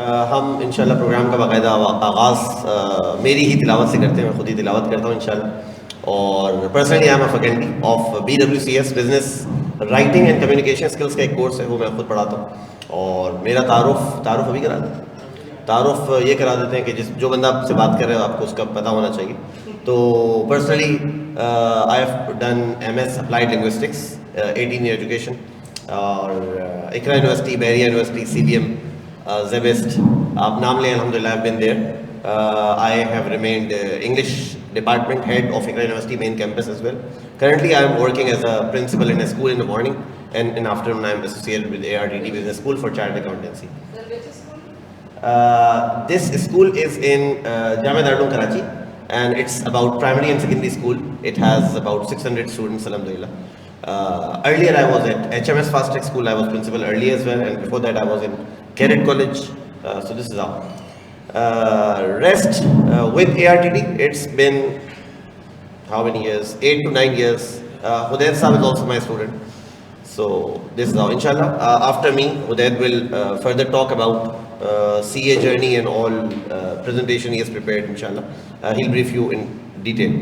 हम इंशाल्लाह प्रोग्राम का बाकायदा आगाज़ मेरी ही तिलावत से करते हैं, मैं खुद ही तिलावत करता हूँ इंशाल्लाह। और personally I am a faculty of BWCS business writing and communication skills का एक कोर्स है, वो मैं खुद पढ़ाता हूँ। और मेरा तारुफ अभी करा दें, तारुफ ये करा देते हैं कि जो बंदा आपसे बात कर रहा है आपको उसका पता होना चाहिए। तो personally I have done MS applied linguistics, 18 year education, और इकरा यूनिवर्सिटी, बहरिया यूनिवर्सिटी, CBM, Zebest, आप नाम लें, alhamdulillah I've been there. I have remained English department head of Iqra University main campus as well. Currently I am working as a principal in a school in the morning, and in afternoon I am associated with ARTT Business School for Chartered Accountancy. This school is in Jamia Darul Uloom Karachi, and it's about primary and secondary school. It has about 600 students, alhamdulillah. Earlier I was at HMS Fast Track School. I was principal earlier as well, and before that I was in Cadet College. So this is how. Rest with ARTT, it's been how many years? 8 to 9 years. Hudayd Saab is also my student. So this is how. Inshallah, after me, Hudayd will further talk about CA journey and all presentation he has prepared. Inshallah, he'll brief you in detail.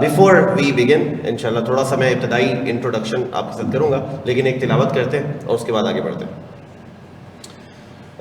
Before we begin, इंशाल्लाह थोड़ा सा मैं इब्तदाई introduction आपके साथ करूँगा, लेकिन एक तिलावत करते हैं और उसके बाद आगे बढ़ते हैं।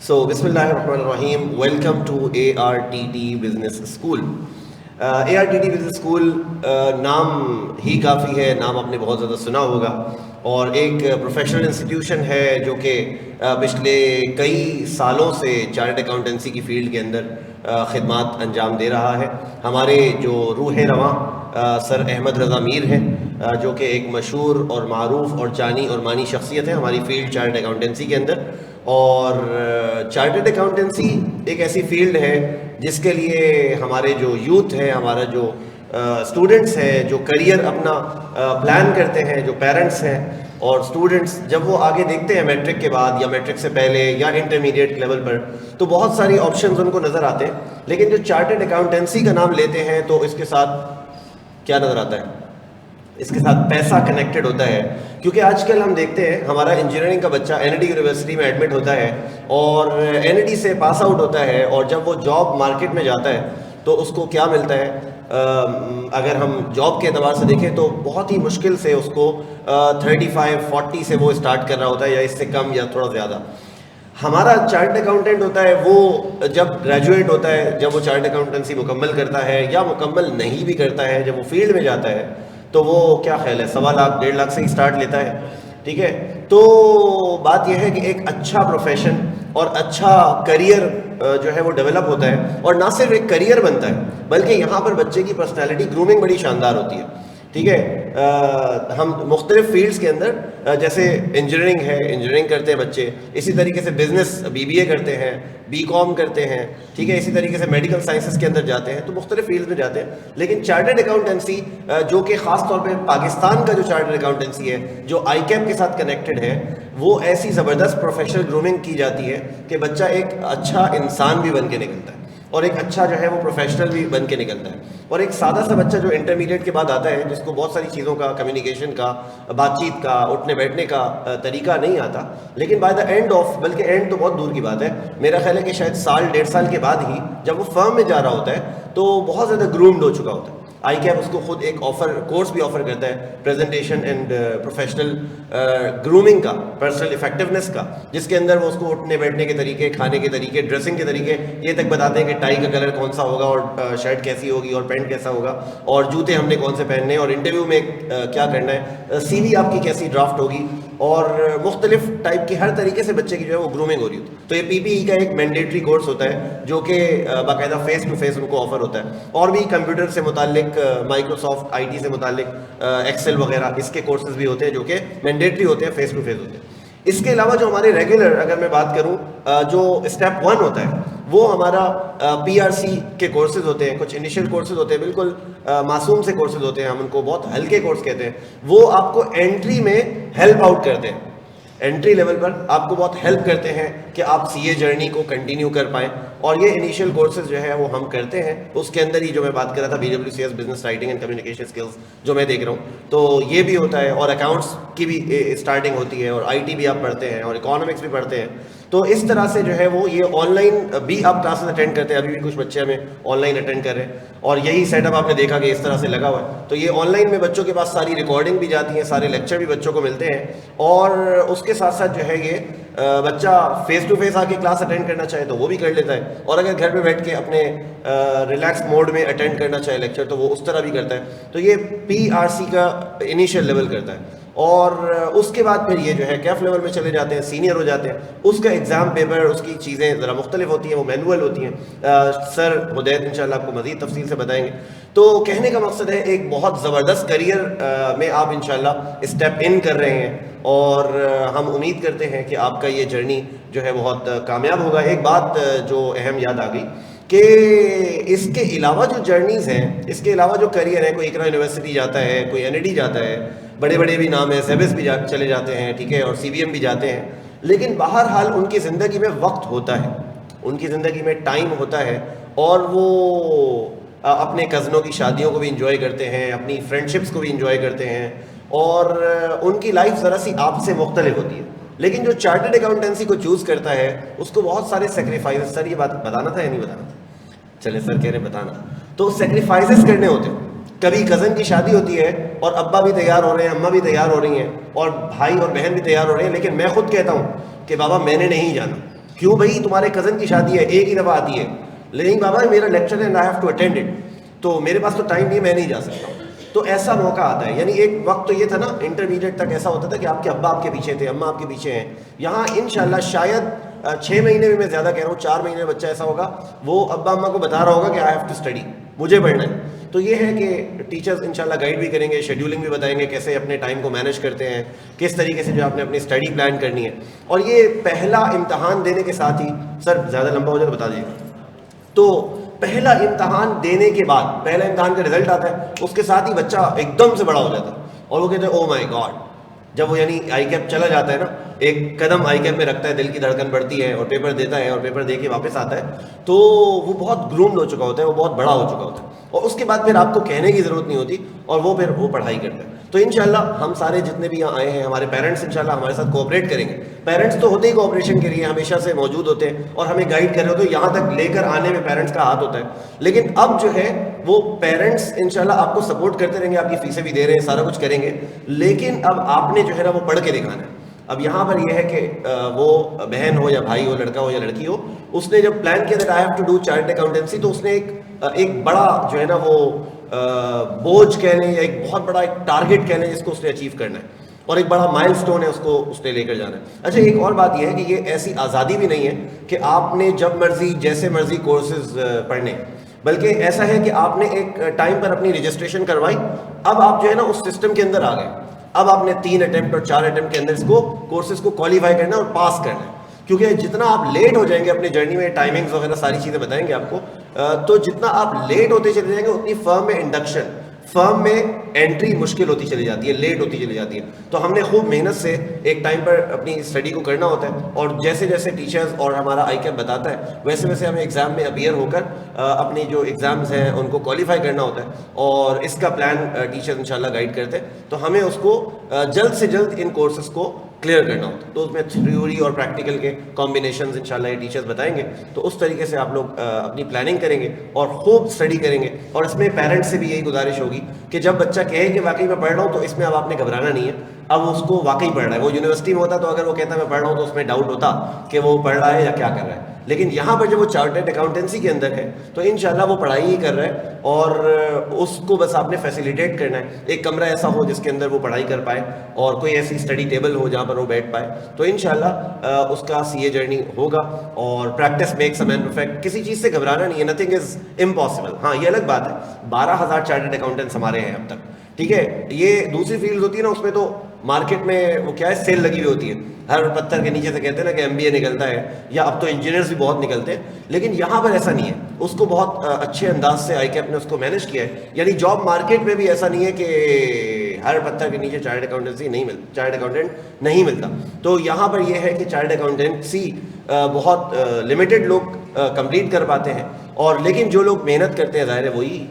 So Bismillahirrahmanirrahim. Welcome to ARTT Business School. ARTT Business School नाम ही काफ़ी है, नाम आपने बहुत ज़्यादा सुना होगा, और एक प्रोफेशनल इंस्टीट्यूशन है जो कि पिछले कई सालों से चार्टर्ड अकाउंटेंसी की फ़ील्ड के अंदर खिदमत अंजाम दे रहा है। हमारे जो रूह रवां सर अहमद रज़ा मीर हैं, जो कि एक मशहूर और मारूफ और जानी और मानी शख्सियत है हमारी फ़ील्ड चार्टर्ड अकाउंटेंसी के अंदर। और चार्टर्ड अकाउंटेंसी एक ऐसी फ़ील्ड है जिसके लिए हमारे जो यूथ है, हमारा जो स्टूडेंट्स हैं, जो करियर अपना प्लान करते हैं, जो पेरेंट्स हैं और स्टूडेंट्स, जब वो आगे देखते हैं मैट्रिक के बाद या मैट्रिक से पहले या इंटरमीडिएट लेवल पर, तो बहुत सारी ऑप्शंस उनको नज़र आते हैं। लेकिन जो चार्टर्ड अकाउंटेंसी का नाम लेते हैं तो इसके साथ क्या नज़र आता है? इसके साथ पैसा कनेक्टेड होता है। क्योंकि आजकल हम देखते हैं हमारा इंजीनियरिंग का बच्चा NIT यूनिवर्सिटी में एडमिट होता है और NIT से पास आउट होता है, और जब वो जॉब मार्केट में जाता है तो उसको क्या मिलता है? अगर हम जॉब के अतबार से देखें तो बहुत ही मुश्किल से उसको 35-40 से वो स्टार्ट कर रहा होता है, या इससे कम या थोड़ा ज़्यादा। हमारा चार्टर्ड अकाउंटेंट होता है, वो जब ग्रेजुएट होता है, जब वो चार्टर्ड अकाउंटेंसी मुकम्मल करता है या मुकम्मल नहीं भी करता है, जब वो फील्ड में जाता है तो वो क्या ख्याल है 1.25 लाख 1.5 लाख से ही स्टार्ट लेता है। ठीक है, तो बात यह है कि एक अच्छा प्रोफेशन और अच्छा करियर जो है वो डेवलप होता है, और ना सिर्फ एक करियर बनता है बल्कि यहाँ पर बच्चे की पर्सनैलिटी ग्रूमिंग बड़ी शानदार होती है। ठीक है, हम मुख्तलिफ फील्ड्स के अंदर, जैसे इंजीनियरिंग है, इंजीनियरिंग करते हैं बच्चे, इसी तरीके से बिजनेस BBA करते हैं, BCom करते हैं, ठीक है, इसी तरीके से मेडिकल साइंसेस के अंदर जाते हैं, तो मुख्तलिफ फील्ड्स में जाते हैं। लेकिन चार्टर्ड अकाउंटेंसी जो कि ख़ास तौर पे पाकिस्तान का जो चार्टर्ड अकाउंटेंसी है, जो ICAP के साथ कनेक्टेड है, वो ऐसी ज़बरदस्त प्रोफेशनल ग्रूमिंग की जाती है कि बच्चा एक अच्छा इंसान भी बन के निकलता है और एक अच्छा जो है वो प्रोफेशनल भी बन के निकलता है। और एक सादा सा बच्चा जो इंटरमीडिएट के बाद आता है, जिसको बहुत सारी चीज़ों का, कम्युनिकेशन का, बातचीत का, उठने बैठने का तरीका नहीं आता, लेकिन बाय द एंड ऑफ, बल्कि एंड तो बहुत दूर की बात है, मेरा ख्याल है कि शायद 1.5 साल के बाद ही जब वो फर्म में जा रहा होता है तो बहुत ज़्यादा ग्रूम्ड हो चुका होता है। आई कैप उसको खुद एक कोर्स भी ऑफर करता है प्रेजेंटेशन एंड प्रोफेशनल ग्रूमिंग का, पर्सनल इफेक्टिवनेस का, जिसके अंदर वो उसको उठने बैठने के तरीके, खाने के तरीके, ड्रेसिंग के तरीके, ये तक बताते हैं कि टाई का कलर कौन सा होगा और शर्ट कैसी होगी और पैंट कैसा होगा और जूते हमने कौन से पहनने और इंटरव्यू में क्या करना है, CV आपकी कैसी ड्राफ्ट होगी और मुख्तलिफ टाइप की हर तरीके से बच्चे की जो है वो ग्रूमिंग हो रही होती है। तो ये PPE का एक मैंडेटरी कोर्स होता है जो कि बाकायदा फेस टू फेस उनको ऑफर होता है। और भी कंप्यूटर से मुतालिक, माइक्रोसॉफ्ट IT से मुतालिक, एक्सेल वगैरह इसके कोर्सेज भी होते हैं जो कि मैंडेटरी होते हैं, फेस टू फेस होते हैं। इसके अलावा जो हमारे रेगुलर, अगर मैं बात करूं, जो स्टेप 1 होता है वो हमारा PRC के कोर्सेज होते हैं। कुछ इनिशियल कोर्सेज होते हैं, बिल्कुल मासूम से कोर्सेज होते हैं, हम उनको बहुत हल्के कोर्स कहते हैं। वो आपको एंट्री में हेल्प आउट करते हैं, एंट्री लेवल पर आपको बहुत हेल्प करते हैं कि आप CA जर्नी को कंटिन्यू कर पाएँ। और ये इनिशियल कोर्सेज जो है वो हम करते हैं। उसके अंदर ही जो मैं बात कर रहा था BWCS business writing and communication skills जो मैं देख रहा हूँ, तो ये भी होता है। और अकाउंट्स की भी स्टार्टिंग होती है और IT भी आप पढ़ते हैं और इकोनॉमिक्स भी पढ़ते हैं। तो इस तरह से जो है वो ये ऑनलाइन भी आप क्लासेस अटेंड करते हैं। अभी भी कुछ बच्चे हमें ऑनलाइन अटेंड कर रहे हैं और यही सेटअप आपने देखा कि इस तरह से लगा हुआ है। तो ये ऑनलाइन में बच्चों के पास सारी रिकॉर्डिंग भी जाती है, सारे लेक्चर भी बच्चों को मिलते हैं। और उसके साथ साथ जो है ये बच्चा फेस टू फेस आके क्लास अटेंड करना चाहे तो वो भी कर लेता है, और अगर घर पे बैठ के अपने रिलैक्स मोड में अटेंड करना चाहे लेक्चर तो वो उस तरह भी करता है। तो ये PRC का इनिशियल लेवल करता है। और उसके बाद फिर ये जो है कैफ लेवल में चले जाते हैं, सीनियर हो जाते हैं। उसका एग्ज़ाम पेपर, उसकी चीज़ें ज़रा मुख्तलिफ होती हैं, वो मैनुअल होती हैं। सर हुदैत इंशाल्लाह आपको मज़ीद तफसील से बताएंगे। तो कहने का मकसद है एक बहुत ज़बरदस्त करियर में आप इंशाल्लाह स्टेप इन कर रहे हैं और हम उम्मीद करते हैं कि आपका ये जर्नी जो है बहुत कामयाब होगा। एक बात जो अहम याद आ गई कि इसके अलावा जो जर्नीज़ हैं, इसके अलावा जो करियर है, कोई इकरा यूनिवर्सिटी जाता है, कोई NID जाता है, बड़े बड़े भी नाम है, सेबिस भी चले जाते हैं, ठीक है, और CBM भी जाते हैं, लेकिन बहरहाल उनकी ज़िंदगी में वक्त होता है, उनकी ज़िंदगी में टाइम होता है और वो अपने कज़नों की शादियों को भी इंजॉय करते हैं, अपनी फ्रेंडशिप्स को भी इंजॉय करते हैं और उनकी लाइफ ज़रा सी आपसे मुख्तलिफ होती है। लेकिन जो चार्टर्ड अकाउंटेंसी को चूज़ करता है उसको बहुत सारे सेक्रीफाइसेस, सर ये बात बताना था या नहीं बताना था? चले सर कह रहे बताना। तो सेक्रीफाइसेस करने होते हैं। कभी कज़न की शादी होती है और अब्बा भी तैयार हो रहे हैं, अम्मा भी तैयार हो रही हैं और भाई और बहन भी तैयार हो रहे हैं, लेकिन मैं खुद कहता हूँ कि बाबा मैंने नहीं जाना। क्यों भाई? तुम्हारे कज़न की शादी है, एक ही दफ़ा आती है, लेकिन बाबा मेरा लेक्चर है and I have to attend it, तो मेरे पास तो टाइम नहीं है, मैं नहीं जा सकता। तो ऐसा मौका आता है। यानी एक वक्त तो ये था ना, इंटरमीडिएट तक ऐसा होता था कि आपके अब्बा आपके पीछे थे, अम्मा आपके पीछे हैं। यहाँ इंशाल्लाह शायद 6 महीने में, मैं ज़्यादा कह रहा हूँ 4 महीने में बच्चा ऐसा होगा, वो अब्बा अम्मा को बता रहा होगा कि आई हैव टू स्टडी, मुझे पढ़ना है। तो ये है कि टीचर्स इंशाल्लाह गाइड भी करेंगे, शेड्यूलिंग भी बताएंगे, कैसे अपने टाइम को मैनेज करते हैं, किस तरीके से जो आपने अपनी स्टडी प्लान करनी है। और ये पहला इम्तहान देने के साथ ही, सर ज़्यादा लंबा हो जाए तो बता दीजिएगा। तो पहला इम्तहान देने के बाद, पहला इम्तहान का रिजल्ट आता है, उसके साथ ही बच्चा एकदम से बड़ा हो जाता है और वो कहते हैं ओ माय गॉड। जब वो यानी आई कैप चला जाता है ना, एक कदम आई कैप में रखता है, दिल की धड़कन बढ़ती है और पेपर देता है और पेपर दे के वापस आता है, तो वो बहुत ग्रूम्ड हो चुका होता है, वो बहुत बड़ा हो चुका होता है और उसके बाद फिर आपको कहने की ज़रूरत नहीं होती और वो फिर वो पढ़ाई करता है। तो इंशाल्लाह हम सारे जितने भी यहाँ आए हैं, हमारे पेरेंट्स इंशाल्लाह हमारे साथ कोऑपरेट करेंगे। पेरेंट्स तो होते ही कोऑपरेशन के लिए, हमेशा से मौजूद होते हैं और हमें गाइड कर रहे होते हैं। यहाँ तक लेकर आने में पेरेंट्स का हाथ होता है। लेकिन अब जो है वो पेरेंट्स इंशाल्लाह आपको सपोर्ट करते रहेंगे, आपकी फीसें भी दे रहे हैं, सारा कुछ करेंगे, लेकिन अब आपने जो है ना वो पढ़ के दिखाना है। अब यहाँ पर यह है कि वो बहन हो या भाई हो, लड़का हो या लड़की हो, उसने जब प्लान किया that I have to do chartered accountancy, तो उसने एक बड़ा जो है ना वो बोझ कह लें या एक बहुत बड़ा एक टारगेट कह लें जिसको उसने अचीव करना है और एक बड़ा माइलस्टोन है, उसको उसने लेकर जाना है। अच्छा, एक और बात यह है कि ये ऐसी आज़ादी भी नहीं है कि आपने जब मर्जी जैसे मर्जी कोर्सेज पढ़ने, बल्कि ऐसा है कि आपने एक टाइम पर अपनी रजिस्ट्रेशन करवाई, अब आप जो है ना उस सिस्टम के अंदर आ गए। अब आपने 3 अटेम्प्ट और 4 अटेम्प्ट के अंदर इसको कोर्सेज को क्वालिफाई करना और पास करना है। क्योंकि जितना आप लेट हो जाएंगे अपनी जर्नी में, टाइमिंग्स वगैरह सारी चीज़ें बताएंगे आपको, तो जितना आप लेट होते चले जाएंगे उतनी फर्म में इंडक्शन, फर्म में एंट्री मुश्किल होती चली जाती है, लेट होती चली जाती है। तो हमने खूब मेहनत से एक टाइम पर अपनी स्टडी को करना होता है और जैसे जैसे टीचर्स और हमारा आई कैप बताता है वैसे वैसे हमें एग्ज़ाम में अपीयर होकर अपनी जो एग्ज़ाम्स हैं उनको क्वालिफाई करना होता है और इसका प्लान टीचर्स इंशाल्लाह गाइड करते हैं। तो हमें उसको जल्द से जल्द इन कोर्सेज़ को क्लियर करना होता है। तो उसमें थ्योरी और प्रैक्टिकल के कॉम्बिनेशंस इंशाल्लाह ये टीचर्स बताएंगे। तो उस तरीके से आप लोग अपनी प्लानिंग करेंगे और खूब स्टडी करेंगे। और इसमें पेरेंट्स से भी यही गुजारिश होगी कि जब बच्चा कहे कि वाकई मैं पढ़ रहा हूँ, तो इसमें अब आपने घबराना नहीं है। अब उसको वाकई पढ़ रहा है। वो यूनिवर्सिटी में होता तो अगर वो कहता मैं पढ़ रहा हूँ, तो उसमें डाउट होता कि वो पढ़ रहा है या क्या कर रहा है। लेकिन यहाँ पर जब वो चार्टर्ड अकाउंटेंसी के अंदर है, तो इंशाल्लाह वो पढ़ाई ही कर रहा है और उसको बस आपने फैसिलिटेट करना है। एक कमरा ऐसा हो जिसके अंदर वो पढ़ाई कर पाए और कोई ऐसी स्टडी टेबल हो जहाँ पर वो बैठ पाए, तो इंशाल्लाह उसका सीए जर्नी होगा। और practice makes a man perfect. किसी चीज़ से घबराना नहीं है, नथिंग इज इम्पॉसिबल। हाँ, ये अलग बात है, 12,000 चार्टर्ड अकाउंटेंट्स हमारे हैं अब तक, ठीक है। ये दूसरी फील्ड होती है ना, उसमें तो मार्केट में वो क्या है, सेल लगी हुई होती है। हर पत्थर के नीचे से कहते हैं ना कि एमबीए निकलता है, या अब तो इंजीनियर्स भी बहुत निकलते हैं। लेकिन यहाँ पर ऐसा नहीं है। उसको बहुत अच्छे अंदाज से आईकैप ने उसको मैनेज किया है। यानी जॉब मार्केट में भी ऐसा नहीं है कि हर पत्थर के नीचे चार्टर्ड अकाउंटेंट नहीं मिलता। तो यहाँ पर यह है कि चार्टर्ड अकाउंटेंसी बहुत लिमिटेड लोग कंप्लीट कर पाते हैं, और लेकिन जो लोग मेहनत करते हैं ज़ाहिर है वही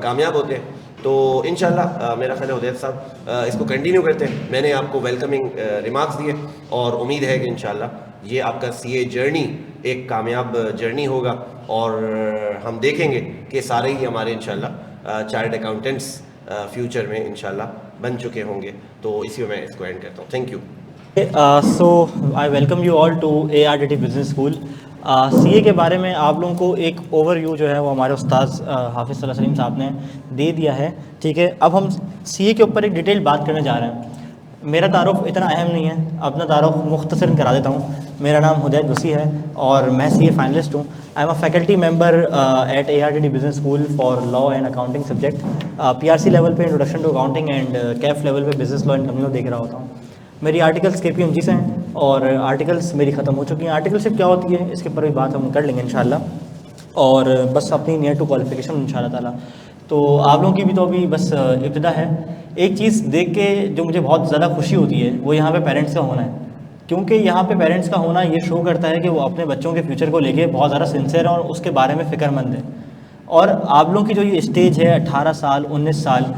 कामयाब होते हैं। तो इंशाल्लाह मेरा ख्याल है उदैर साहब इसको कंटिन्यू करते हैं। मैंने आपको वेलकमिंग रिमार्क्स दिए और उम्मीद है कि इंशाल्लाह ये आपका सीए जर्नी एक कामयाब जर्नी होगा, और हम देखेंगे कि सारे ही हमारे इंशाल्लाह चार्टर्ड अकाउंटेंट्स फ्यूचर में इंशाल्लाह बन चुके होंगे। तो इसी में मैं इसको एंड करता हूँ। Thank you. So I welcome you all to ARDT business school. CA के बारे में आप लोगों को एक ओवरव्यू जो है वो हमारे उस्ताद हाफिज़ सलीम साहब ने दे दिया है, ठीक है। अब हम सीए के ऊपर एक डिटेल बात करने जा रहे हैं। मेरा तारुफ इतना अहम नहीं है, अपना तारुफ मुख्तसरन करा देता हूँ। मेरा नाम हुदैत वसी है और मैं सीए फाइनलिस्ट हूँ। I am a faculty member at ARDT business school for law and accounting subject. PRC level पे introduction to accounting and CAF level पे business law and company law देख रहा होता हूँ। मेरी आर्टिकल्स KPMG से हैं और आर्टिकल्स मेरी ख़त्म हो चुकी हैं। आर्टिकलशिप क्या होती है इसके ऊपर भी बात हम कर लेंगे इंशाल्लाह, और बस अपनी नियर टू क्वालिफिकेशन इंशाल्लाह ताला। तो आप लोगों की भी तो अभी बस इब्तिदा है। एक चीज़ देख के जो मुझे बहुत ज़्यादा खुशी होती है वो यहाँ पे पेरेंट्स का होना है, क्योंकि यहाँ पे पेरेंट्स का होना ये शो करता है कि वो अपने बच्चों के फ्यूचर को लेके बहुत ज़्यादा सिंसियर और उसके बारे में फ़िक्रमंद है। और आप लोगों की जो ये स्टेज है 18 साल 19 साल,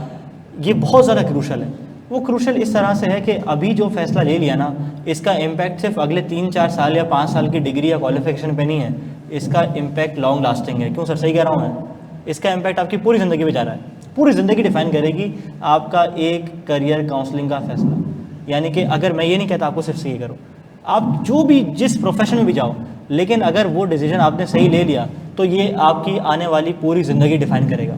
ये बहुत ज़्यादा क्रूशल है। वो क्रूशल इस तरह से है कि अभी जो फ़ैसला ले लिया ना, इसका इम्पैक्ट सिर्फ अगले 3-4 साल या 5 साल की डिग्री या क्वालिफिकेशन पे नहीं है, इसका इम्पैक्ट लॉन्ग लास्टिंग है। क्यों सर, सही कह रहा हूँ मैं? इसका इम्पैक्ट आपकी पूरी ज़िंदगी में जा रहा है। पूरी ज़िंदगी डिफाइन करेगी आपका एक करियर काउंसलिंग का फ़ैसला। यानी कि अगर मैं ये नहीं कहता आपको सिर्फ सीए करो, आप जो भी जिस प्रोफेशन में भी जाओ, लेकिन अगर वो डिसीजन आपने सही ले लिया तो ये आपकी आने वाली पूरी ज़िंदगी डिफाइन करेगा,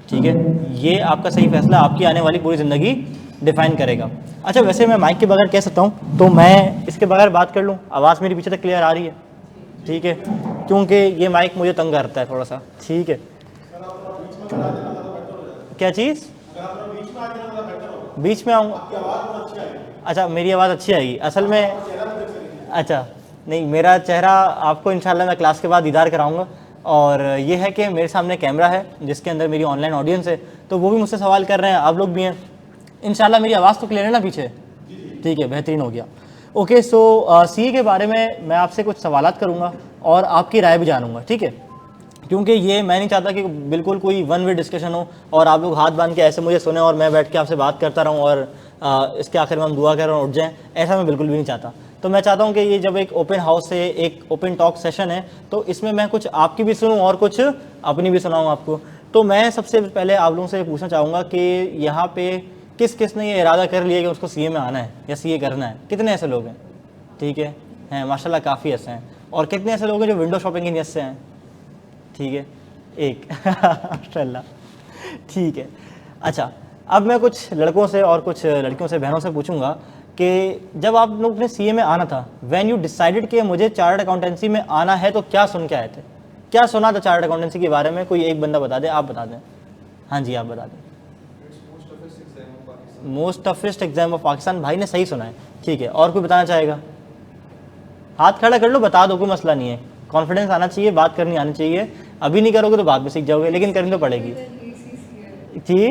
ठीक है। ये आपका सही फैसला आपकी आने वाली पूरी ज़िंदगी डिफाइन करेगा। अच्छा, वैसे मैं माइक के बगैर कह सकता हूँ, तो मैं इसके बगैर बात कर लूँ? आवाज़ मेरी पीछे तक क्लियर आ रही है? ठीक है, क्योंकि ये माइक मुझे तंग करता है थोड़ा सा, ठीक है। क्या चीज़? बीच में आऊँगा? अच्छा, मेरी आवाज़ अच्छी आएगी असल में? अच्छा, नहीं, मेरा चेहरा आपको इंशाल्लाह मैं क्लास के बाद दीदार कराऊंगा। और ये है कि मेरे सामने कैमरा है जिसके अंदर मेरी ऑनलाइन ऑडियंस है, तो वो भी मुझसे सवाल कर रहे हैं, आप लोग भी हैं। इंशाल्लाह मेरी आवाज़ तो क्लियर है ना पीछे? ठीक है, बेहतरीन हो गया। ओके, सो सीए के बारे में मैं आपसे कुछ सवालात करूँगा और आपकी राय भी जानूँगा, ठीक है। क्योंकि ये मैं नहीं चाहता कि बिल्कुल कोई वन वे डिस्कशन हो और आप लोग हाथ बांध के ऐसे मुझे सुने और मैं बैठ के आपसे बात करता रहूँ और इसके आखिर में हम दुआ करें और उठ जाएँ, ऐसा मैं बिल्कुल भी नहीं चाहता। तो मैं चाहता हूँ कि ये जब एक ओपन हाउस है, एक ओपन टॉक सेशन है, तो इसमें मैं कुछ आपकी भी सुनूँ और कुछ अपनी भी सुनाऊँ आपको। तो मैं सबसे पहले आप लोगों से पूछना चाहूँगा कि यहाँ पे किस किस ने ये इरादा कर लिया कि उसको सीए में आना है या सीए करना है? कितने ऐसे लोग हैं? ठीक है, हैं माशाल्लाह, काफ़ी ऐसे हैं। और कितने ऐसे लोग हैं जो विंडो शॉपिंग की नीयत से हैं? ठीक है, एक माशाल्लाह, ठीक है। अच्छा, अब मैं कुछ लड़कों से और कुछ लड़कियों से, बहनों से पूछूंगा कि जब आप लोग ने सीए में आना था, व्हेन यू डिसाइडेड कि मुझे चार्टर्ड अकाउंटेंसी में आना है, तो क्या सुन के आए थे? क्या सुना था चार्टर्ड अकाउंटेंसी के बारे में? कोई एक बंदा बता दे, आप बता दें। हाँ जी, आप बता दें। Most toughest exam of Pakistan, भाई ने सही सुना है, ठीक है। और कोई बताना चाहेगा? हाथ खड़ा कर लो, बता दो, कोई मसला नहीं है। कॉन्फिडेंस आना चाहिए, बात करनी आनी चाहिए। अभी नहीं करोगे तो बाद में सीख जाओगे, लेकिन करनी तो पड़ेगी। जी,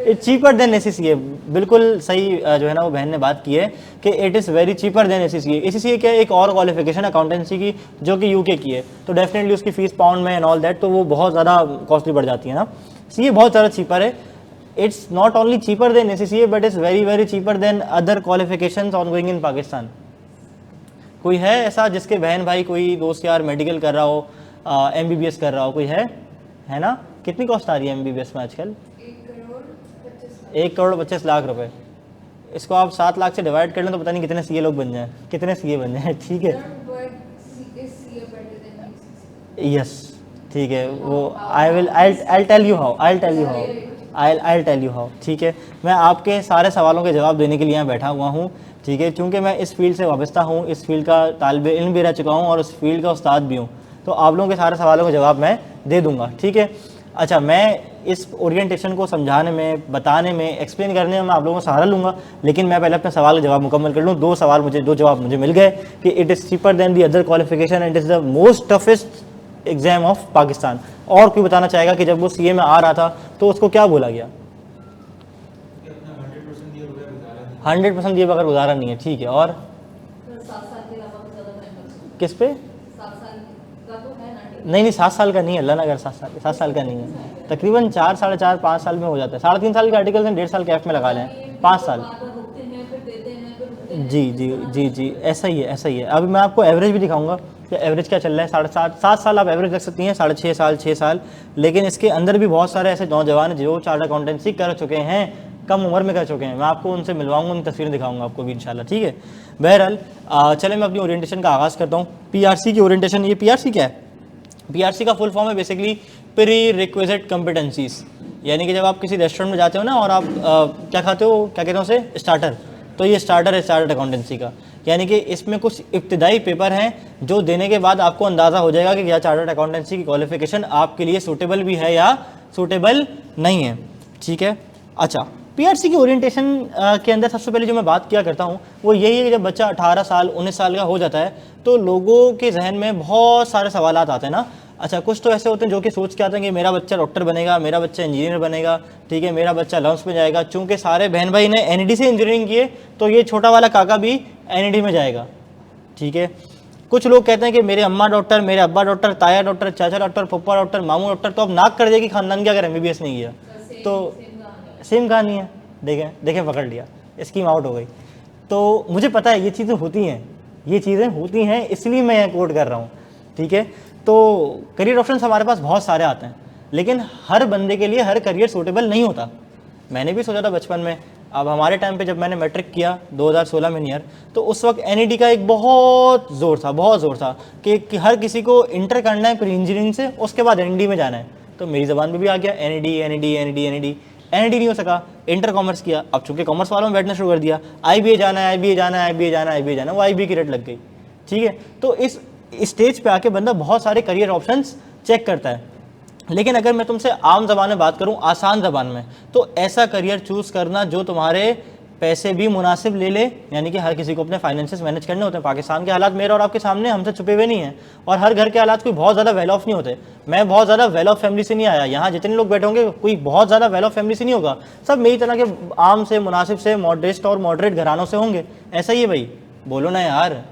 इट्स चीपर देन ACCA, बिल्कुल सही जो है ना वो बहन ने बात की है कि it is very cheaper than ACCA। ACCA क्या, एक और क्वालिफिकेशन अकाउंटेंसी की जो कि यूके की है, तो डेफिनेटली उसकी फ़ीस पाउंड में एंड ऑल दैट, तो वो बहुत ज़्यादा कॉस्टली बढ़ जाती है ना। सीए बहुत ज़्यादा चीपर है। it's not only cheaper than ACCA but it's very very cheaper than other qualifications ongoing in Pakistan. कोई है ऐसा जिसके बहन भाई कोई दोस्त यार मेडिकल कर रहा हो, MBBS कर रहा हो, कोई है ना? कितनी कॉस्ट आ रही है MBBS में आजकल? 1,25,00,000 रुपए। इसको आप 7 लाख से डिवाइड कर लें तो पता नहीं कितने CA लोग बन जाएं, कितने CA बन जाएं, ठीक है? यस, ठीक है, वो I'll tell you how, ठीक है? मैं आपके सारे सवालों के जवाब देने के लिए यहाँ बैठा हुआ हूँ, ठीक है? क्योंकि मैं इस फील्ड से वाबस्ता हूँ, इस फील्ड का तालिब इल्म भी रह चुका हूँ और उस फील्ड का उस्ताद भी हूँ, तो आप लोगों के सारे सवालों के जवाब मैं दे दूँगा, ठीक है? अच्छा, मैं इस ओरिएंटेशन को समझाने में, बताने में, एक्सप्लेन करने में मैं आप लोगों का सहारा लूँगा, लेकिन मैं पहले अपने सवाल का जवाब मुकम्मल कर लूँ। दो जवाब मुझे मिल गए कि it is cheaper than the other qualification and it is the most toughest exam of Pakistan. और कोई बताना चाहेगा कि जब वो CA में आ रहा था तो उसको क्या बोला गया? 100% दिए बगैर गुजारा नहीं है, ठीक है? और किस पे? नहीं 7 साल का नहीं है, अल्लाह ना कर 7 साल का नहीं है, तकरीबन 4, 4.5, 5 साल में हो जाता है। 3.5 साल के आर्टिकल हैं, 1.5 साल के F में लगा लें, 5 साल। जी, ऐसा ही है। अभी मैं आपको एवरेज भी दिखाऊंगा कि एवरेज क्या चल रहा है। 7.5 साल आप एवरेज रख सकती हैं, 6.5 साल, 6 साल, लेकिन इसके अंदर भी बहुत सारे ऐसे नौजवान हैं जो चार्टर्ड अकाउंटेंसी कर चुके हैं, कम उम्र में कर चुके हैं। मैं आपको उनसे मिलवाऊंगा, उनकी तस्वीरें दिखाऊंगा आपको भी इंशाल्लाह, ठीक है? बहरहाल चले मैं अपनी ओरिएंटेशन का आगाज़ करता हूँ। PRC की ओरिएंटेशन, ये PRC क्या है? PRC का फुल फॉर्म है बेसिकली प्री रिक्विजिट कम्पिटेंसीज, यानी कि जब आप किसी रेस्टोरेंट में जाते हो ना और आप क्या खाते हो, क्या कहते हैं उसे, स्टार्टर, तो ये स्टार्टर है चार्टर्ड अकाउंटेंसी का। यानी कि इसमें कुछ इब्तिदाई पेपर हैं जो देने के बाद आपको अंदाज़ा हो जाएगा कि क्या चार्टर्ड अकाउंटेंसी की क्वालिफिकेशन आपके लिए सूटेबल भी है या सूटेबल नहीं है, ठीक है? अच्छा, PRC की ओरिएंटेशन के अंदर सबसे पहले जो मैं बात किया करता हूँ वो यही है कि जब बच्चा 18 साल 19 साल का हो जाता है तो लोगों के जहन में बहुत सारे सवालात आते हैं ना। अच्छा, कुछ तो ऐसे होते हैं जो कि सोच के आते हैं कि मेरा बच्चा डॉक्टर बनेगा, मेरा बच्चा इंजीनियर बनेगा, ठीक है, मेरा बच्चा लॉन्स में जाएगा। चूँकि सारे बहन भाई ने NED से इंजीनियरिंग किए तो ये छोटा वाला काका भी NED में जाएगा, ठीक है? कुछ लोग कहते हैं कि मेरे अम्मा डॉक्टर, मेरे अब्बा डॉक्टर, ताया डॉक्टर, चाचा डॉक्टर, पप्पा डॉक्टर, मामू डॉक्टर, तो अब नाक कर देगी खानदान के अगर MBBS नहीं किया तो सेम कहानी है। देखें पकड़ लिया, स्कीम आउट हो गई। तो मुझे पता है ये चीज़ें होती हैं, इसलिए मैं यहाँ कोट कर रहा हूँ, ठीक है? तो करियर ऑप्शंस हमारे पास बहुत सारे आते हैं, लेकिन हर बंदे के लिए हर करियर सूटेबल नहीं होता। मैंने भी सोचा था बचपन में, अब हमारे टाइम पे जब मैंने मैट्रिक किया 2016 में नियर, तो उस वक्त NED का एक बहुत ज़ोर था कि हर किसी को इंटर करना है प्री इंजीनियरिंग से, उसके बाद NED में जाना है। तो मेरी ज़बान में भी आ गया NED नहीं हो सका, इंटर कॉमर्स किया। अब चूंकि कॉमर्स वालों में बैठना शुरू कर दिया, IBA जाना है, वो IBA की रट लग गई, ठीक है? तो इस स्टेज पे आके बंदा बहुत सारे करियर ऑप्शंस चेक करता है। लेकिन अगर मैं तुमसे आम ज़बान में बात करूं, आसान ज़बान में, तो ऐसा करियर चूज़ करना जो तुम्हारे पैसे भी मुनासिब ले ले, यानी कि हर किसी को अपने फाइनेंसेस मैनेज करने होते हैं। पाकिस्तान के हालात मेरे और आपके सामने, हमसे छुपे हुए नहीं हैं, और हर घर के हालात कोई बहुत ज़्यादा वेल ऑफ नहीं होते। मैं बहुत ज़्यादा वेल ऑफ फैमिली से नहीं आया, यहाँ जितने लोग बैठे होंगे कोई बहुत ज़्यादा वेल ऑफ फैमिली से नहीं होगा, सब मेरी तरह के आम से, मुनासिब से, मॉडरेट और मॉडरेट घरानों से होंगे। ऐसा ही है भाई, बोलो ना यार,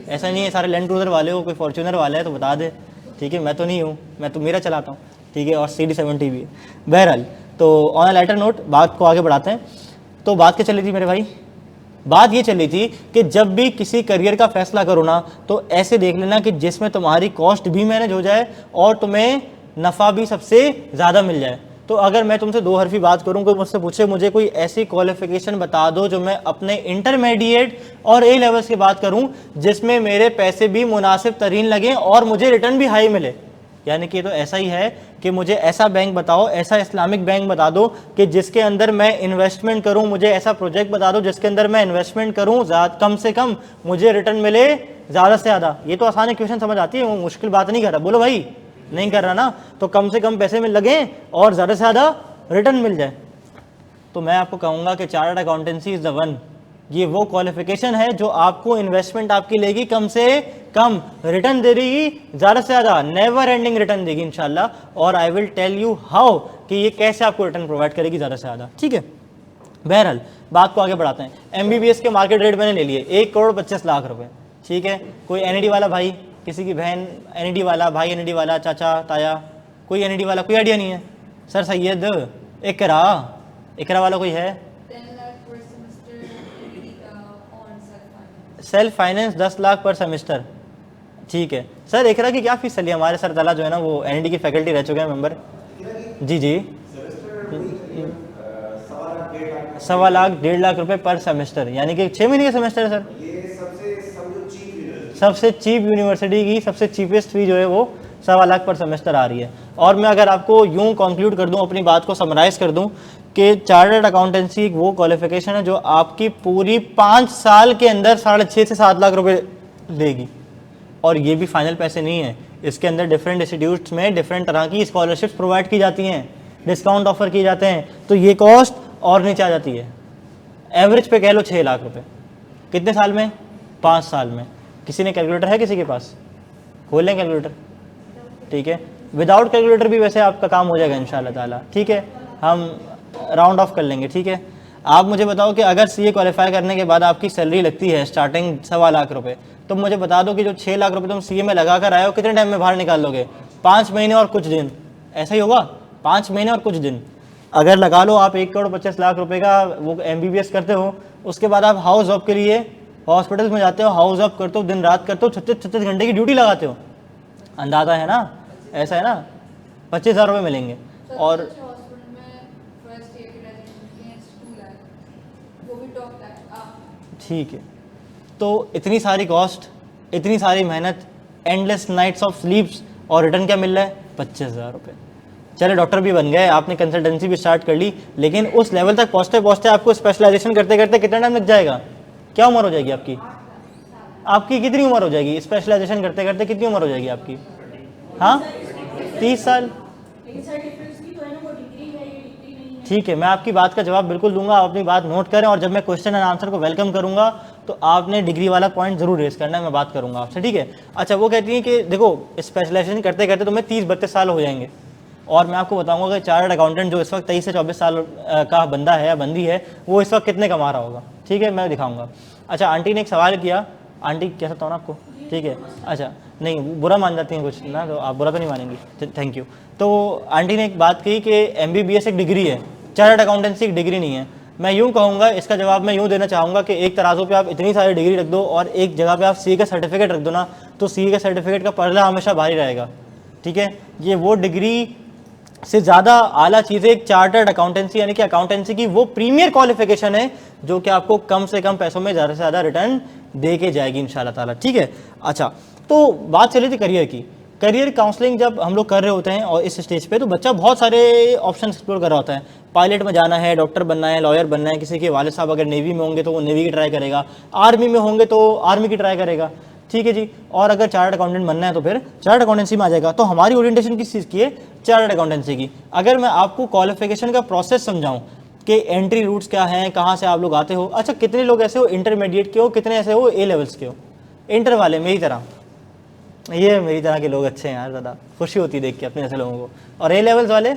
ऐसा नहीं है सारे लैंड क्रूजर वाले हो, कोई फॉर्च्यूनर वाले है तो बता दे, ठीक है? मैं तो नहीं हूँ, मैं तो मेरा चलाता हूँ, ठीक है? और CD70 भी है। बहरहाल, तो ऑन अ लाइटर नोट बात को आगे बढ़ाते हैं। तो बात क्या चल रही थी मेरे भाई? बात ये चल रही थी कि जब भी किसी करियर का फैसला करो ना, तो ऐसे देख लेना कि जिसमें तुम्हारी कॉस्ट भी मैनेज हो जाए और तुम्हें नफ़ा भी सबसे ज़्यादा मिल जाए। तो अगर मैं तुमसे 2 हरफी बात करूँ, कोई मुझसे पूछे मुझे कोई ऐसी क्वालिफिकेशन बता दो जो मैं अपने इंटरमीडिएट और A लेवल्स की बात करूँ जिसमें मेरे पैसे भी मुनासिब तरीन लगें और मुझे रिटर्न भी हाई मिले, यानी कि तो ऐसा ही है कि मुझे ऐसा बैंक बताओ, ऐसा इस्लामिक बैंक बता दो कि जिसके अंदर मैं इन्वेस्टमेंट करूं, मुझे ऐसा प्रोजेक्ट बता दो जिसके अंदर मैं इन्वेस्टमेंट करूं, कम से कम मुझे रिटर्न मिले ज़्यादा से ज़्यादा। ये तो आसान क्वेश्चन समझ आती है, वो मुश्किल बात नहीं कर रहा, बोलो भाई, नहीं कर रहा ना? तो कम से कम पैसे में लगे और ज़्यादा से ज़्यादा रिटर्न मिल जाए। तो मैं आपको कहूँगा कि chartered accountancy is the one. ये वो क्वालिफिकेशन है जो आपको इन्वेस्टमेंट आपकी लेगी कम से कम, रिटर्न दे देगी ज़्यादा से ज़्यादा, नेवर एंडिंग रिटर्न देगी इंशाल्लाह। और I will tell you how कि ये कैसे आपको रिटर्न प्रोवाइड करेगी ज़्यादा से ज़्यादा, ठीक है? बहरहाल बात को आगे बढ़ाते हैं। MBBS के मार्केट रेट मैंने ले लिए 1,25,00,000 रुपये, ठीक है? कोई NED वाला भाई, किसी की बहन NED वाला, भाई NED वाला, चाचा ताया कोई NED वाला, कोई आइडिया नहीं है? सर सैयद इकरा, इकरा वाला कोई है? 10 lakh per semester on self-finance. Self finance 10 lakh पर सेमेस्टर, ठीक है। सर इकरा की क्या फीस चली? हमारे सर ताला जो है ना वो एनडी की फैकल्टी रह चुके हैं मेंबर। जी जी, 1.25 लाख 1.5 लाख रुपए पर सेमेस्टर, यानी कि 6 महीने का सेमेस्टर है सर। सबसे चीप यूनिवर्सिटी की सबसे चीपेस्ट फी जो है वो 1.25 लाख पर सेमेस्टर आ रही है। और मैं अगर आपको यूं कंक्लूड कर दूं, अपनी बात को समराइज़ कर दूं कि चार्टर्ड अकाउंटेंसी एक वो क्वालिफिकेशन है जो आपकी पूरी 5 साल के अंदर 6.5 से 7 लाख रुपए देगी। और ये भी फाइनल पैसे नहीं है, इसके अंदर डिफरेंट इंस्टीट्यूट्स में डिफरेंट तरह की स्कॉलरशिप्स प्रोवाइड की जाती हैं, डिस्काउंट ऑफर किए जाते हैं, तो ये कॉस्ट और नीचे आ जाती है। एवरेज पे कह लो 6 लाख रुपए, कितने साल में? 5 साल में। किसी ने कैलकुलेटर है? किसी के पास? खोल लें कैलकुलेटर, ठीक है। विदाउट कैलकुलेटर भी वैसे आपका काम हो जाएगा इंशाल्लाह ताला, ठीक है। हम राउंड ऑफ कर लेंगे, ठीक है। आप मुझे बताओ कि अगर सीए क्वालिफाई करने के बाद आपकी सैलरी लगती है स्टार्टिंग 1.25 लाख रुपए, तो मुझे बता दो कि जो 6 लाख रुपए तुम सीए में लगा कर आए हो कितने टाइम में बाहर निकाल लोगे? 5 महीने और कुछ दिन, ऐसा ही होगा। 5 महीने और कुछ दिन अगर लगा लो आप 1,25,00,000 रुपए का वो MBBS करते हो, उसके बाद आप हाउस जॉब के लिए हॉस्पिटल में जाते हो, हाउस जॉब करते हो, दिन रात करते हो, 36 घंटे की ड्यूटी लगाते हो, अंदाजा है ना? ऐसा है ना, 25,000 रुपये मिलेंगे। और हॉस्पिटल में फर्स्ट ईयर की ग्रेजुएशन के 2 लाख, वो भी टॉप लाख। ठीक है, तो इतनी सारी कॉस्ट, इतनी सारी मेहनत, एंडलेस नाइट्स ऑफ स्लीप्स, और रिटर्न क्या मिल रहा है? 25,000 रुपये। चले डॉक्टर भी बन गए, आपने कंसल्टेंसी भी स्टार्ट कर ली, लेकिन उस लेवल तक पहुँचते पहुँचते आपको स्पेशलाइजेशन करते करते कितना टाइम लग जाएगा? क्या उम्र हो जाएगी आपकी? आपकी कितनी उम्र हो जाएगी स्पेशलाइजेशन करते करते? कितनी उम्र हो जाएगी आपकी? हाँ, 30 साल। ठीक है, मैं आपकी बात का जवाब बिल्कुल दूंगा, आप अपनी बात नोट करें, और जब मैं क्वेश्चन एंड आंसर को वेलकम करूंगा तो आपने डिग्री वाला पॉइंट जरूर रेस करना है, मैं बात करूंगा आपसे, ठीक है। अच्छा, वो कहती हैं कि देखो स्पेशलाइजेशन करते करते तुम्हें 30-32 साल हो जाएंगे, और मैं आपको बताऊंगा कि चार्टर्ड अकाउंटेंट जो इस वक्त 23 से 24 साल का बंदा है या बंदी है, वो इस वक्त कितने कमा रहा होगा, ठीक है, मैं दिखाऊंगा। अच्छा, आंटी ने एक सवाल किया, आंटी कह सकता हूँ ना आपको? ठीक है, अच्छा, नहीं बुरा मान जाती हैं कुछ ना, तो आप बुरा तो नहीं मानेंगी, थैंक यू। तो आंटी ने एक बात कही कि MBBS एक डिग्री है, चार्टर्ड अकाउंटेंसी एक डिग्री नहीं है। मैं यूँ कहूँगा, इसका जवाब मैं यूँ देना चाहूँगा कि एक तराजू पे आप इतनी सारी डिग्री रख दो और एक जगह पे आप सीए का सर्टिफिकेट रख दो ना, तो सीए का सर्टिफिकेट का पलड़ा हमेशा भारी रहेगा, ठीक है। ये वो डिग्री से ज़्यादा आला चीज़ें एक चार्टर्ड अकाउंटेंसी यानी कि अकाउंटेंसी की वो प्रीमियर क्वालिफिकेशन है जो कि आपको कम से कम पैसों में ज़्यादा से ज़्यादा रिटर्न दे के जाएगी इंशाल्लाह ताला, ठीक है। अच्छा, तो बात चली थी करियर की। करियर काउंसलिंग जब हम लोग कर रहे होते हैं और इस स्टेज पे, तो बच्चा बहुत सारे ऑप्शन एक्सप्लोर कर रहा होता है। पायलट में जाना है, डॉक्टर बनना है, लॉयर बनना है, किसी के वालिद साहब अगर नेवी में होंगे तो वो नेवी की ट्राई करेगा, आर्मी में होंगे तो आर्मी की ट्राई करेगा, ठीक है जी। और अगर चार्टर्ड अकाउंटेंट बनना है तो फिर चार्टर्ड अकाउंटेंसी में आ जाएगा। तो हमारी ओरिएंटेशन किस चीज़ की है? चार्टर्ड अकाउंटेंसी की। अगर मैं आपको क्वालिफिकेशन का प्रोसेस समझाऊं कि एंट्री रूट्स क्या हैं, कहाँ से आप लोग आते हो। अच्छा, कितने लोग ऐसे हो इंटरमीडिएट के हो, कितने ऐसे हो A लेवल्स के हो? इंटर वाले मेरी तरह, ये मेरी तरह के लोग अच्छे हैं यार, ज़्यादा खुशी होती है देख के अपने ऐसे लोगों को। और A लेवल्स वाले,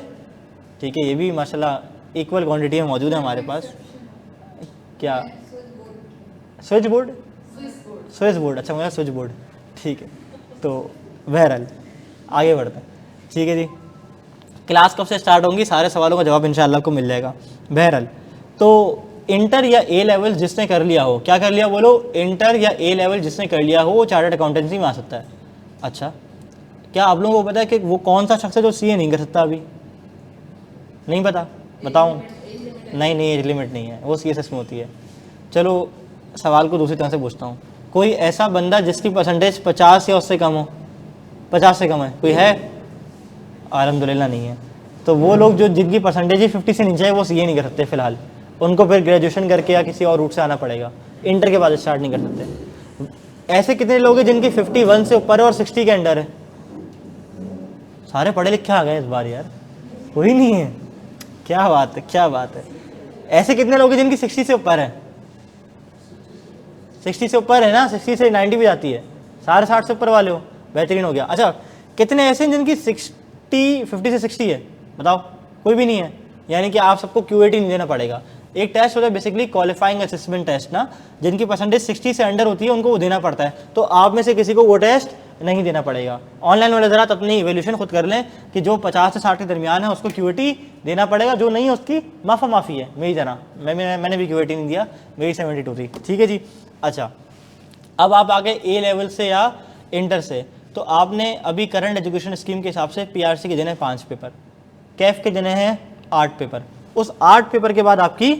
ठीक है, ये भी माशाल्लाह इक्वल क्वान्टिटी में मौजूद है हमारे पास। क्या? Switch board? स्विच बोर्ड, अच्छा मेरा स्विच बोर्ड, ठीक है। तो बहरहाल आगे बढ़ते हैं, ठीक है जी। क्लास कब से स्टार्ट होंगी, सारे सवालों का जवाब इंशाल्लाह आपको मिल जाएगा। बहरहाल, तो इंटर या A लेवल जिसने कर लिया हो, क्या कर लिया बोलो? इंटर या A लेवल जिसने कर लिया हो वो चार्टर्ड अकाउंटेंसी में आ सकता है। अच्छा, क्या आप लोगों को पता है कि वो कौन सा शख्स है जो CA नहीं कर सकता? अभी नहीं पता? बताऊँ? नहीं, एज लिमिट नहीं है, वो CSS में होती है। चलो सवाल को दूसरी तरह से पूछता हूँ, कोई ऐसा बंदा जिसकी परसेंटेज 50 या उससे कम हो? 50 से कम है कोई है? अल्हम्दुलिल्लाह नहीं है। तो वो लोग जो जिनकी परसेंटेज ही 50 से नीचे है वो CA नहीं कर सकते फ़िलहाल, उनको फिर ग्रेजुएशन करके या किसी और रूट से आना पड़ेगा, इंटर के बाद स्टार्ट नहीं कर सकते। ऐसे कितने लोग हैं जिनकी 51 से ऊपर है और 60 के अंडर है? सारे पढ़े लिखे आ गए इस बार यार, कोई नहीं है, क्या बात है, क्या बात है। ऐसे कितने लोग हैं जिनकी 60 से ऊपर है? 60 से ऊपर है ना, 60 से 90 भी जाती है, सारे 60 से ऊपर वाले हो, बेहतरीन हो गया। अच्छा, कितने ऐसे हैं जिनकी 50 से 60 है? बताओ, कोई भी नहीं है। यानी कि आप सबको QAT नहीं देना पड़ेगा। एक टेस्ट होता है बेसिकली क्वालिफाइंग असेसमेंट टेस्ट ना, जिनकी परसेंटेज 60 से अंडर होती है उनको वो देना पड़ता है। तो आप में से किसी को वो टेस्ट नहीं देना पड़ेगा। ऑनलाइन वाले ज़रा अपनी इवेल्यूशन खुद कर लें कि जो 50 से 60 के दरमियान है उसको क्यूटी देना पड़ेगा, जो नहीं है उसकी माफ़ी है। मेरी तरह मैंने भी क्यूटी नहीं दिया, मेरी 72 थी, ठीक है जी। अच्छा, अब आप आगे ए लेवल से या इंटर से, तो आपने अभी करंट एजुकेशन स्कीम के हिसाब से पीआरसी के देने 5 पेपर, कैफ के देने हैं 8 पेपर। उस 8 पेपर के बाद आपकी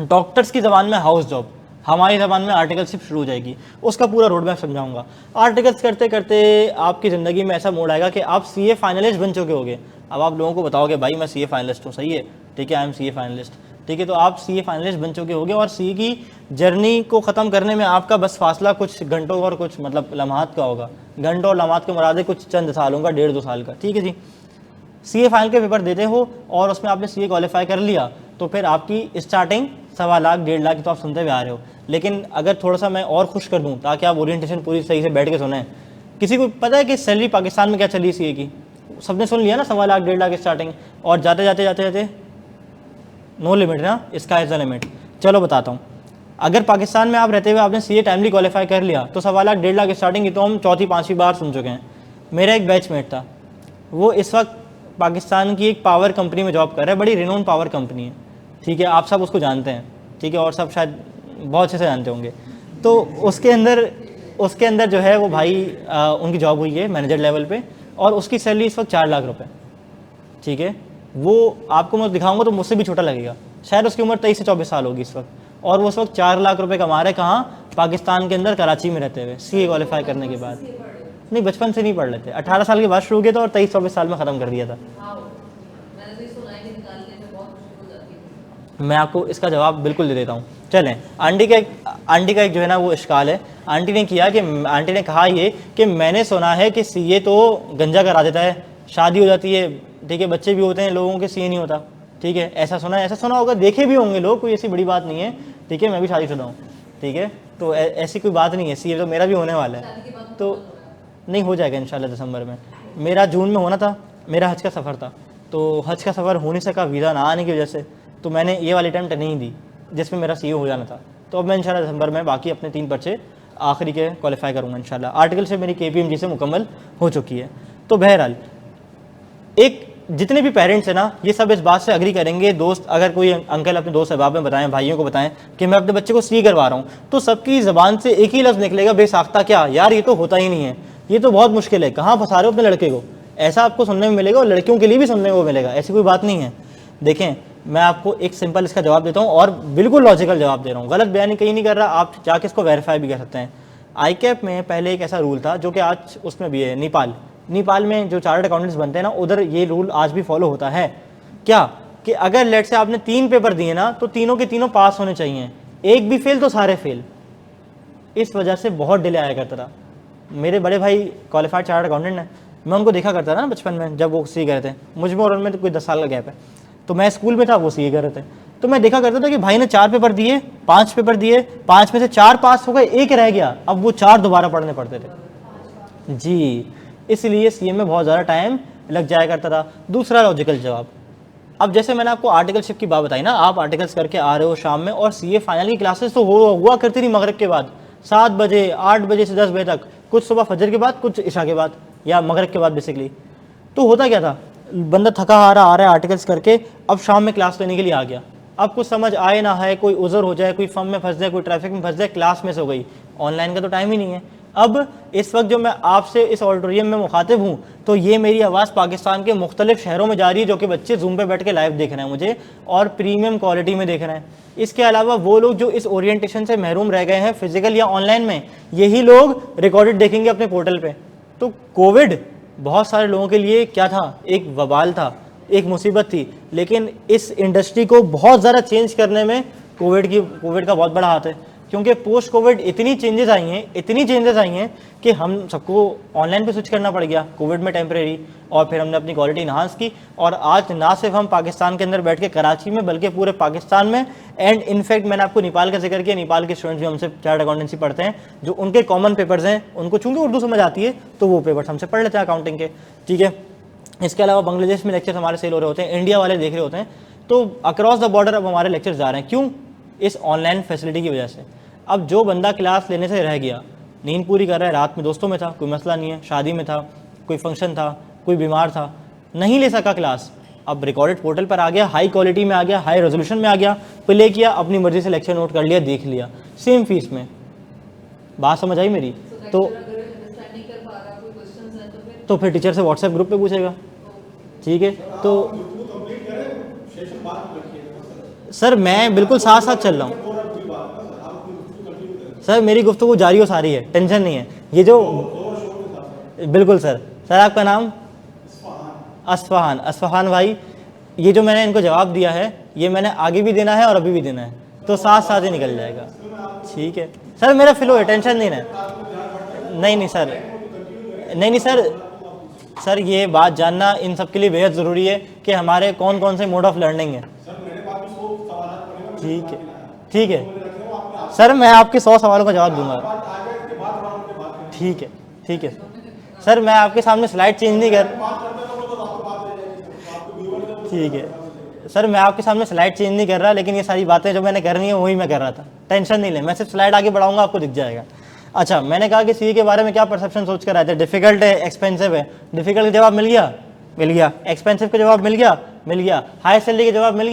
डॉक्टर्स की ज़बान में हाउस जॉब, हमारी ज़बान में आर्टिकलशिप शुरू हो जाएगी। उसका पूरा रोड मैप समझाऊंगा। आर्टिकल्स करते करते आपकी ज़िंदगी में ऐसा मोड़ आएगा कि आप सीए फाइनलिस्ट बन चुके होगे। अब आप लोगों को बताओगे भाई मैं सीए फाइनलिस्ट हूँ, सही है, ठीक है, आई एम सीए फाइनलिस्ट, ठीक है, तो आप सीए फाइनलिस्ट बन चुके होगे और सीए की जर्नी को ख़त्म करने में आपका बस फासला कुछ घंटों और कुछ मतलब लम्हात का होगा। घंटों और लम्हात के मुरादे कुछ चंद सालों का, 1.5-2 साल का, ठीक है जी। सीए फाइनल के पेपर देते हो और उसमें आपने सीए क्वालिफाई कर लिया तो फिर आपकी स्टार्टिंग 1.25 लाख 1.5 लाख की तो आप सुनते हुए आ रहे हो। लेकिन अगर थोड़ा सा मैं और खुश कर दूं ताकि आप ओरिएंटेशन पूरी सही से बैठ के सुने, किसी को पता है कि सैलरी पाकिस्तान में क्या चली सीए की? सबने सुन लिया ना, 1.25 लाख 1.5 लाख स्टार्टिंग, और जाते जाते नो लिमिट ना, स्काई इज द लिमिट। चलो बताता हूँ, अगर पाकिस्तान में आप रहते हुए आपने सीए टाइमली क्वालिफाई कर लिया तो 1.25 लाख 1.5 लाख स्टार्टिंग की तो हम 4th-5वीं बार सुन चुके हैं। मेरा एक बैचमेट था, वो इस वक्त पाकिस्तान की एक पावर कंपनी में जॉब कर रहा है, बड़ी रिनोन पावर कंपनी है, ठीक है, आप सब उसको जानते हैं, ठीक है, और सब शायद बहुत अच्छे से जानते होंगे। तो उसके अंदर जो है वो भाई उनकी जॉब हुई है मैनेजर लेवल पे और उसकी सैलरी इस वक्त 4 लाख रुपए, ठीक है। वो आपको मैं दिखाऊंगा तो मुझसे भी छोटा लगेगा, शायद उसकी उम्र 23 से 24 साल होगी इस वक्त, और वो उस वक्त 4 लाख रुपए कमा रहे, कहाँ? पाकिस्तान के अंदर, कराची में रहते हुए, सीए क्वालिफाई करने के बाद। नहीं, बचपन से नहीं पढ़ लेते, 18 साल के बाद शुरू किया था और 23-24 साल में ख़त्म कर दिया था। मैं आपको इसका जवाब बिल्कुल दे देता हूँ। चलें, आंटी का एक जो है ना वो इश्काल है। आंटी ने कहा ये कि मैंने सुना है कि सीए तो गंजा करा देता है, शादी हो जाती है, ठीक है, बच्चे भी होते हैं लोगों के, सीए नहीं होता, ठीक है, ऐसा सुना होगा, देखे भी होंगे लोग, कोई ऐसी बड़ी बात नहीं है, ठीक है, मैं भी शादीशुदा हूँ, ठीक है, तो ऐसी कोई बात नहीं है, सीए तो मेरा भी होने वाला है, तो नहीं हो जाएगा इंशाल्लाह दिसंबर में। मेरा जून में होना था, मेरा हज का सफ़र था, तो हज का सफ़र हो नहीं सका वीज़ा ना आने की वजह से, तो मैंने ये वाली अटैम्प्ट नहीं दी जिसमें मेरा सीए हो जाना था। तो अब मैं इंशाल्लाह दिसंबर में बाकी अपने 3 पर्चे आखिरी के क्वालिफाई करूँगा इंशाल्लाह। आर्टिकल से मेरी KPMG से मुकम्मल हो चुकी है। तो बहरहाल एक जितने भी पेरेंट्स हैं ना, ये सब इस बात से अग्री करेंगे, दोस्त अगर कोई अंकल अपने दोस्त अहबाब में बताएं, भाइयों को बताएं कि मैं अपने बच्चे को सीए करवा रहा हूँ, तो सबकी ज़बान से एक ही लफ्ज़ निकलेगा, बेसाख्ता क्या यार, ये तो होता ही नहीं है, ये तो बहुत मुश्किल है, कहाँ फंसा रहे हो अपने लड़के को। ऐसा आपको सुनने में मिलेगा और लड़कियों के लिए भी सुनने को मिलेगा, ऐसी कोई बात नहीं है। देखें, मैं आपको एक सिंपल इसका जवाब देता हूँ और बिल्कुल लॉजिकल जवाब दे रहा हूँ, गलत बयानी कहीं नहीं कर रहा, आप जाके इसको वेरीफाई भी कर सकते हैं। ICAP में पहले एक ऐसा रूल था जो कि आज उसमें भी है, नेपाल में जो चार्टर्ड अकाउंटेंट्स बनते हैं ना, उधर ये रूल आज भी फॉलो होता है। क्या कि अगर लेट से आपने 3 पेपर दिए ना, तो तीनों के तीनों पास होने चाहिए, एक भी फेल तो सारे फेल। इस वजह से बहुत डिले आया करता था। मेरे बड़े भाई क्वालिफाइड चार्टर्ड अकाउंटेंट हैं, मैं उनको देखा करता था ना बचपन में, जब वो सीए कर रहे थे, मुझ में और उनमें तो कोई 10 साल का गैप है, तो मैं स्कूल में था, वो सीए कर रहे थे, तो मैं देखा करता था कि भाई ने 4 पेपर दिए, 5 पेपर दिए, 5 में से 4 पास हो गए, 1 रह गया, अब वो 4 दोबारा पढ़ने पड़ते थे जी, इसलिए सीए में बहुत ज़्यादा टाइम लग जाया करता था। दूसरा लॉजिकल जवाब, अब जैसे मैंने आपको आर्टिकलशिप की बात बताई ना, आप आर्टिकल्स करके आ रहे हो शाम में, और सीए फाइनल की क्लासेस तो हुआ करती थी मगरिब के बाद, 7 बजे 8 बजे से 10 बजे तक, कुछ सुबह फजर के बाद, कुछ इशा के बाद या मगरिब के बाद बेसिकली। तो होता क्या था, बंदा थका आ रहा है आर्टिकल्स करके, अब शाम में क्लास लेने के लिए आ गया, अब कुछ समझ आए ना है, कोई उज़र हो जाए, कोई फम में फंस जाए, कोई ट्रैफिक में फंस जाए, क्लास मिस हो गई, ऑनलाइन का तो टाइम ही नहीं है। अब इस वक्त जो मैं आपसे इस ऑडिटोरियम में मुखातिब हूँ, तो ये मेरी आवाज़ पाकिस्तान के मुख्तलिफ शहरों में जा रही है, जो कि बच्चे जूम पे बैठ के लाइव देख रहे हैं मुझे और प्रीमियम क्वालिटी में देख रहे हैं। इसके अलावा वो लोग जो इस ओरिएंटेशन से महरूम रह गए हैं फिजिकल या ऑनलाइन में, यही लोग रिकॉर्डेड देखेंगे अपने पोर्टल पे। तो कोविड बहुत सारे लोगों के लिए क्या था, एक वबाल था, एक मुसीबत थी, लेकिन इस इंडस्ट्री को बहुत ज़्यादा चेंज करने में कोविड का बहुत बड़ा हाथ है, क्योंकि पोस्ट कोविड इतनी चेंजेस आई हैं कि हम सबको ऑनलाइन पे स्विच करना पड़ गया कोविड में टेम्परेरी, और फिर हमने अपनी क्वालिटी इन्हांस की, और आज ना सिर्फ हम पाकिस्तान के अंदर बैठ के कराची में, बल्कि पूरे पाकिस्तान में, एंड इनफैक्ट मैंने आपको नेपाल का जिक्र किया, नेपाल के स्टूडेंट्स भी हमसे चार्टर्ड अकाउंटेंसी पढ़ते हैं, जो उनके कॉमन पेपर्स हैं, उनको चूँकि उर्दू समझ आती है तो वो पेपर्स हमसे पढ़ लेते हैं अकाउंटिंग के, ठीक है। इसके अलावा बांग्लादेश में लेक्चर हमारे सेल हो रहे होते हैं, इंडिया वाले देख रहे होते हैं, तो अक्रॉस द बॉर्डर अब हमारे लेक्चर जा रहे हैं। क्यों? इस ऑनलाइन फैसिलिटी की वजह से। अब जो बंदा क्लास लेने से रह गया, नींद पूरी कर रहा है, रात में दोस्तों में था, कोई मसला नहीं है, शादी में था, कोई फंक्शन था, कोई बीमार था, नहीं ले सका क्लास, अब रिकॉर्डेड पोर्टल पर आ गया, हाई क्वालिटी में आ गया, हाई रेजोल्यूशन में आ गया, प्ले किया, अपनी मर्जी से लेक्चर नोट कर लिया, देख लिया, सेम फीस में। बात समझ आई मेरी? तो फिर टीचर से व्हाट्सएप ग्रुप पे पूछेगा, ठीक है। तो सर मैं बिल्कुल साथ साथ चल रहा हूँ सर, मेरी गुफ्तगू जारी हो सारी है, टेंशन नहीं है। ये जो बिल्कुल सर आपका नाम? अस्फहान भाई, ये जो मैंने इनको जवाब दिया है ये मैंने आगे भी देना है और अभी भी देना है, तो साथ साथ ही निकल जाएगा, ठीक है सर। मेरा फ्लो है, टेंशन नहीं है। नहीं सर, नहीं सर ये बात जानना इन सब के लिए बेहद ज़रूरी है कि हमारे कौन कौन से मोड ऑफ लर्निंग है। ठीक है सर, मैं आपके 100 सवालों का जवाब दूंगा। ठीक है सर, मैं आपके सामने स्लाइड चेंज नहीं कर, ठीक है सर, मैं आपके सामने स्लाइड चेंज नहीं कर रहा, लेकिन ये सारी बातें जो मैंने करनी है वही मैं कर रहा था, टेंशन नहीं ले, मैं सिर्फ स्लाइड आगे बढ़ाऊंगा, आपको दिख जाएगा। अच्छा, मैंने कहा कि सीए के बारे में क्या परसेप्शन सोच कर आए थे? डिफिकल्ट है, एक्सपेंसिव है। डिफिकल्ट का जवाब मिल गया। एक्सपेंसिव का जवाब मिल गया। हाई सैलरी का जवाब मिल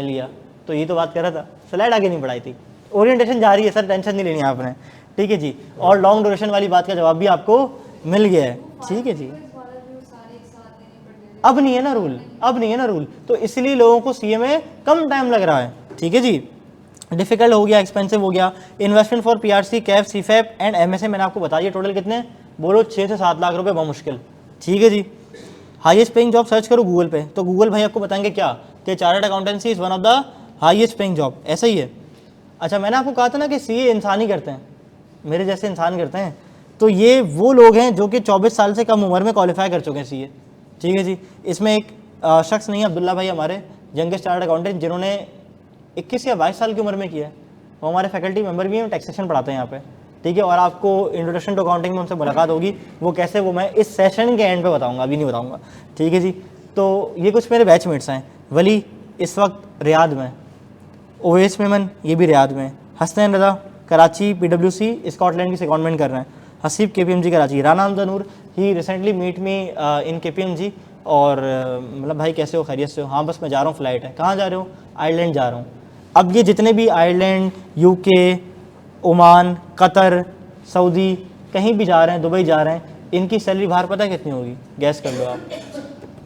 गया। तो ये तो बात कर रहा था, स्लाइड आगे नहीं बढ़ाई थी, ओरिएंटेशन जारी है सर, टेंशन नहीं लेनी आपने, ठीक है जी। और लॉन्ग ड्यूरेशन वाली बात का जवाब भी आपको मिल गया है, ठीक है जी। अब नहीं है ना रूल, तो इसलिए लोगों को सीए में कम टाइम लग रहा है, ठीक है जी। डिफिकल्ट हो गया, एक्सपेंसिव हो गया। Investment for PRC, CAF, CFAP and MSA मैंने आपको बता दिया टोटल कितने, बोलो 6 से 7 लाख रुपए, बहुत मुश्किल, ठीक है जी। हाईएस्ट पेइंग जॉब सर्च करो गूगल पे, तो गूगल भाई आपको बताएंगे क्या कि chartered accountancy is one of the highest paying job, ऐसा ही है। अच्छा, मैंने आपको कहा था ना कि सीए इंसान ही करते हैं, मेरे जैसे इंसान करते हैं, तो ये वो लोग हैं जो कि 24 साल से कम उम्र में क्वालिफाई कर चुके हैं सीए, ठीक है जी। इसमें एक शख्स नहीं है, अब्दुल्ला भाई हमारे यंगेस्ट चार्टर्ड अकाउंटेंट, जिन्होंने 21 या 22 साल की उम्र में किया है, वो हमारे फैकल्टी मेंबर भी हैं, टैक्सेशन पढ़ाते हैं यहाँ पे, ठीक है। और आपको इंट्रोडक्शन टू अकाउंटिंग में उनसे मुलाकात होगी, वो कैसे, वो मैं इस सेशन के एंड पे बताऊंगा, अभी नहीं बताऊंगा, ठीक है जी। तो ये कुछ मेरे बैचमेट्स हैं। वली इस वक्त रियाद में, ओवेस मेमन ये भी रियाद में, हसनैन रज़ा कराची PwC स्कॉटलैंड की सेकॉन्डमेंट कर रहे हैं, हसीब KPMG कराची, राना हमजा नूर ही रिसेंटली मीट मी इन KPMG। और मतलब भाई कैसे हो, खैरियत से हो? हाँ बस मैं जा रहा हूँ, फ्लाइट है। कहाँ जा रहे हो? आयरलैंड जा रहा हूँ। अब ये जितने भी Ireland, UK, Oman, Qatar, Saudi, कहीं भी जा रहे हैं, दुबई जा रहे हैं, इनकी सैलरी बाहर पता है कितनी होगी? गैस कर लो आप,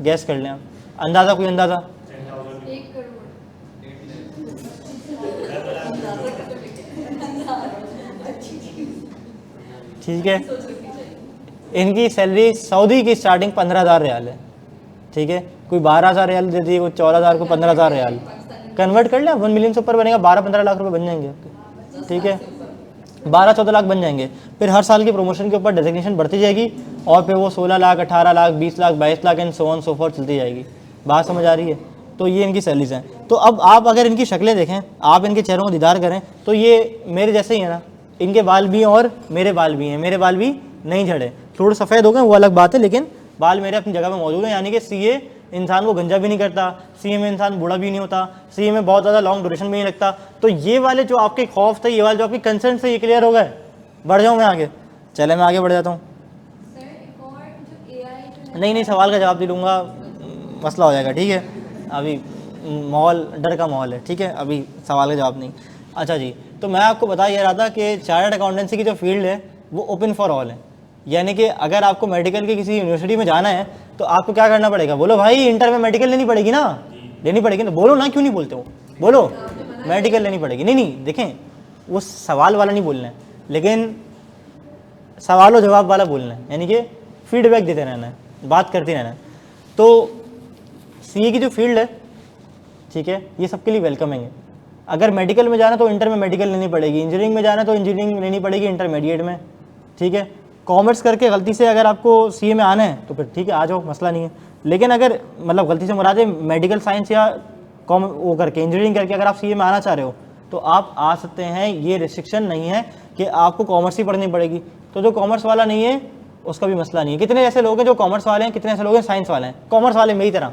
गैस कर लें आप, अंदाज़ा, कोई अंदाज़ा? 1 करोड़। ठीक है, इनकी सैलरी सऊदी की स्टार्टिंग 15,000 रियाल है, ठीक है। कोई 12,000 रियाल दे दी, कोई 14,000 को 15,000 रियाल कन्वर्ट कर ले, 1 मिलियन से ऊपर बनेगा, 12-15 लाख रुपए बन जाएंगे आपके, ठीक है, 12-14 लाख बन जाएंगे। फिर हर साल की प्रमोशन के ऊपर डेजिग्नेशन बढ़ती जाएगी, और फिर वो 16 lakh, 18 lakh, 20 lakh, 22 lakh and so on so for चलती जाएगी। बात समझ आ रही है? तो ये इनकी सैलरीज हैं। तो अब आप अगर इनकी शक्लें देखें, आप इनके चेहरों को दीदार करें, तो ये मेरे जैसे ही है ना, इनके बाल भी हैं और मेरे बाल भी हैं, मेरे बाल भी नहीं झड़े, थोड़े सफ़ेद हो गए वो अलग बात है, लेकिन बाल मेरे अपनी जगह पे मौजूद हैं। यानी कि सीए इंसान को गंजा भी नहीं करता, सीए में इंसान बूढ़ा भी नहीं होता, सीए में बहुत ज़्यादा लॉन्ग ड्यूरेशन भी नहीं लगता। तो ये वाले जो आपके खौफ थे, ये वाले जो आपके कंसर्न थे, ये क्लियर हो गए। बढ़ जाऊँ मैं आगे? चले मैं आगे बढ़ जाता हूँ। नहीं, सवाल का जवाब दे लूँगा, मसला हो जाएगा, ठीक है। अभी माहौल डर का माहौल है, ठीक है, अभी सवाल का जवाब नहीं। अच्छा जी, तो मैं आपको बता ये रहा था कि चार्टर्ड अकाउंटेंसी की जो फील्ड है वो ओपन फॉर ऑल है। यानी कि अगर आपको मेडिकल की किसी यूनिवर्सिटी में जाना है तो आपको क्या करना पड़ेगा? बोलो भाई, इंटर में मेडिकल लेनी पड़ेगी ना, लेनी पड़ेगी ना, बोलो ना, क्यों नहीं बोलते हो? बोलो मेडिकल लेनी पड़ेगी। नहीं, देखें, वो सवाल वाला नहीं बोलना है, लेकिन सवाल और जवाब वाला बोलना है, यानी कि फीडबैक देते रहना है, बात करते रहना है। तो सीए की जो फील्ड है, ठीक है, ये सबके लिए वेलकमिंग है। अगर मेडिकल में जाना तो इंटर में मेडिकल लेनी पड़ेगी, इंजीनियरिंग में जाना तो इंजीनियरिंग लेनी पड़ेगी इंटरमीडिएट में, ठीक है। कॉमर्स करके गलती से अगर आपको सीए में आना है तो फिर ठीक है, आ जाओ, मसला नहीं है। लेकिन अगर मतलब गलती से मुराद है मेडिकल साइंस या वो करके इंजीनियरिंग करके अगर आप सीए में आना चाह रहे हो तो आप आ सकते हैं, ये रिस्ट्रिक्शन नहीं है कि आपको कॉमर्स ही पढ़नी पड़ेगी। तो जो कॉमर्स वाला नहीं है उसका भी मसला नहीं है। कितने ऐसे लोग हैं जो कॉमर्स वाले हैं, कितने ऐसे लोग हैं साइंस वाले हैं, कॉमर्स वाले मेरी तरह,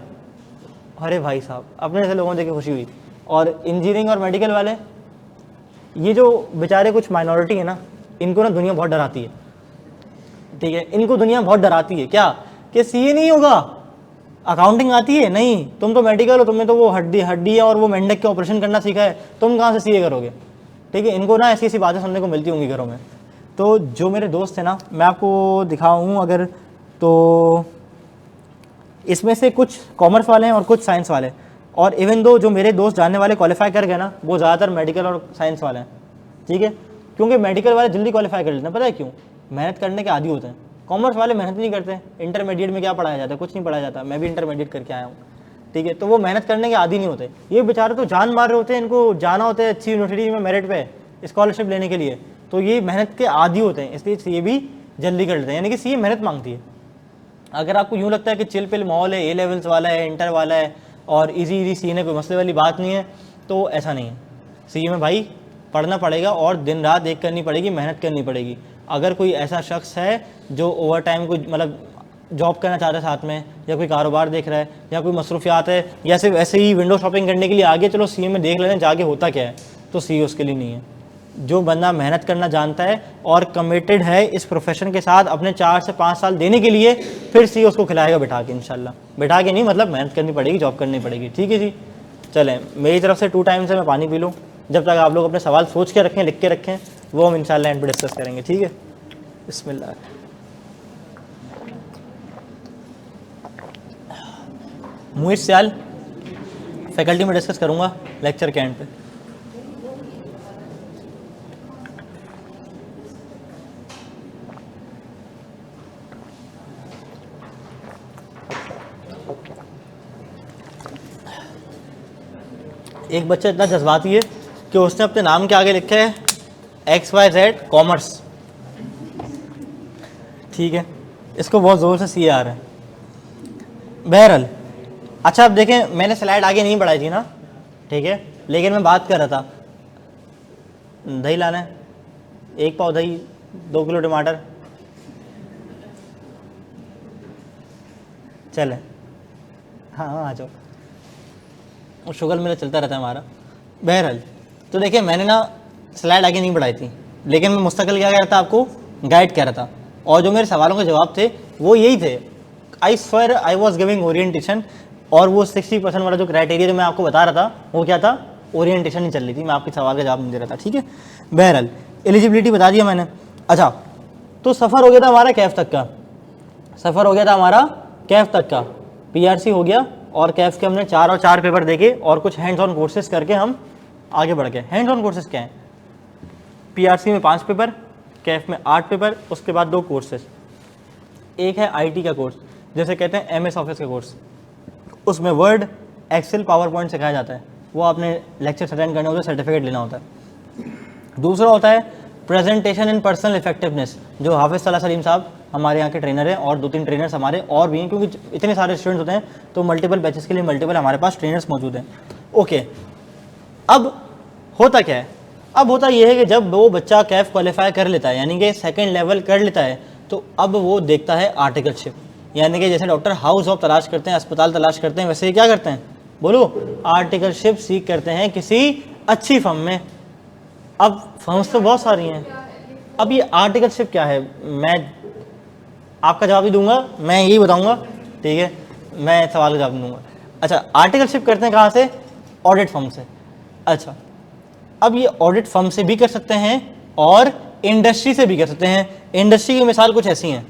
अरे भाई साहब, अपने ऐसे लोगों देख के खुशी हुई। और इंजीनियरिंग और मेडिकल वाले, ये जो बेचारे कुछ माइनॉरिटी है ना, इनको ना दुनिया बहुत डराती है, ठीक है, इनको दुनिया बहुत डराती है क्या कि सीए नहीं होगा, अकाउंटिंग आती है नहीं, तुम तो मेडिकल हो, तुमने तो वो हड्डी और वो मेंढक के ऑपरेशन करना सीखा है, तुम कहाँ से सीए करोगे, ठीक है। इनको ना ऐसी ऐसी बातें सुनने को मिलती होंगी घरों में। तो जो मेरे दोस्त थे ना, मैं आपको दिखाऊँ अगर, तो इसमें से कुछ कॉमर्स वाले हैं और कुछ साइंस वाले, और इवन दो जो मेरे दोस्त जानने वाले क्वालिफाई कर गए ना, वो ज़्यादातर मेडिकल और साइंस वाले हैं, ठीक है, क्योंकि मेडिकल वाले जल्दी क्वालिफाई कर लेते हैं, पता है क्यों, मेहनत करने के आदी होते हैं। कॉमर्स वाले मेहनत नहीं करते, इंटरमीडिएट में क्या पढ़ाया जाता है, कुछ नहीं पढ़ाया जाता, मैं भी इंटरमीडिएट करके आया हूँ, ठीक है, तो वो मेहनत करने के आदी नहीं होते। ये बेचारे तो जान मार रहे होते हैं, इनको जाना होता है अच्छी यूनिवर्सिटी में मेरिट पे स्कॉलरशिप लेने के लिए, तो ये मेहनत के आदी होते हैं, इसलिए सीए भी जल्दी कर लेते हैं, यानी कि सीए मेहनत मांगती है। अगर आपको यूँ लगता है कि चिल पिल माहौल है, ए लेवल्स वाला है, इंटर वाला है और इजी इजी सीए कोई मसले वाली बात नहीं है, तो ऐसा नहीं है। सीए में भाई पढ़ना पड़ेगा और दिन रात एक करनी पड़ेगी, मेहनत करनी पड़ेगी। अगर कोई ऐसा शख्स है जो ओवर टाइम को मतलब जॉब करना चाहता है साथ में, या कोई कारोबार देख रहा है, या कोई मसरूफियात है, या सिर्फ ऐसे ही विंडो शॉपिंग करने के लिए आगे चलो सीए में देख लेते हैं जाके होता क्या है, तो सीए उसके लिए नहीं है। जो बंदा मेहनत करना जानता है और कमिटेड है इस प्रोफेशन के साथ अपने 4 से 5 साल देने के लिए, फिर सीए उसको खिलाएगा बैठा के, इंशाल्लाह। बैठा के नहीं मतलब मेहनत करनी पड़ेगी, जॉब करनी पड़ेगी, ठीक है जी। चलें, मेरी तरफ से 2 टाइम से मैं पानी पी लूँ, जब तक आप लोग अपने सवाल सोच के रखें, लिख के रखें, वो हम इंशाल्लाह एंड पे डिस्कस करेंगे, ठीक है। बिस्मिल्लाह। मुइज सयाल फैकल्टी में डिस्कस करूँगा लेक्चर के एंड पे। एक बच्चा इतना जज्बाती है कि उसने अपने नाम के आगे लिखा है XYZ कॉमर्स, ठीक है, इसको बहुत ज़ोर से सीए आ रहा है। बहरहाल, अच्छा अब देखें, मैंने स्लाइड आगे नहीं बढ़ाई थी ना, ठीक है, लेकिन मैं बात कर रहा था दही लाना है, 1 पाव दही, 2 किलो टमाटर, चले हाँ हाँ आ जाओ, और शुगर मेरा चलता रहता है हमारा। बहरहाल, तो देखिए मैंने ना स्लाइड आगे नहीं बढ़ाई थी, लेकिन मैं मुस्तकिल क्या कह रहा था, आपको गाइड कह रहा था, और जो मेरे सवालों के जवाब थे वो यही थे। I swear I was giving orientation, और वो 60% वाला जो क्राइटेरिया मैं आपको बता रहा था वो क्या था, ओरिएंटेशन नहीं चल रही थी, मैं आपके सवाल का जवाब नहीं दे रहा था, ठीक है। बहरहाल, एलिजिबिलिटी बता दिया मैंने। अच्छा, तो सफ़र हो गया था हमारा कैफ तक का, सफ़र हो गया था हमारा कैफ तक का, पीआरसी हो गया, और कैफ के हमने 4 और 4 पेपर देखे, और कुछ हैंड्स ऑन कोर्सेज करके हम आगे बढ़ गए। हैंड्स ऑन कोर्सेज क्या हैं, पीआरसी में 5 पेपर, कैफ में 8 पेपर, उसके बाद 2 कोर्सेज। एक है आईटी का कोर्स, जैसे कहते हैं एमएस ऑफिस का कोर्स, उसमें वर्ड, एक्सेल, पावर पॉइंट सिखाया जाता है, वो आपने लेक्चर अटेंड करने होते हैं, सर्टिफिकेट लेना होता है। दूसरा होता है प्रेजेंटेशन इन पर्सनल इफेक्टिवनेस, जो हाफिज़ सलाह सलीम साहब हमारे यहाँ के ट्रेनर हैं, और 2-3 ट्रेनर्स हमारे और भी हैं, क्योंकि इतने सारे स्टूडेंट्स होते हैं तो मल्टीपल बैचेस के लिए मल्टीपल हमारे पास ट्रेनर्स मौजूद हैं। ओके, अब होता क्या है, अब होता यह है कि जब वो बच्चा कैफ क्वालिफाई कर लेता है, यानी कि 2nd लेवल कर लेता है, तो अब वो देखता है आर्टिकलशिप, यानी कि जैसे डॉक्टर हाउस जॉब तलाश करते हैं, अस्पताल तलाश करते हैं, वैसे ही क्या करते हैं, बोलो, आर्टिकलशिप सीख करते हैं किसी अच्छी फर्म में। अब फर्म्स तो बहुत सारी हैं, अब ये आर्टिकलशिप क्या है, मैं आपका जवाब ही दूंगा, मैं यही बताऊंगा, ठीक है, मैं सवाल का जवाब दूंगा। अच्छा, आर्टिकलशिप करते हैं कहाँ से, ऑडिट फर्म से। अच्छा, अब ये ऑडिट फर्म से भी कर सकते हैं और इंडस्ट्री से भी कर सकते हैं। इंडस्ट्री की मिसाल कुछ ऐसी हैं,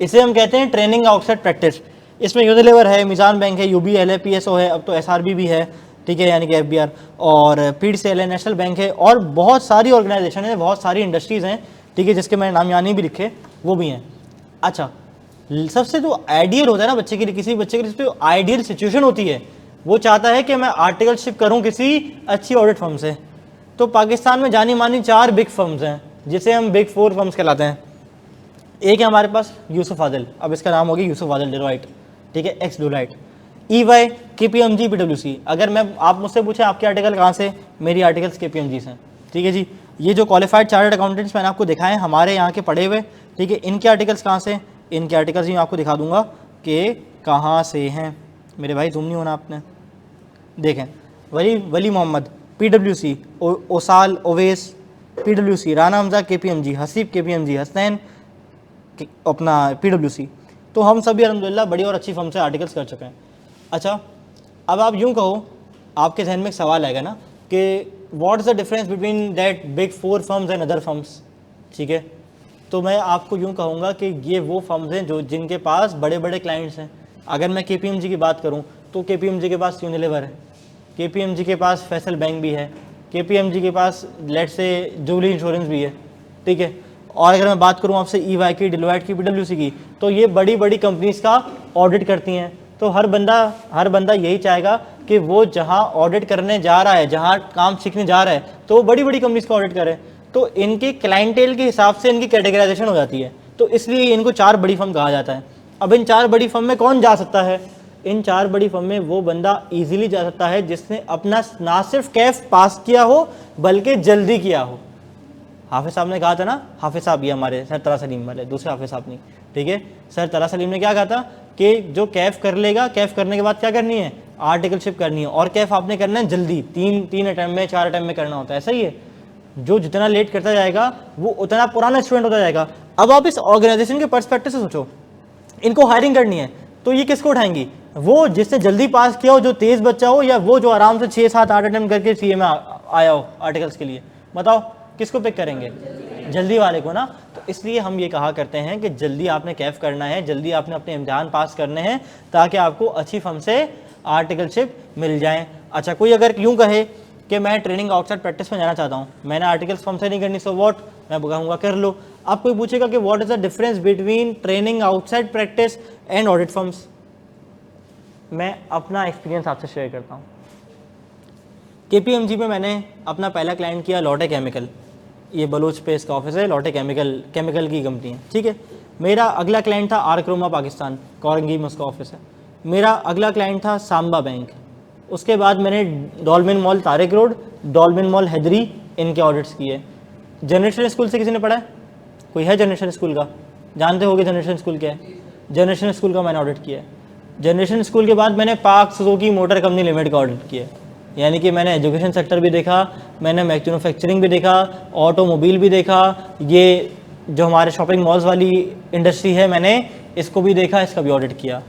इसे हम कहते हैं ट्रेनिंग आउटसाइड प्रैक्टिस। इसमें यूनिलीवर है, मिजान बैंक है, यूबीएल है, पीएसओ है, अब तो एसआरबी भी है, ठीक है, यानी कि एफबीआर, और पीडीसीएल है, नेशनल बैंक है, और बहुत सारी ऑर्गेनाइजेशन है, बहुत सारी इंडस्ट्रीज़ हैं, ठीक है, जिसके मैंने नाम यहाँ नहीं भी लिखे, वो भी हैं। अच्छा, सबसे जो आइडियल होता है ना बच्चे के लिए, किसी बच्चे के लिए जो आइडियल सिचुएशन होती है, वो चाहता है कि मैं आर्टिकलशिप करूँ किसी अच्छी ऑडिट फर्म से। तो पाकिस्तान में जानी मानी 4 बिग फर्म्स हैं, जिसे हम बिग 4 फर्म्स कहलाते हैं। एक है हमारे पास यूसुफ आदिल, अब इसका नाम होगी यूसुफ आदिल डेलॉइट, ठीक है, x Deloitte, EY, KPMG, PwC। अगर मैं आप मुझसे पूछें आपके आर्टिकल कहाँ से, मेरी आर्टिकल्स KPMG से हैं, ठीक है जी। ये जो क्वालिफाइड चार्टर्ड अकाउंटेंट्स मैंने आपको दिखाए हमारे यहाँ के पढ़े हुए, ठीक है, इनके आर्टिकल्स कहाँ से, इनके आर्टिकल्स ही मैं आपको दिखा दूंगा कि कहाँ से हैं। मेरे भाई जूम नहीं होना आपने, देखें, वली Mohammad, PwC, ओसाल, Owais, PwC, Rana Hamza KPMG, Haseeb KPMG, Hasnain अपना PwC। तो हम सभी अल्हम्दुलिल्लाह बड़ी और अच्छी फर्म से आर्टिकल्स कर चुके हैं। अच्छा, अब आप यूँ कहो, आपके जहन में एक सवाल आएगा ना कि what is the difference between that big 4 firms and other firms, ठीक है। तो मैं आपको यूँ कहूँगा कि ये वो फर्म्स हैं जो जिनके पास बड़े बड़े क्लाइंट्स हैं। अगर मैं KPMG की बात करूँ तो KPMG के पास यूनिलीवर है, KPMG के पास फैसल बैंक भी है, KPMG के पास लेट से जुबली इंश्योरेंस भी है, ठीक है। और अगर मैं बात करूँ आपसे EY की, डिलोइट की, PwC की, तो ये बड़ी बड़ी कंपनीज़ का ऑडिट करती हैं। तो हर बंदा यही चाहेगा कि वो जहाँ ऑडिट करने जा रहा है, जहाँ काम सीखने जा रहा है, तो वो बड़ी बड़ी कंपनीज़ का ऑडिट करे। तो इनके क्लाइंटेल के हिसाब से इनकी कैटेगराइजेशन हो जाती है, तो इसलिए इनको 4 बड़ी फर्म कहा जाता है। अब इन 4 बड़ी फर्म में कौन जा सकता है? इन 4 बड़ी फर्म में वो बंदा इजीली जा सकता है जिसने अपना ना सिर्फ कैफ पास किया हो बल्कि जल्दी किया हो। हाफिज साहब ने कहा था ना, हाफिज साहब ये हमारे सर तला सलीम वाले, दूसरे हाफिज साहब नहीं, ठीक है। सर तला सलीम ने क्या कहा था कि जो कैफ कर लेगा, कैफ करने के बाद क्या करनी है? आर्टिकलशिप करनी है, और कैफ आपने करना है जल्दी, 3 अटैम्प्ट में, 4 अटैम्प्ट में करना होता है, सही है। जो जितना लेट करता जाएगा वो उतना पुराना स्टूडेंट होता जाएगा। अब आप इस ऑर्गेनाइजेशन के पर्सपेक्टिव से सोचो, इनको हायरिंग करनी है तो ये किसको उठाएंगी? वो जिसने जल्दी पास किया हो, जो तेज बच्चा हो, या वो जो आराम से 6, 7, 8 अटेम्प्ट करके CA में आया हो आर्टिकल्स के लिए? बताओ किसको पिक करेंगे? जल्दी वाले को ना। तो इसलिए हम ये कहा करते हैं कि जल्दी आपने कैफ करना है, जल्दी आपने अपने इम्तिहान पास करने हैं ताकि आपको अच्छी फर्म से आर्टिकलशिप मिल जाए। अच्छा, कोई अगर यूँ कहे कि मैं ट्रेनिंग आउटसाइड प्रैक्टिस में जाना चाहता हूँ, मैंने आर्टिकल्स फर्म से नहीं करनी, सो व्हाट, मैं कहूँगा कर लो। अब कोई पूछेगा कि what is the difference between training outside practice and audit firms? मैं अपना एक्सपीरियंस आपसे शेयर करता हूँ। KPMG में मैंने अपना पहला क्लाइंट किया लॉटे केमिकल, ये बलोच पे इसका ऑफिस है, लॉटे केमिकल की कंपनी है, ठीक है। मेरा अगला क्लाइंट था आरक्रोमा पाकिस्तान, कोरंगी में उसका ऑफिस है। मेरा अगला क्लाइंट था सांबा बैंक। उसके बाद मैंने Dolmen mall Tariq road, Dolmen mall Haidery, इनके ऑडिट्स किए। जनरेशन स्कूल से किसी ने पढ़ा है? कोई है जनरेशन स्कूल का? जानते होगे जनरेशन स्कूल क्या है? जनरेशन स्कूल का मैंने ऑडिट किया है। जनरेशन स्कूल के बाद मैंने पाक सुजुकी मोटर कंपनी लिमिटेड का ऑडिट किया है। यानी कि मैंने एजुकेशन सेक्टर भी देखा, मैंने मैन्युफैक्चरिंग भी देखा, ऑटोमोबाइल भी देखा, ये जो हमारे शॉपिंग मॉल्स वाली इंडस्ट्री है मैंने इसको भी देखा, इसका भी ऑडिट किया।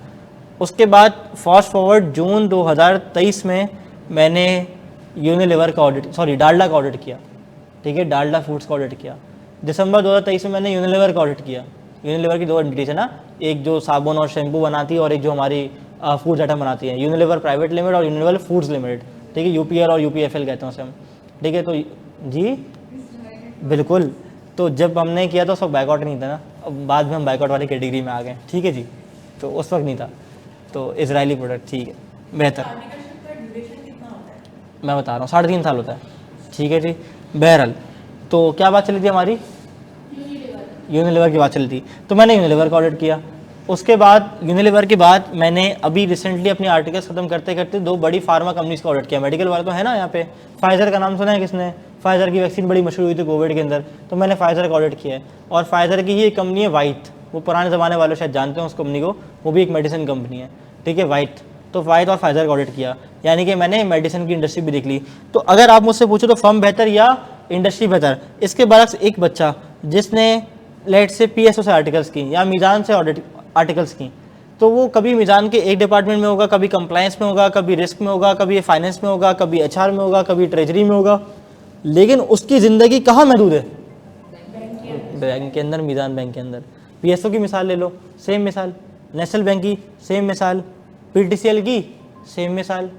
उसके बाद फास्ट फॉरवर्ड जून 2023 में मैंने यूनिलीवर का डालडा का ऑडिट किया, ठीक है, डालडा फूड्स का ऑडिट किया। दिसंबर 2023 में मैंने यूनिलीवर का ऑडिट किया। यूनिलीवर की 2 एंटिटीज है ना, एक जो साबुन और शैम्पू बनाती है और एक जो हमारी फूड्स आइटम बनाती है, यूनिलीवर प्राइवेट लिमिटेड और यूनिलीवर फूड्स लिमिटेड, ठीक है। UPL और UPFL कहते हैं उसे हम, ठीक है। तो जी बिल्कुल, तो जब हमने किया तो उस वक्त बैकआउट नहीं था ना, अब बाद में हम बैकआउट वाली कैटेगरी में आ गए, ठीक है जी। तो उस वक्त नहीं था, तो इजरायली प्रोडक्ट, ठीक है, बेहतर। मैं बता रहा हूँ 3.5 साल होता है, ठीक है जी। बहरहाल, तो क्या बात चली थी हमारी? यूनिलीवर की बात चली थी। तो मैंने यूनिलीवर का ऑडिट किया। उसके बाद यूनिलीवर के बाद मैंने अभी रिसेंटली अपनी आर्टिकल्स खत्म करते करते 2 बड़ी फार्मा कंपनीज का ऑडिट किया। मेडिकल वाले तो है ना यहाँ पे, फाइजर का नाम सुना है किसने? फाइजर की वैक्सीन बड़ी मशहूर हुई थी कोविड के अंदर, तो मैंने फाइजर का ऑडिट किया है। और फाइजर की ही एक कंपनी है वाइट, वो पुराने ज़माने वाले शायद जानते हैं उस कंपनी को, वो भी एक मेडिसिन कंपनी है, ठीक है, वाइट। तो वाइट और फाइजर का ऑडिट किया, यानी कि मैंने मेडिसिन की इंडस्ट्री भी देख ली। तो अगर आप मुझसे पूछो तो फर्म बेहतर या इंडस्ट्री बेहतर, इसके बरक्स एक बच्चा जिसने लेट से PSO से आर्टिकल्स की या मीज़ान से ऑडिट आर्टिकल्स की, तो वो कभी मीज़ान के एक डिपार्टमेंट में होगा, कभी कंप्लायंस में होगा, कभी रिस्क में होगा, कभी फाइनेंस में होगा, कभी HR में होगा, कभी ट्रेजरी में होगा, लेकिन उसकी ज़िंदगी कहाँ महदूद है? बैंक के अंदर, मीज़ान बैंक के अंदर। PSO की मिसाल ले लो, सेम मिसाल, नेशनल बैंक की सेम मिसाल, PTCL की सेम मिसाल।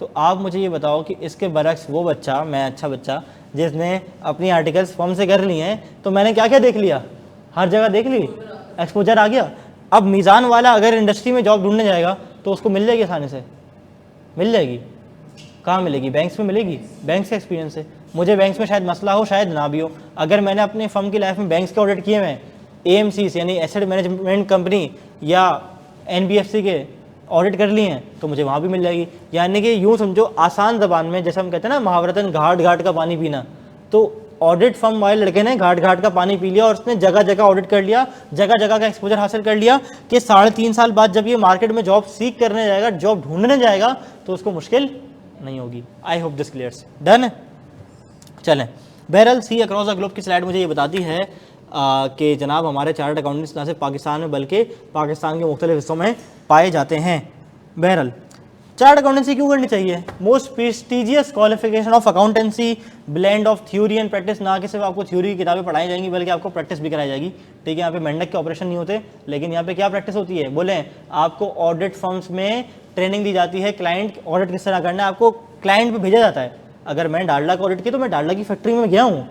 तो आप मुझे ये बताओ कि इसके बरक्स वो बच्चा, मैं अच्छा बच्चा जिसने अपनी आर्टिकल्स फॉर्म से कर लिए हैं, तो मैंने क्या क्या देख लिया? हर जगह देख ली, एक्सपोजर आ गया। अब मीज़ान वाला अगर इंडस्ट्री में जॉब ढूंढने जाएगा तो उसको मिल जाएगी आसानी से? मिल जाएगी? कहाँ मिलेगी? बैंक्स में मिलेगी। बैंक्स का एक्सपीरियंस है, मुझे बैंक्स में शायद मसला हो, शायद ना भी हो। अगर मैंने अपने फर्म की लाइफ में बैंक्स के ऑडिट किए हैं, AMCs यानी एसेट मैनेजमेंट कंपनी या NBFC के ऑडिट कर लिए हैं, तो मुझे वहाँ भी मिल जाएगी। यानी कि यूँ समझो आसान ज़बान में, जैसे हम कहते हैं ना महावरतन घाट घाट का पानी पीना, तो ऑडिट फर्म वाले लड़के ने घाट घाट का पानी पी लिया और उसने जगह जगह ऑडिट कर लिया, जगह जगह का एक्सपोजर हासिल कर लिया कि 3.5 साल बाद जब ये मार्केट में जॉब सीख करने जाएगा, जॉब ढूंढने जाएगा, तो उसको मुश्किल नहीं होगी। I hope this clears. Done है? चलें, बहरहाल सी अक्रॉस द ग्लोब की स्लाइड मुझे ये बताती है कि जनाब हमारे चार्टर्ड अकाउंटेंट्स ना सिर्फ पाकिस्तान में बल्कि पाकिस्तान के मुख्तलिफ हिस्सों में पाए जाते हैं। बहरहाल चार्टर्ड अकाउंटेंसी क्यों करनी चाहिए? Most prestigious qualification of accountancy, blend of theory and practice. ना कि सिर्फ आपको थ्योरी की किताबें पढ़ाई जाएंगी बल्कि आपको प्रैक्टिस भी कराई जाएगी। ठीक है, यहाँ पे मेंढक के ऑपरेशन नहीं होते, लेकिन यहाँ पे क्या प्रैक्टिस होती है? बोलें, आपको ऑडिट फर्म्स में ट्रेनिंग दी जाती है, क्लाइंट ऑडिट किस तरह करना है आपको क्लाइंट पे भेजा जाता है। अगर मैं डालडा का ऑडिट किया तो मैं डालडा की फैक्ट्री में गया हूँ,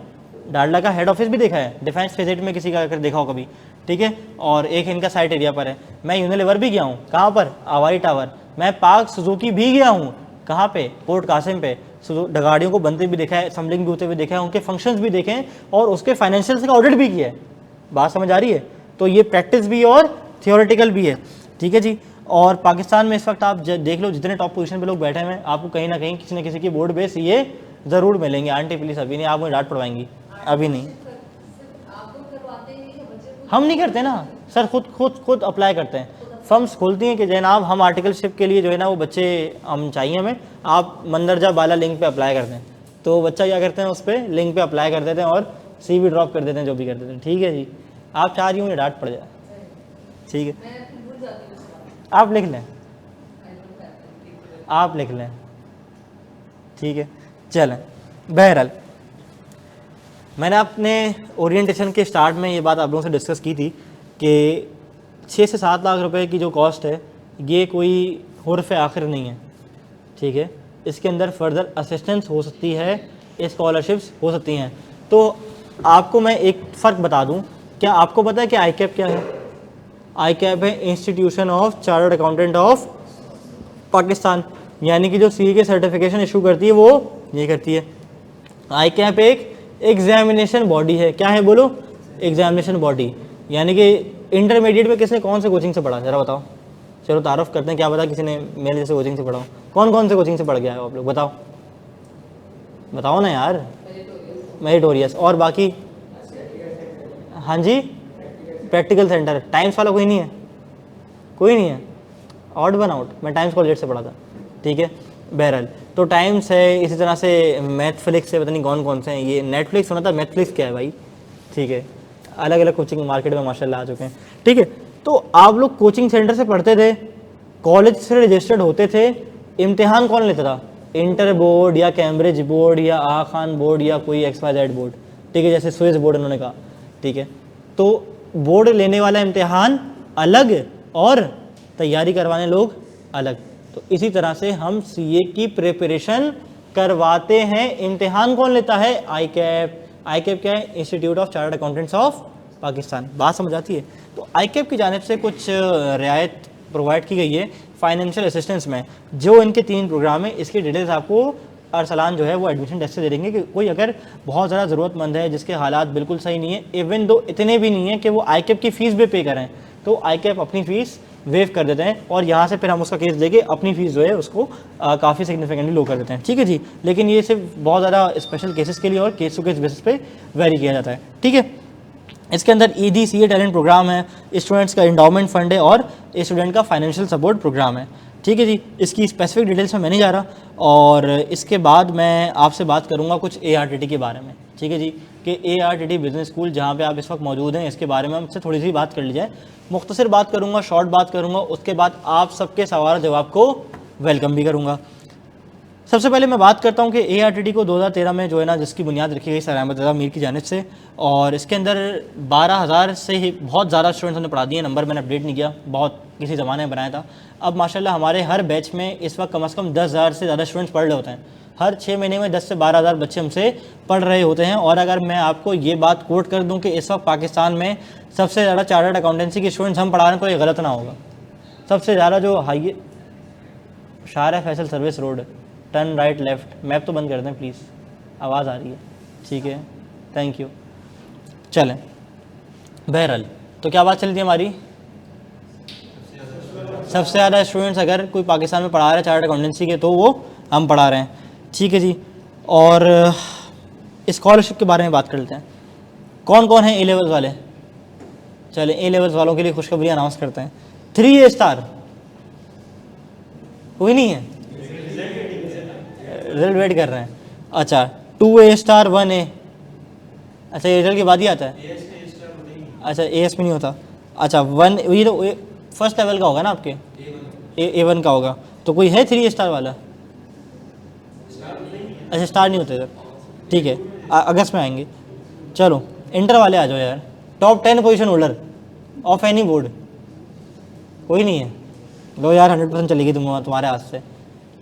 डालडा का हेड ऑफिस भी देखा है, डिफेंस विजिट में किसी का अगर देखा हो कभी। ठीक है, और एक इनका साइट एरिया पर है। मैं यूनिलीवर भी गया हूँ, कहाँ पर? आवाई टावर। मैं पार्क सुजुकी भी गया हूँ, कहाँ पे? पोर्ट कासिम पे। गाड़ियों को बनते भी देखा है, असम्बलिंग भी होते हुए देखा है, उनके फंक्शंस भी देखे हैं और उसके फाइनेंशियल्स का ऑडिट भी किया है। बात समझ आ रही है? तो ये प्रैक्टिस भी और थियोरेटिकल भी है। ठीक है जी। और पाकिस्तान में इस वक्त आप देख लो जितने टॉप पोजीशन पे लोग बैठे हुए हैं, आपको कहीं ना कहीं किसी न किसी की बोर्ड बेस ये ज़रूर मिलेंगे। आंटी प्लीज़ अभी नहीं, आप मुझे डांट पड़वाएंगी, अभी नहीं। हम नहीं करते ना सर, खुद अप्लाई करते हैं। फर्म्स खोलती हैं कि जनाब हम आर्टिकलशिप के लिए जो है ना वो बच्चे हम चाहिए हमें, आप मंदरजा बाला लिंक पे अप्लाई करते हैं। तो बच्चा क्या करते हैं, उस पर लिंक पे अप्लाई कर देते हैं और CV ड्रॉप कर देते हैं, जो भी कर देते हैं। ठीक है जी, आप चाह रही हूँ मुझे डांट पड़ जाए, ठीक है, आप लिख लें, आप लिख लें, ठीक है। चलें, बहरहाल मैंने अपने ओरिएंटेशन के स्टार्ट में ये बात आप लोगों से डिस्कस की थी कि 6 से 7 लाख रुपए की जो कॉस्ट है ये कोई हुर्फ़ आखिर नहीं है। ठीक है, इसके अंदर फर्दर असिस्टेंस हो सकती है, स्कॉलरशिप्स हो सकती हैं। तो आपको मैं एक फ़र्क बता दूं, क्या आपको पता है कि ICAP क्या है? ICAP है institution of chartered accountant of Pakistan, यानी कि जो CA के सर्टिफिकेशन इशू करती है वो ये करती है। ICAP एक एग्जामिनेशन बॉडी है। क्या है बोलो? Examination body. यानी कि इंटरमीडिएट में किसने कौन से कोचिंग से पढ़ा, ज़रा बताओ। चलो तारुफ करते हैं, क्या पता किसी ने मेरे जैसे कोचिंग से पढ़ा हो। कौन कौन से कोचिंग से पढ़ गया है आप लोग, बताओ बताओ ना यार। मेरिटोरियस। और बाकी? हाँ जी, प्रैक्टिकल सेंटर। टाइम्स वाला कोई नहीं है? कोई नहीं है? Odd one out. मैं टाइम्स कॉलेज से पढ़ा था। ठीक है, बहरहाल तो टाइम्स है, इसी तरह से मैथफ्लिक्स है, पता नहीं कौन कौन से हैं। ये नेटफ्लिक्स सुना था, मैथफ्लिक्स क्या है भाई? ठीक है, अलग अलग कोचिंग मार्केट में माशाल्लाह आ चुके हैं। ठीक है, तो आप लोग कोचिंग सेंटर से पढ़ते थे, कॉलेज से रजिस्टर्ड होते थे, इम्तिहान कौन लेता था? इंटर बोर्ड या कैम्ब्रिज बोर्ड या आगा खान बोर्ड या कोई XYZ बोर्ड। ठीक है, जैसे स्विस बोर्ड उन्होंने कहा। ठीक है, तो बोर्ड लेने वाला इम्तिहान अलग और तैयारी करवाने लोग अलग। तो इसी तरह से हम CA की प्रिपरेशन करवाते हैं। इम्तिहान कौन लेता है? ICAP। ICAP क्या है? Institute of chartered accountants of Pakistan. बात समझ आती है? तो ICAP की जानिब से कुछ रियायत प्रोवाइड की गई है फाइनेंशियल असिस्टेंस में। जो इनके 3 प्रोग्राम है, इसकी डिटेल्स आपको अरसलान जो है वो एडमिशन डेस्क से दे देंगे कि कोई अगर बहुत ज़्यादा ज़रूरतमंद है, जिसके हालात बिल्कुल सही नहीं है, इवन दो इतने भी नहीं है कि वो ICAP की फ़ीस भी पे करें, तो ICAP अपनी फ़ीस वेव कर देते हैं और यहाँ से फिर हम उसका केस लेके अपनी फ़ीस जो है उसको काफ़ी सिग्निफिकेंटली लो कर देते हैं। ठीक है जी, लेकिन ये सिर्फ बहुत ज़्यादा स्पेशल केसेस के लिए और केस टू केस बेसिस पे वेरी किया जाता है। ठीक है, इसके अंदर ED-CA टैलेंट प्रोग्राम है, स्टूडेंट्स का इंडोमेंट फंड है और स्टूडेंट का फाइनेंशियल सपोर्ट प्रोग्राम है। ठीक है जी, इसकी स्पेसिफिक डिटेल्स में मैं नहीं जा रहा और इसके बाद मैं आपसे बात करूंगा कुछ ARTT के बारे में। ठीक है जी, कि ARTT बिज़नेस स्कूल जहां पे आप इस वक्त मौजूद हैं, इसके बारे में हमसे थोड़ी सी बात कर ली जाए। मुख्तसर बात करूंगा, शॉर्ट बात करूंगा, उसके बाद आप सबके सवाल जवाब को वेलकम भी करूँगा। सबसे पहले मैं बात करता हूं कि ARTT को 2013 में जो है ना जिसकी बुनियाद रखी गई सर अहमद रज़ा मीर की जानिब से, और इसके अंदर 12,000 से ही बहुत ज़्यादा स्टूडेंट्स ने पढ़ा दिए। नंबर मैंने अपडेट नहीं किया, बहुत किसी ज़माने में बनाया था। अब माशाल्लाह हमारे हर बैच में इस वक्त कम से कम 10,000 से ज़्यादा स्टूडेंट्स पढ़ रहे होते हैं। हर 6 महीने में 10 से 12,000 बच्चे हमसे पढ़ रहे होते हैं। और अगर मैं आपको ये बात कोट कर दूँ कि इस वक्त पाकिस्तान में सबसे ज़्यादा चार्टर्ड अकाउंटेंसी के स्टूडेंट्स हम पढ़ा रहे हैं, तो ये गलत ना होगा। सबसे ज़्यादा जो हाई शार Faisal service road, turn right left, map तो बंद कर दें प्लीज़, आवाज़ आ रही है। ठीक है, थैंक यू। चलें, बहरहाल तो क्या बात चली थी हमारी? सबसे ज़्यादा स्टूडेंट्स अगर कोई पाकिस्तान में पढ़ा रहे हैं चार्टर्ड अकाउंटेंसी के, तो वो हम पढ़ा रहे हैं। ठीक है जी, और स्कॉलरशिप के बारे में बात कर लेते हैं। कौन कौन है A लेवल्स वाले? चलें, A लेवल्स वालों के लिए खुशखबरी अनाउंस करते हैं। 3A स्टार कोई नहीं है? रिजल्ट वेट कर रहे हैं। अच्छा, 2A स्टार 1A अच्छा एयरटेल के बाद ही आता है? अच्छा AS में नहीं होता। अच्छा 1 ये तो फर्स्ट लेवल का होगा ना आपके? A1 का होगा। तो कोई है 3 स्टार वाला? अच्छा स्टार नहीं होते इधर, ठीक है अगस्त में आएंगे। चलो इंटर वाले आ जाओ यार, top 10 position holder of any board कोई नहीं है? लो यार 100% चलेगी तुम्हारे हाथ से।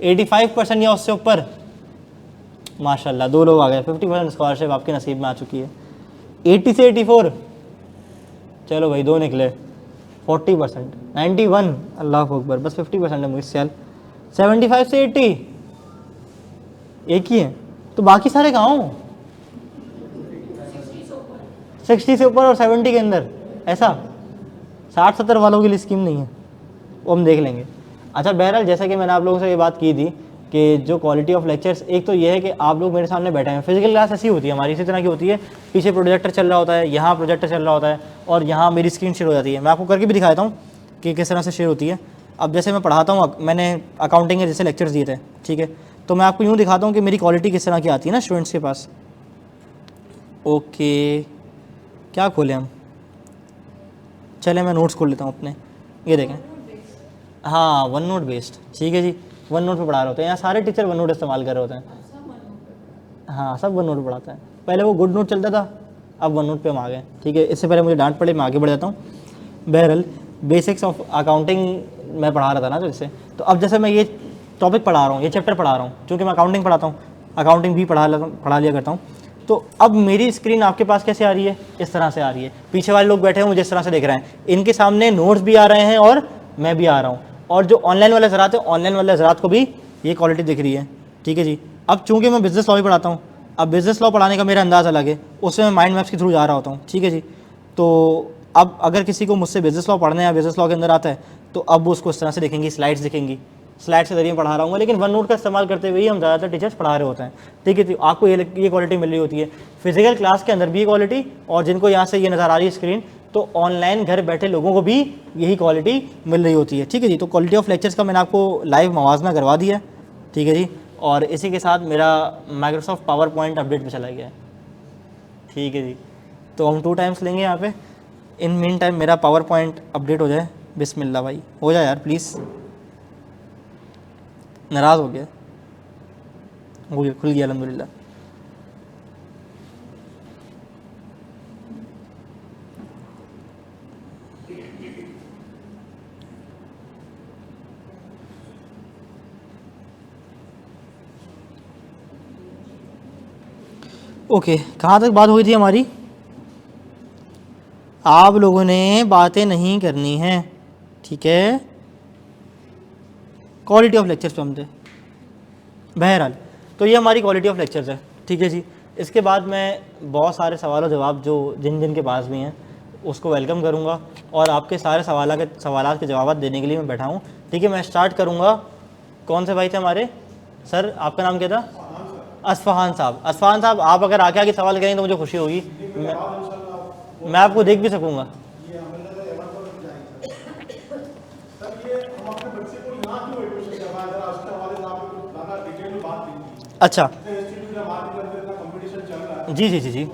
85% या उससे ऊपर, माशाल्लाह 2 लोग आ गए। 50% स्कॉलरशिप आपके नसीब में आ चुकी है। 80 से 84, चलो भाई 2 निकले। 40%, 91, अल्लाह अकबर, बस 50% है मुझे ख्याल। 75 से 80 एक ही है, तो बाकी सारे कहाँ हो? 60 से ऊपर और 70 के अंदर, ऐसा 60-70 वालों के लिए स्कीम नहीं है, वो हम देख लेंगे। अच्छा बहरहाल जैसा कि मैंने आप लोगों से ये बात की थी कि जो क्वालिटी ऑफ लेक्चर्स, एक तो ये है कि आप लोग मेरे सामने बैठे हैं। फिजिकल क्लास ऐसी होती है हमारी, इसी तरह की होती है, पीछे प्रोजेक्टर चल रहा होता है, यहाँ प्रोजेक्टर चल रहा होता है और यहाँ मेरी स्क्रीन शेयर हो जाती है। मैं आपको करके भी दिखाता हूँ कि किस तरह से शेयर होती है। अब जैसे मैं पढ़ाता हूँ, मैंने अकाउंटिंग के जैसे लेक्चर्स दिए थे, ठीक है, तो मैं आपको यूँ दिखाता हूँ कि मेरी क्वालिटी किस तरह की आती है ना स्टूडेंट्स के पास। ओके क्या खोलें हम, चले मैं नोट्स खोल लेता हूँ अपने, ये देखें। हाँ वन नोट बेस्ड, ठीक है जी, वन नोट पे पढ़ा रहे होते हैं। यहाँ सारे टीचर वन नोट इस्तेमाल कर रहे होते हैं। हाँ सब वन नोट पढ़ाते हैं। पहले वो गुड नोट चलता था, अब वन नोट पे हम आ गए, ठीक है। इससे पहले मुझे डांट पड़े, मैं आगे बढ़ जाता हूँ। बहरहाल बेसिक्स ऑफ अकाउंटिंग मैं पढ़ा रहा था ना, तो इससे तो अब जैसे मैं ये टॉपिक पढ़ा रहा हूँ, ये चैप्टर पढ़ा रहा हूँ, क्योंकि मैं अकाउंटिंग पढ़ाता हूँ, अकाउंटिंग भी पढ़ा लिया करता हूँ। तो अब मेरी स्क्रीन आपके पास कैसे आ रही है? इस तरह से आ रही है। पीछे वाले लोग बैठे हैं मुझे इस तरह से देख रहे हैं, इनके सामने नोट्स भी आ रहे हैं और मैं भी आ रहा हूँ, और जो ऑनलाइन वाले हज़रात है, ऑनलाइन वाले हज़रात को भी ये क्वालिटी दिख रही है, ठीक है जी। अब चूंकि मैं बिज़नेस लॉ भी पढ़ाता हूँ, अब बिज़नेस लॉ पढ़ाने का मेरा अंदाज़ अलग है, उसमें मैं माइंड मैप्स के थ्रू जा रहा होता हूँ, ठीक है जी। तो अब अगर किसी को मुझसे बिज़नेस लॉ पढ़ने या बिज़नेस लॉ के अंदर आता है, तो अब वो उसको इस तरह से देखेंगी, स्लाइड्स दिखेंगी, स्लाइड के जरिए पढ़ा रहा हूँ, लेकिन वन नोट का इस्तेमाल करते हुए ही हम ज़्यादातर टीचर्स पढ़ा रहे होते हैं, ठीक है। तो आपको ये क्वालिटी मिल रही होती है फिजिकल क्लास के अंदर भी, ये क्वालिटी, और जिनको यहाँ से ये नज़र आ रही है स्क्रीन, तो ऑनलाइन घर बैठे लोगों को भी यही क्वालिटी मिल रही होती है, ठीक है जी। तो क्वालिटी ऑफ लेक्चर्स का मैंने आपको लाइव मवाजना करवा दिया है, ठीक है जी। और इसी के साथ मेरा माइक्रोसॉफ्ट पावर पॉइंट अपडेट पे चला गया है, ठीक है जी। तो हम 2 टाइम्स लेंगे यहाँ पे। इन मीन टाइम मेरा पावर पॉइंट अपडेट हो जाए। बिस्मिल्लाह भाई, हो जाए यार प्लीज़। नाराज़ हो गया, खुल गया अल्हम्दुलिल्लाह। ओके कहाँ तक बात हुई थी हमारी? आप लोगों ने बातें नहीं करनी है, ठीक है। क्वालिटी ऑफ लेक्चर्स पे हम थे। बहरहाल तो ये हमारी क्वालिटी ऑफ लेक्चर्स है, ठीक है जी। इसके बाद मैं बहुत सारे सवाल और जवाब जो जिन के पास भी हैं उसको वेलकम करूँगा, और आपके सारे सवाल के जवाब देने के लिए मैं बैठा हूँ, ठीक है। मैं स्टार्ट करूँगा। कौन से भाई थे हमारे? सर आपका नाम क्या था? असफ़हान साहब। असफ़हान साहब आप अगर आके सवाल करें तो मुझे खुशी होगी, मैं आपको देख भी सकूँगा। अच्छा जी जी जी जी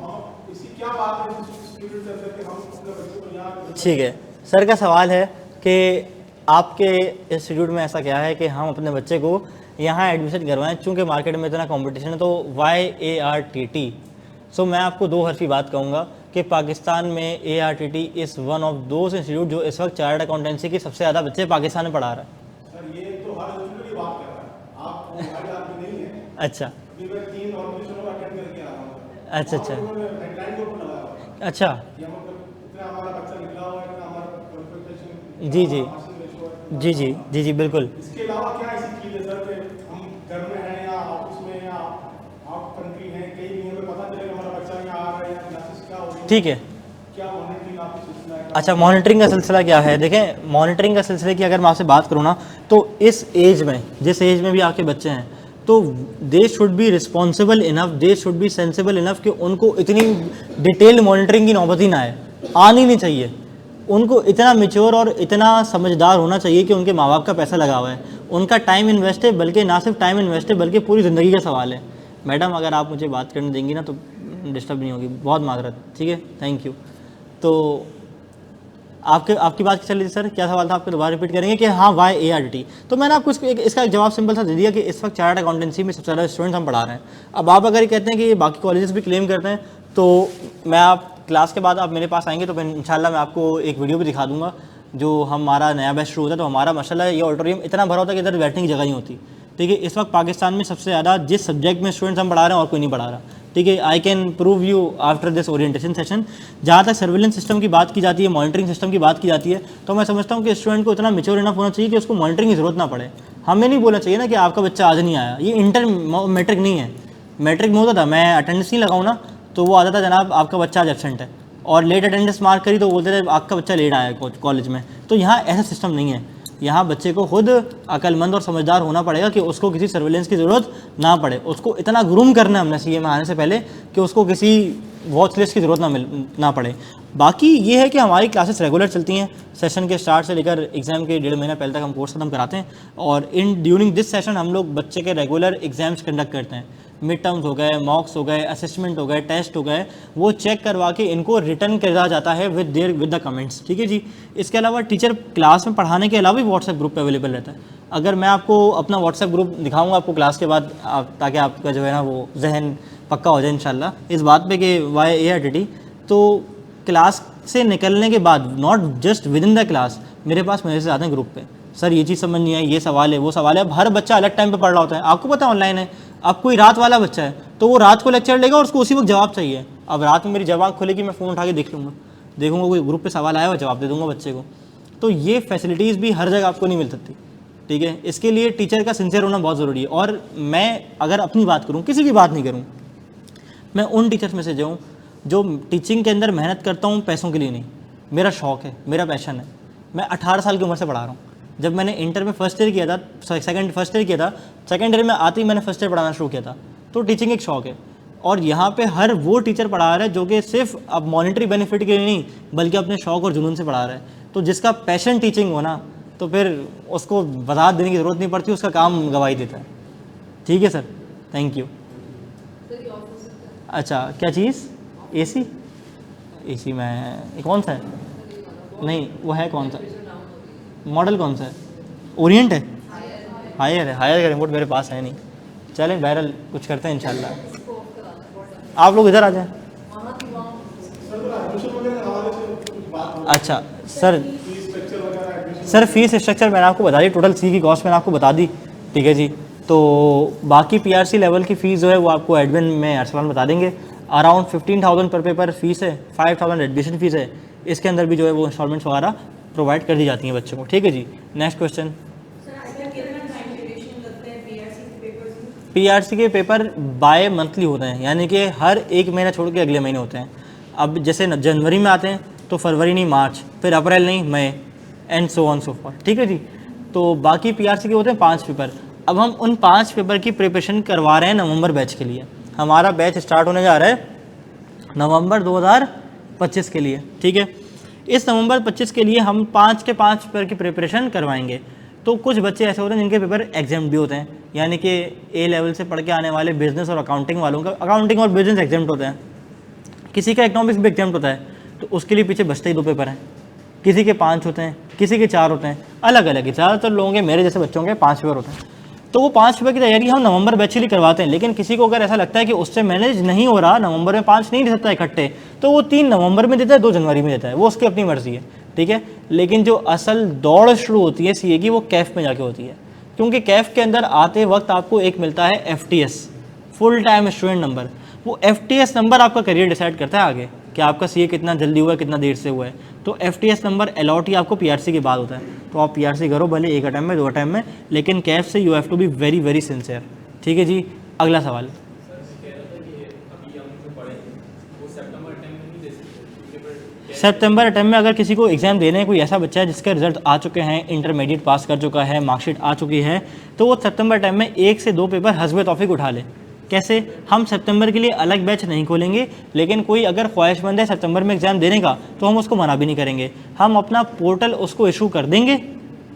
ठीक है। सर का सवाल है कि आपके इंस्टीट्यूट में ऐसा क्या है कि हम अपने बच्चे को यहाँ एडमिशन करवाएं, चूँकि मार्केट में इतना कंपटीशन है, तो YARTT। सो मैं आपको 2 हर्फी बात कहूँगा कि पाकिस्तान में ARTT is one of those institute जो इस वक्त चार्टर्ड अकाउंटेंसी के सबसे ज़्यादा बच्चे पाकिस्तान में पढ़ा रहा है। सर ये तो हर इंस्टीट्यूट की बात कर रहा है, आप हमारे आदमी नहीं है। अच्छा मैं 3 ऑर्गेनाइजेशनों का अटेंड करके आ रहा हूँ। अच्छा अच्छा हेडलाइन के ऊपर लगा हुआ है। अच्छा ये मतलब इतना हमारा बच्चा निकला हुआ है, इतना हमारा क्वालिफिकेशन, जी जी जी जी जी जी बिल्कुल। इसके अलावा क्या ऐसी चीज़ है सर कि हम घर में हैं या ऑफिस में या आउट कंट्री हैं, कहीं भी हमें पता चलेगा हमारा बच्चा यहाँ आ रहा है या क्लासेस क्या हो रही है, ठीक है। क्या मॉनिटरिंग आपकी सिलसिला है? अच्छा मॉनिटरिंग का सिलसिला क्या है? देखें मॉनिटरिंग का सिलसिले की अगर मैं आपसे बात करूँ ना, तो इस एज में, जिस एज में भी आपके बच्चे हैं, तो they should be responsible enough, they should be sensible enough कि उनको इतनी डिटेल्ड मॉनिटरिंग की नौबत ही ना आए, आनी नहीं चाहिए। उनको इतना मेच्योर और इतना समझदार होना चाहिए कि उनके माँ बाप का पैसा लगा हुआ है, उनका टाइम इन्वेस्ट है, बल्कि ना सिर्फ टाइम इन्वेस्ट है बल्कि पूरी ज़िंदगी का सवाल है। मैडम अगर आप मुझे बात करने देंगी ना तो डिस्टर्ब नहीं होगी, बहुत माजरत, ठीक है, थैंक यू। तो आपकी बात चल रही थी सर, क्या सवाल था आपके, दोबारा रिपीट करेंगे कि हाँ वाई ARDT। तो मैंने आपको इसका एक जवाब सिंपल सा दे दिया कि इस वक्त चार्टर्ड अकाउंटेंसी में सबसे ज़्यादा स्टूडेंट्स हम पढ़ा रहे हैं। अब आप अगर ये कहते हैं कि ये बाकी कॉलेजेस भी क्लेम करते हैं, तो मैं आप क्लास के बाद आप मेरे पास आएंगे तो मैं इंशाल्लाह मैं आपको एक वीडियो भी दिखा दूंगा। जो हमारा नया बैच शुरू होता है तो हमारा माशाल्लाह ये ऑडिटोरियम इतना भरा होता है कि इधर बैठने की जगह नहीं होती, ठीक है। इस वक्त पाकिस्तान में सबसे ज़्यादा जिस सब्जेक्ट में स्टूडेंट्स हम पढ़ा रहे हैं और कोई नहीं पढ़ा रहा, ठीक है। I can prove you after this orientation session. जहाँ तक सर्विलेंस सिस्टम की बात की जाती है, मॉनिटरिंग सिस्टम की बात की जाती है, तो मैं समझता हूँ कि स्टूडेंट को इतना मैच्योर इनफ होना चाहिए कि उसको मॉनिटरिंग की ज़रूरत ना पड़े। हमें नहीं बोलना चाहिए ना कि आपका बच्चा आज नहीं आया, ये इंटर मैट्रिक नहीं है। मैट्रिक में होता था मैं अटेंडेंस नहीं लगाऊँ ना तो वो आता था जनाब आपका बच्चा आज एब्सेंट है, और लेट अटेंडेंस मार्क करी तो बोलते थे आपका बच्चा लेट आया कॉलेज में। तो यहाँ ऐसा सिस्टम नहीं है। यहाँ बच्चे को खुद अक्लमंद और समझदार होना पड़ेगा कि उसको किसी सर्विलेंस की ज़रूरत ना पड़े। उसको इतना ग्रूम करना है हमने CA में आने से पहले कि उसको किसी वॉच लिस्ट की ज़रूरत ना पड़े। बाकी ये है कि हमारी क्लासेस रेगुलर चलती हैं, सेशन के स्टार्ट से लेकर एग्ज़ाम के 1.5 महीना पहले तक हम कोर्स ख़त्म कराते हैं, और ड्यूरिंग दिस सेशन हम लोग बच्चे के रेगुलर एग्ज़ाम्स कंडक्ट करते हैं। मिड टर्म्स हो गए, मॉक्स हो गए, असेसमेंट हो गए, टेस्ट हो गए, वो चेक करवा के इनको रिटर्न करा जाता है विद द कमेंट्स, ठीक है जी। इसके अलावा टीचर क्लास में पढ़ाने के अलावा भी व्हाट्सएप ग्रुप पे अवेलेबल रहता है। अगर मैं आपको अपना व्हाट्सएप ग्रुप दिखाऊंगा आपको क्लास के बाद, ताकि आपका जो है ना वो जहन पक्का हो जाए इंशाल्लाह इस बात पे कि वाई ARDT। तो क्लास से निकलने के बाद, not just with in the class, मेरे पास मैसेज आते हैं ग्रुप पे, सर ये चीज़ समझ नहीं आई, ये सवाल है, वो सवाल है। अब हर बच्चा अलग टाइम पे पढ़ रहा होता है, आपको पता है ऑनलाइन है। अब कोई रात वाला बच्चा है तो वो रात को लेक्चर लेगा और उसको उसी वक्त जवाब चाहिए। अब रात में मेरी जवाब खुलेगी, मैं फ़ोन उठा के देखूंगा कोई ग्रुप पे सवाल आया हुआ, जवाब दे दूंगा बच्चे को। तो ये फैसिलिटीज़ भी हर जगह आपको नहीं मिल सकती, ठीक है। इसके लिए टीचर का सिंसियर होना बहुत ज़रूरी है। और मैं अगर अपनी बात करूँ, किसी की बात नहीं करूँ, मैं उन टीचर्स में से जो टीचिंग के अंदर मेहनत करता हूँ पैसों के लिए नहीं, मेरा शौक़ है, मेरा पैशन है। मैं 18 साल की उम्र से पढ़ा रहा हूँ। जब मैंने इंटर में फर्स्ट ईयर किया था, सेकंड ईयर में आते ही मैंने फर्स्ट ईयर पढ़ाना शुरू किया था। तो टीचिंग एक शौक़ है, और यहाँ पे हर वो टीचर पढ़ा रहा है जो कि सिर्फ अब मॉनेटरी बेनिफिट के लिए नहीं बल्कि अपने शौक़ और जुनून से पढ़ा रहा है। तो जिसका पैशन टीचिंग हो ना, तो फिर उसको वजाहत देने की ज़रूरत नहीं पड़ती, उसका काम गवाही देता है, ठीक है सर, थैंक यू। अच्छा क्या चीज़? AC में कौन सा है? नहीं वो है कौन सा मॉडल, कौन सा है? ओरिएंट है, हायर है। हायर का रिमोट मेरे पास है नहीं। चलें बहरहाल कुछ करते हैं इंशाल्लाह। आप लोग इधर आ जाएं। अच्छा सर फीस स्ट्रक्चर मैंने आपको बता दी, टोटल सी की कॉस्ट मैंने आपको बता दी, ठीक है जी। तो बाकी PRC लेवल की फ़ीस जो है वो आपको एडमिन में अरसलान बता देंगे। अराउंड 15,000 पर पेपर फीस है, 5,000 एडमिशन फ़ीस है। इसके अंदर भी जो है वो इंस्टॉलमेंट्स वगैरह प्रोवाइड कर दी जाती हैं बच्चों को, ठीक है जी। Next question. PRC के पेपर बाय मंथली होते हैं, यानी कि हर एक महीना छोड़ के अगले महीने होते हैं। अब जैसे जनवरी में आते हैं तो फरवरी नहीं मार्च, फिर अप्रैल नहीं मई, and so on so forth, ठीक है जी। तो बाकी PRC के होते हैं 5 पेपर। अब हम उन 5 पेपर की प्रिपरेशन करवा रहे हैं नवंबर बैच के लिए। हमारा बैच स्टार्ट होने जा रहा है नवंबर 2025 के लिए, ठीक है। इस नवंबर 25 के लिए हम 5 के 5 पेपर की प्रिपरेशन करवाएंगे। तो कुछ बच्चे ऐसे होते हैं जिनके पेपर एग्जाम भी होते हैं, यानी कि A लेवल से पढ़ के आने वाले बिजनेस और अकाउंटिंग वालों का अकाउंटिंग और बिजनेस एग्जाम होते हैं। किसी का इकोनॉमिक्स भी एग्जाम होता है, तो उसके लिए पीछे बचते ही 2 पेपर हैं। किसी के 5 होते हैं, किसी के 4 होते हैं, अलग अलग है। ज़्यादातर लोगों के, मेरे जैसे बच्चों के 5 पेपर होते हैं। तो वो 5 पेपर की तैयारी हम नवंबर बैच के लिए करवाते हैं। लेकिन किसी को अगर ऐसा लगता है कि उससे मैनेज नहीं हो रहा, नवंबर में 5 नहीं दे सकता इकट्ठे, तो वो 3 नवंबर में देता है, 2 जनवरी में देता है, वो उसकी अपनी मर्जी है, ठीक है। लेकिन जो असल दौड़ शुरू होती है CA की, वो कैफ में जाके होती है, क्योंकि कैफ के अंदर आते वक्त आपको एक मिलता है FTS, full time student number. वो FTS नंबर आपका करियर डिसाइड करता है आगे कि आपका CA कितना जल्दी हुआ है, कितना देर से हुआ है। तो FTS नंबर अलॉट ही आपको PRC के बाद होता है। तो आप PRC करो भले 1 अटैम्प में 2 अटैम्प में, लेकिन कैफ से you have to be very very sincere, ठीक है जी। अगला सवाल। सितंबर अटैम्प में अगर किसी को एग्ज़ाम देने कोई ऐसा बच्चा है जिसके रिजल्ट आ चुके हैं, इंटरमीडिएट पास कर चुका है, मार्कशीट आ चुकी है, तो वो सितंबर अटैम्प में 1 से 2 पेपर हस्बे तौफीक उठा ले। कैसे? हम सितंबर के लिए अलग बैच नहीं खोलेंगे, लेकिन कोई अगर ख्वाहिशमंद है सितंबर में एग्ज़ाम देने का तो हम उसको मना भी नहीं करेंगे। हम अपना पोर्टल उसको इशू कर देंगे,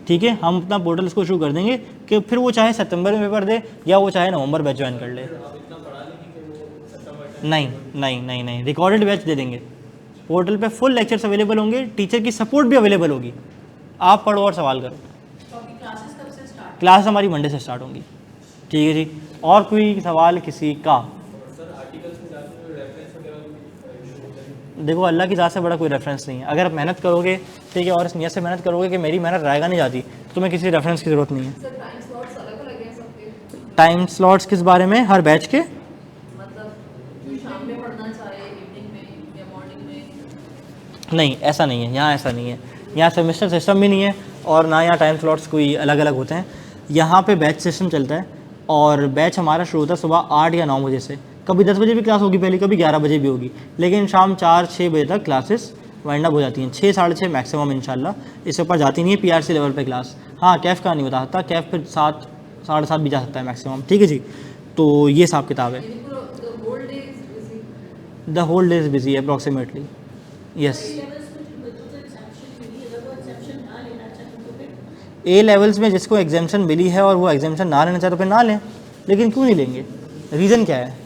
ठीक है। हम अपना पोर्टल उसको इशू कर देंगे कि फिर वो चाहे सितंबर में पेपर दे या वो चाहे नवंबर बैच ज्वाइन कर ले। नहीं नहीं नहीं नहीं, रिकॉर्डेड बैच दे देंगे। पोर्टल पे फुल लेक्चर्स अवेलेबल होंगे, टीचर की सपोर्ट भी अवेलेबल होगी। आप पढ़ो और सवाल करो। तो आपकी क्लासेस कब से स्टार्ट? क्लास हमारी मंडे से स्टार्ट होंगी। ठीक है जी, और कोई सवाल किसी का? देखो अल्लाह की ज़ात से बड़ा कोई रेफरेंस नहीं है। अगर आप मेहनत करोगे, ठीक है, और इस नियत से मेहनत करोगे कि मेरी मेहनत रायगा नहीं जाती, तो तुम्हें किसी रेफरेंस की ज़रूरत नहीं है। सर टाइम स्लॉट्स अलग अलग हैं सबके, टाइम स्लॉट्स किस बारे में? हर बैच के? मतलब जो शाम में पढ़ना चाहे, इवनिंग में या मॉर्निंग में? नहीं, ऐसा नहीं है, यहाँ ऐसा नहीं है। यहाँ सेमेस्टर सिस्टम भी नहीं है और ना यहाँ टाइम स्लॉट्स कोई अलग अलग होते हैं। यहाँ पे बैच सिस्टम चलता है और बैच हमारा शुरू होता है सुबह 8 या 9 बजे से। कभी 10 बजे भी क्लास होगी पहले, कभी 11 बजे भी होगी, लेकिन शाम 4-6 बजे तक क्लासेस वाइंड अप हो जाती हैं। 6-6:30 मैक्सिमम इंशाल्लाह, इससे ऊपर जाती नहीं है पीआरसी लेवल पे क्लास। हाँ, कैफ़ का नहीं बता सकता, कैफ़ फिर 7-7:30 भी जा सकता है मैक्सिमम। ठीक है जी, तो ये हिसाब किताब है। यानी पूरा the whole day is busy. The whole day is busy approximately, yes. A levels में जिसको एग्जामेशन मिली है और वो एग्जामेशन ना लेना चाहे तो फिर ना लें, लेकिन क्यों नहीं लेंगे? रीज़न क्या है?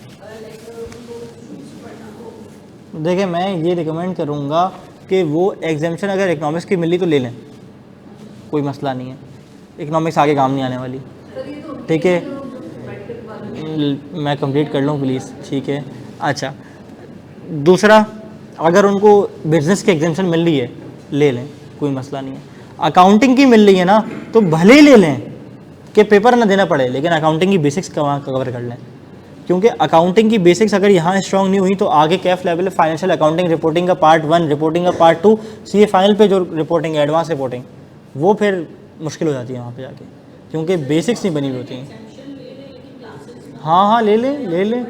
देखिए मैं ये रिकमेंड करूँगा कि वो एग्जामेशन अगर इकोनॉमिक्स की मिली तो ले लें, कोई मसला नहीं है। इकोनॉमिक्स आगे काम नहीं आने वाली। ठीक है, मैं कंप्लीट कर लूँ प्लीज़। ठीक है, अच्छा, दूसरा, अगर उनको बिजनेस की एग्जामेशन मिल रही है ले लें, कोई मसला नहीं है। अकाउंटिंग की मिल रही है ना तो भले ही ले लें कि पेपर ना देना पड़े, लेकिन अकाउंटिंग की बेसिक्स कवर कर लें, क्योंकि अकाउंटिंग की बेसिक्स अगर यहाँ स्ट्रॉन्ग नहीं हुई तो आगे Kaif level financial accounting reporting का पार्ट 1, रिपोर्टिंग का पार्ट 2, सीए फाइनल पे जो रिपोर्टिंग है एडवांस रिपोर्टिंग, वो फिर मुश्किल हो जाती है वहाँ पे जाके, क्योंकि बेसिक्स नहीं बनी हुई होती हैं। हाँ हाँ, ले लें,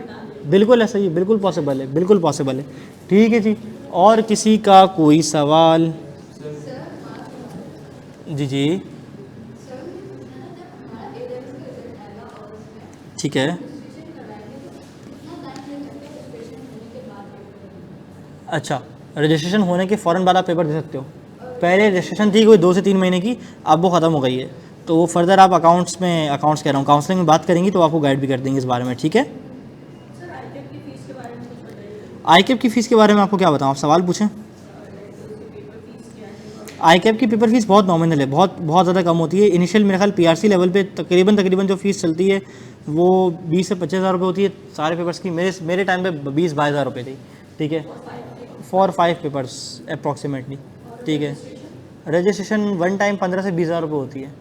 बिल्कुल ऐसा ही, बिल्कुल पॉसिबल है, बिल्कुल पॉसिबल है। ठीक है जी, और किसी का कोई सवाल? जी जी, ठीक है। अच्छा, रजिस्ट्रेशन होने के फ़ौरन बाद आप पेपर दे सकते हो। पहले रजिस्ट्रेशन थी कोई 2 से 3 महीने की, अब वो ख़त्म हो गई है, तो वो फर्दर आप अकाउंट्स कह रहा हूँ, काउंसलिंग में बात करेंगी तो आपको गाइड भी कर देंगे इस बारे में। ठीक है। सर आईकेप की फीस के बारे में कुछ बताइए। आईकेप की फ़ीस के बारे में आपको क्या बताऊँ, आप सवाल पूछें। आईकेप की पेपर फीस बहुत नॉमिनल है, बहुत ज़्यादा कम होती है। इनिशियल मेरे ख्याल पीआरसी लेवल पे तकरीबन जो फ़ीस चलती है वो 20 से 25 हज़ार रुपये होती है सारे पेपर्स की। मेरे टाइम पे 20-22 हज़ार रुपये थी। ठीक है, फॉर 5 पेपर्स अप्रॉक्सीमेटली। ठीक है, रजिस्ट्रेशन वन टाइम 15 से 20 हज़ार रुपये होती है।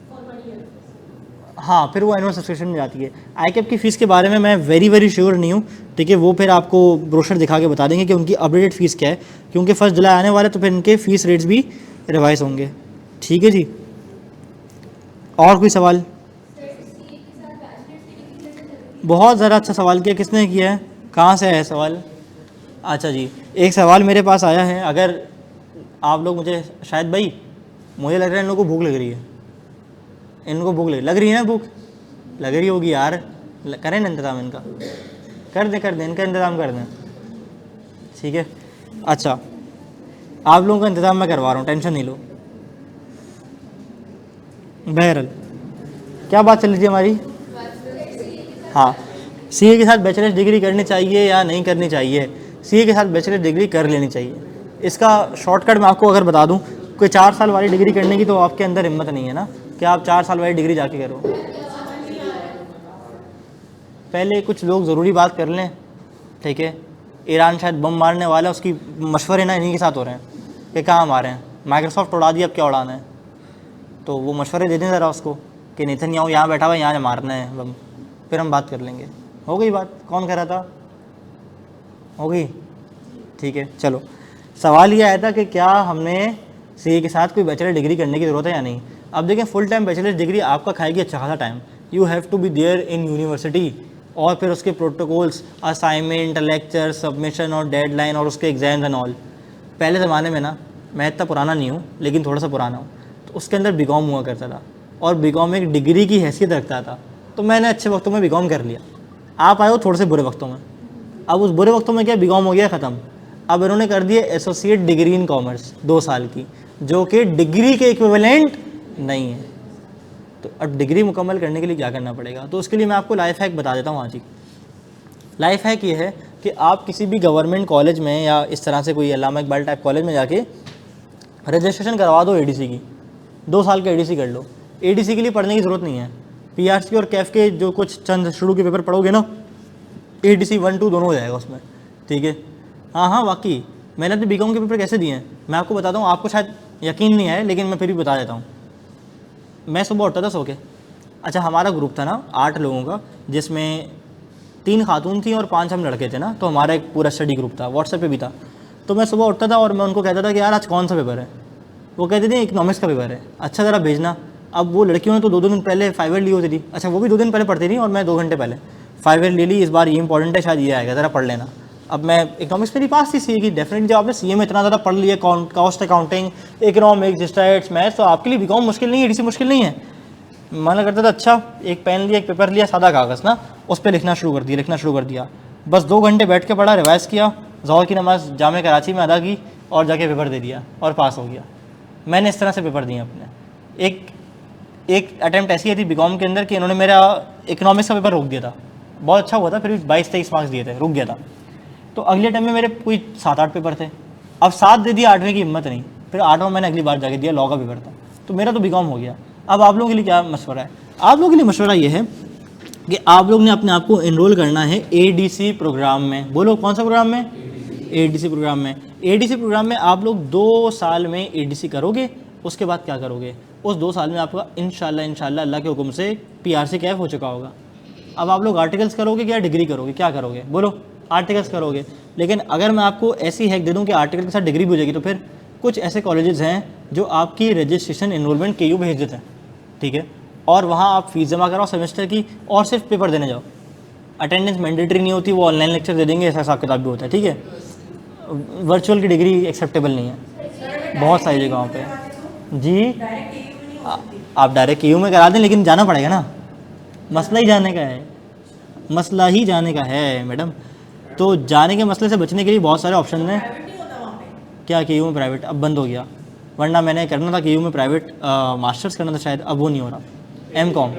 हाँ, फिर वो एनुअल सब्सक्रिप्शन में जाती है। आईकेप की फ़ीस के बारे में मैं वेरी श्योर नहीं हूँ। ठीक है, वो फिर आपको ब्रोशर दिखा के बता देंगे कि उनकी अपडेटेड फ़ीस क्या है, क्योंकि 1 जुलाई आने वाला है तो फिर इनके फ़ीस रेट्स भी रिवाइज होंगे। ठीक है जी, और कोई सवाल? बहुत ज़रा अच्छा सवाल किया, किसने किया है, कहाँ से है सवाल? अच्छा जी, एक सवाल मेरे पास आया है। अगर आप लोग मुझे शायद भाई मुझे लग रहा है इन लोगों को भूख लग रही है, इनको भूख लग रही है ना, भूख लग रही होगी यार, करें ना इंतज़ाम इनका, कर दें इनका इंतज़ाम कर दें। ठीक है, अच्छा, आप लोगों का इंतज़ाम मैं करवा रहा हूँ, टेंशन नहीं लो। बहरहाल क्या बात चल रही थी हमारी? हाँ, सीए के साथ बैचलर्स डिग्री करनी चाहिए या नहीं करनी चाहिए? सीए के साथ बैचलर डिग्री कर लेनी चाहिए। इसका शॉर्टकट मैं आपको अगर बता दूं, कोई 4 साल वाली डिग्री करने की तो आपके अंदर हिम्मत नहीं है ना कि आप 4 साल वाली डिग्री जाके करो। पहले कुछ लोग ज़रूरी बात कर लें। ठीक है, ईरान शायद बम मारने वाला है, उसकी मशवरे ना इन्हीं के साथ हो रहे हैं कि कहाँ मारे हैं, माइक्रोसॉफ्ट उड़ा दिया, अब क्या उड़ाना है, तो वो मशवरे दे दें ज़रा उसको कि नेतन्याहू यहाँ बैठा हुआ है, यहाँ मारना है बम, फिर हम बात कर लेंगे। हो गई बात? कौन कह रहा था? हो गई? ठीक है, चलो, सवाल ये आया था कि क्या हमने सीए के साथ कोई बैचलर डिग्री करने की ज़रूरत है या नहीं। अब देखें, फुल टाइम बैचलर डिग्री आपका खाएगी अच्छा खासा time. You have to be there in university, और फिर उसके प्रोटोकॉल्स, असाइनमेंट, लेक्चर, सबमिशन और डेडलाइन और उसके एग्जाम्स एंड ऑल। पहले ज़माने में ना, मैं इतना पुराना नहीं हूँ लेकिन थोड़ा सा पुराना हूँ, तो उसके अंदर बीकॉम हुआ करता था और बीकॉम एक डिग्री की हैसियत रखता था, तो मैंने अच्छे वक्तों में बीकॉम कर लिया। आप आए हो थोड़े से बुरे वक्तों में, अब उस बुरे वक्तों में क्या बीकॉम हो गया ख़त्म। अब इन्होंने कर दिया एसोसिएट डिग्री इन कॉमर्स 2 साल की, जो कि डिग्री के इक्विवेलेंट नहीं है। तो अब डिग्री मुकम्मल करने के लिए क्या करना पड़ेगा, तो उसके लिए मैं आपको लाइफ हैक बता देता हूँ। आज ही लाइफ हैक ये है कि आप किसी भी गवर्नमेंट कॉलेज में या इस तरह से कोई अल्लामा इकबाल टाइप कॉलेज में जाके रजिस्ट्रेशन करवा दो एडीसी की, 2 साल का एडीसी कर लो। एडीसी के लिए पढ़ने की ज़रूरत नहीं है। पीआरसी और कैफ के जो कुछ चंद शुरू के पेपर पढ़ोगे ना, एडीसी 1 2 दोनों हो जाएगा उसमें, ठीक है। हाँ वाकई मैंने अपने बीकॉम के पेपर कैसे दिए हैं मैं आपको बताता हूँ, आपको शायद यकीन नहीं है लेकिन मैं फिर भी बता देता हूँ। मैं सुबह उठता था सो के, अच्छा हमारा ग्रुप था ना 8 लोगों का, जिसमें 3 खातून थी और 5 हम लड़के थे ना, तो हमारा एक पूरा स्टडी ग्रुप था, व्हाट्सएप पे भी था। तो मैं सुबह उठता था और मैं उनको कहता था कि यार आज कौन सा पेपर है, वो कहते थे इकोनॉमिक्स का पेपर है, अच्छा ज़रा भेजना। अब वो लड़कियों ने तो 2 दिन पहले 5 ईयर ली होती थी, अच्छा वो भी 2 दिन पहले पढ़ती थी और मैं 2 घंटे पहले 5 ईयर ले ली, इस बार ये इंपॉर्टेंट है शायद ये आएगा ज़रा पढ़ लेना। अब मैं इकोनॉमिक्स मेरी पास थी सीए की, डेफिनेटली जब आपने सीए में इतना ज़्यादा पढ़ लिया, cost accounting, economics, stats, maths, तो आपके लिए बीकॉम मुश्किल नहीं है, एडीसी मुश्किल नहीं है। मन करता था अच्छा एक पेन लिया, एक पेपर लिया, सादा कागज़ ना, उस पर लिखना शुरू कर दिया। बस 2 घंटे बैठ के पढ़ा, रिवाइज़ किया, ज़ोहर की नमाज़ जामे कराची में अदा की और जाके पेपर दे दिया और पास हो गया। मैंने इस तरह से पेपर दिए अपने। एक अटैम्प्ट ऐसी आई थी बीकॉम के अंदर कि इन्होंने मेरा इकोनॉमिक्स का पेपर रोक दिया था, बहुत अच्छा हुआ था, फिर भी 22-23 मार्क्स दिए थे, रुक गया था। तो अगले टाइम में मेरे कोई 7-8 पेपर थे, अब 7 दे दिया, 8वें की हिम्मत नहीं, फिर 8वां मैंने अगली बार जाके दिया, लॉ का पेपर था, तो मेरा तो बीकॉम हो गया। अब आप लोगों के लिए क्या मशवरा है? आप लोगों के लिए मशवरा ये है कि आप लोग ने अपने आप को इनरोल करना है एडीसी प्रोग्राम में। बोलो कौन सा प्रोग्राम में? एडीसी प्रोग्राम में। एडीसी प्रोग्राम में आप लोग 2 साल में एडीसी करोगे, उसके बाद क्या करोगे? उस 2 साल में आपका इंशाल्लाह अल्लाह के हुक्म से पीआरसी कैफ हो चुका होगा। अब आप लोग आर्टिकल्स करोगे क्या डिग्री करोगे, क्या करोगे? बोलो आर्टिकल्स करोगे। लेकिन अगर मैं आपको ऐसी हैक दे दूं कि आर्टिकल के साथ डिग्री भी हो जाएगी, तो फिर कुछ ऐसे कॉलेजेस हैं जो आपकी रजिस्ट्रेशन एनरोलमेंट केयू भेज देते हैं, ठीक है, और वहाँ आप फीस जमा कराओ सेमेस्टर की और सिर्फ पेपर देने जाओ। अटेंडेंस मैंडेटरी नहीं होती, वो ऑनलाइन लेक्चर दे देंगे, ऐसा हिसाब किताब भी होता है, ठीक है। वर्चुअल की डिग्री एक्सेप्टेबल नहीं है बहुत सारी जगहों पे जी। आप डायरेक्ट केयू में करा दें, लेकिन जाना पड़ेगा ना, मसला ही जाने का है मैडम। तो जाने के मसले से बचने के लिए बहुत सारे ऑप्शन हैं। क्या केयू में प्राइवेट अब बंद हो गया, वरना मैंने करना था केयू में प्राइवेट, मास्टर्स करना था शायद, अब वो नहीं हो रहा। एमकॉम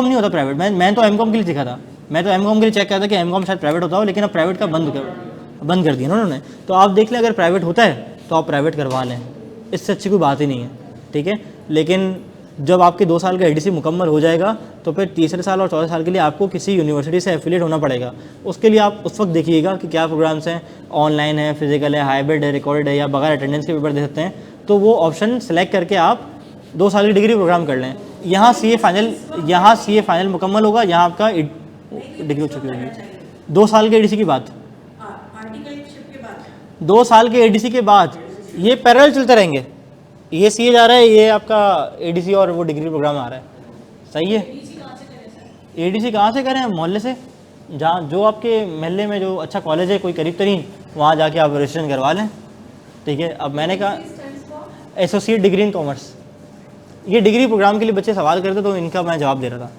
नहीं होता प्राइवेट। मैं तो एमकॉम के लिए सीखा था, मैं तो एमकॉम के लिए चेक किया था कि एमकॉम शायद प्राइवेट होता हो, लेकिन अब प्राइवेट का बंद कर दिया ना उन्होंने। तो आप देख लें, अगर प्राइवेट होता है तो आप प्राइवेट करवा लें, इससे अच्छी कोई बात ही नहीं है, ठीक है। लेकिन जब आपके 2 साल का एडीसी मुकम्मल हो जाएगा तो फिर तीसरे साल और चौथे साल के लिए आपको किसी यूनिवर्सिटी से एफिलिएट होना पड़ेगा। उसके लिए आप उस वक्त देखिएगा कि क्या प्रोग्राम्स हैं, ऑनलाइन है, फिजिकल है, हाइब्रिड है, रिकॉर्डेड है, या बगैर अटेंडेंस के पेपर दे सकते हैं। तो वो ऑप्शन सेलेक्ट करके आप 2 साल की डिग्री प्रोग्राम कर लें। यहाँ सीए फाइनल मुकम्मल होगा, यहाँ आपका डिग्री हो चुकी होगी। 2 साल के एडीसी की बात, 2 साल के एडीसी के बाद ये पैरेलल चलते रहेंगे, ये सीए जा रहा है, ये आपका एडीसी और वो डिग्री प्रोग्राम आ रहा है, सही है। एडीसी कहाँ से करें? मोहल्ले से, जहाँ जो आपके मोहल्ले में जो अच्छा कॉलेज है, कोई करीब तरीन, वहाँ जाके आप रजिस्ट्रेशन करवा लें, ठीक है। अब मैंने कहा एसोसिएट डिग्री इन कॉमर्स, ये डिग्री प्रोग्राम के लिए बच्चे सवाल करते तो इनका मैं जवाब दे रहा था।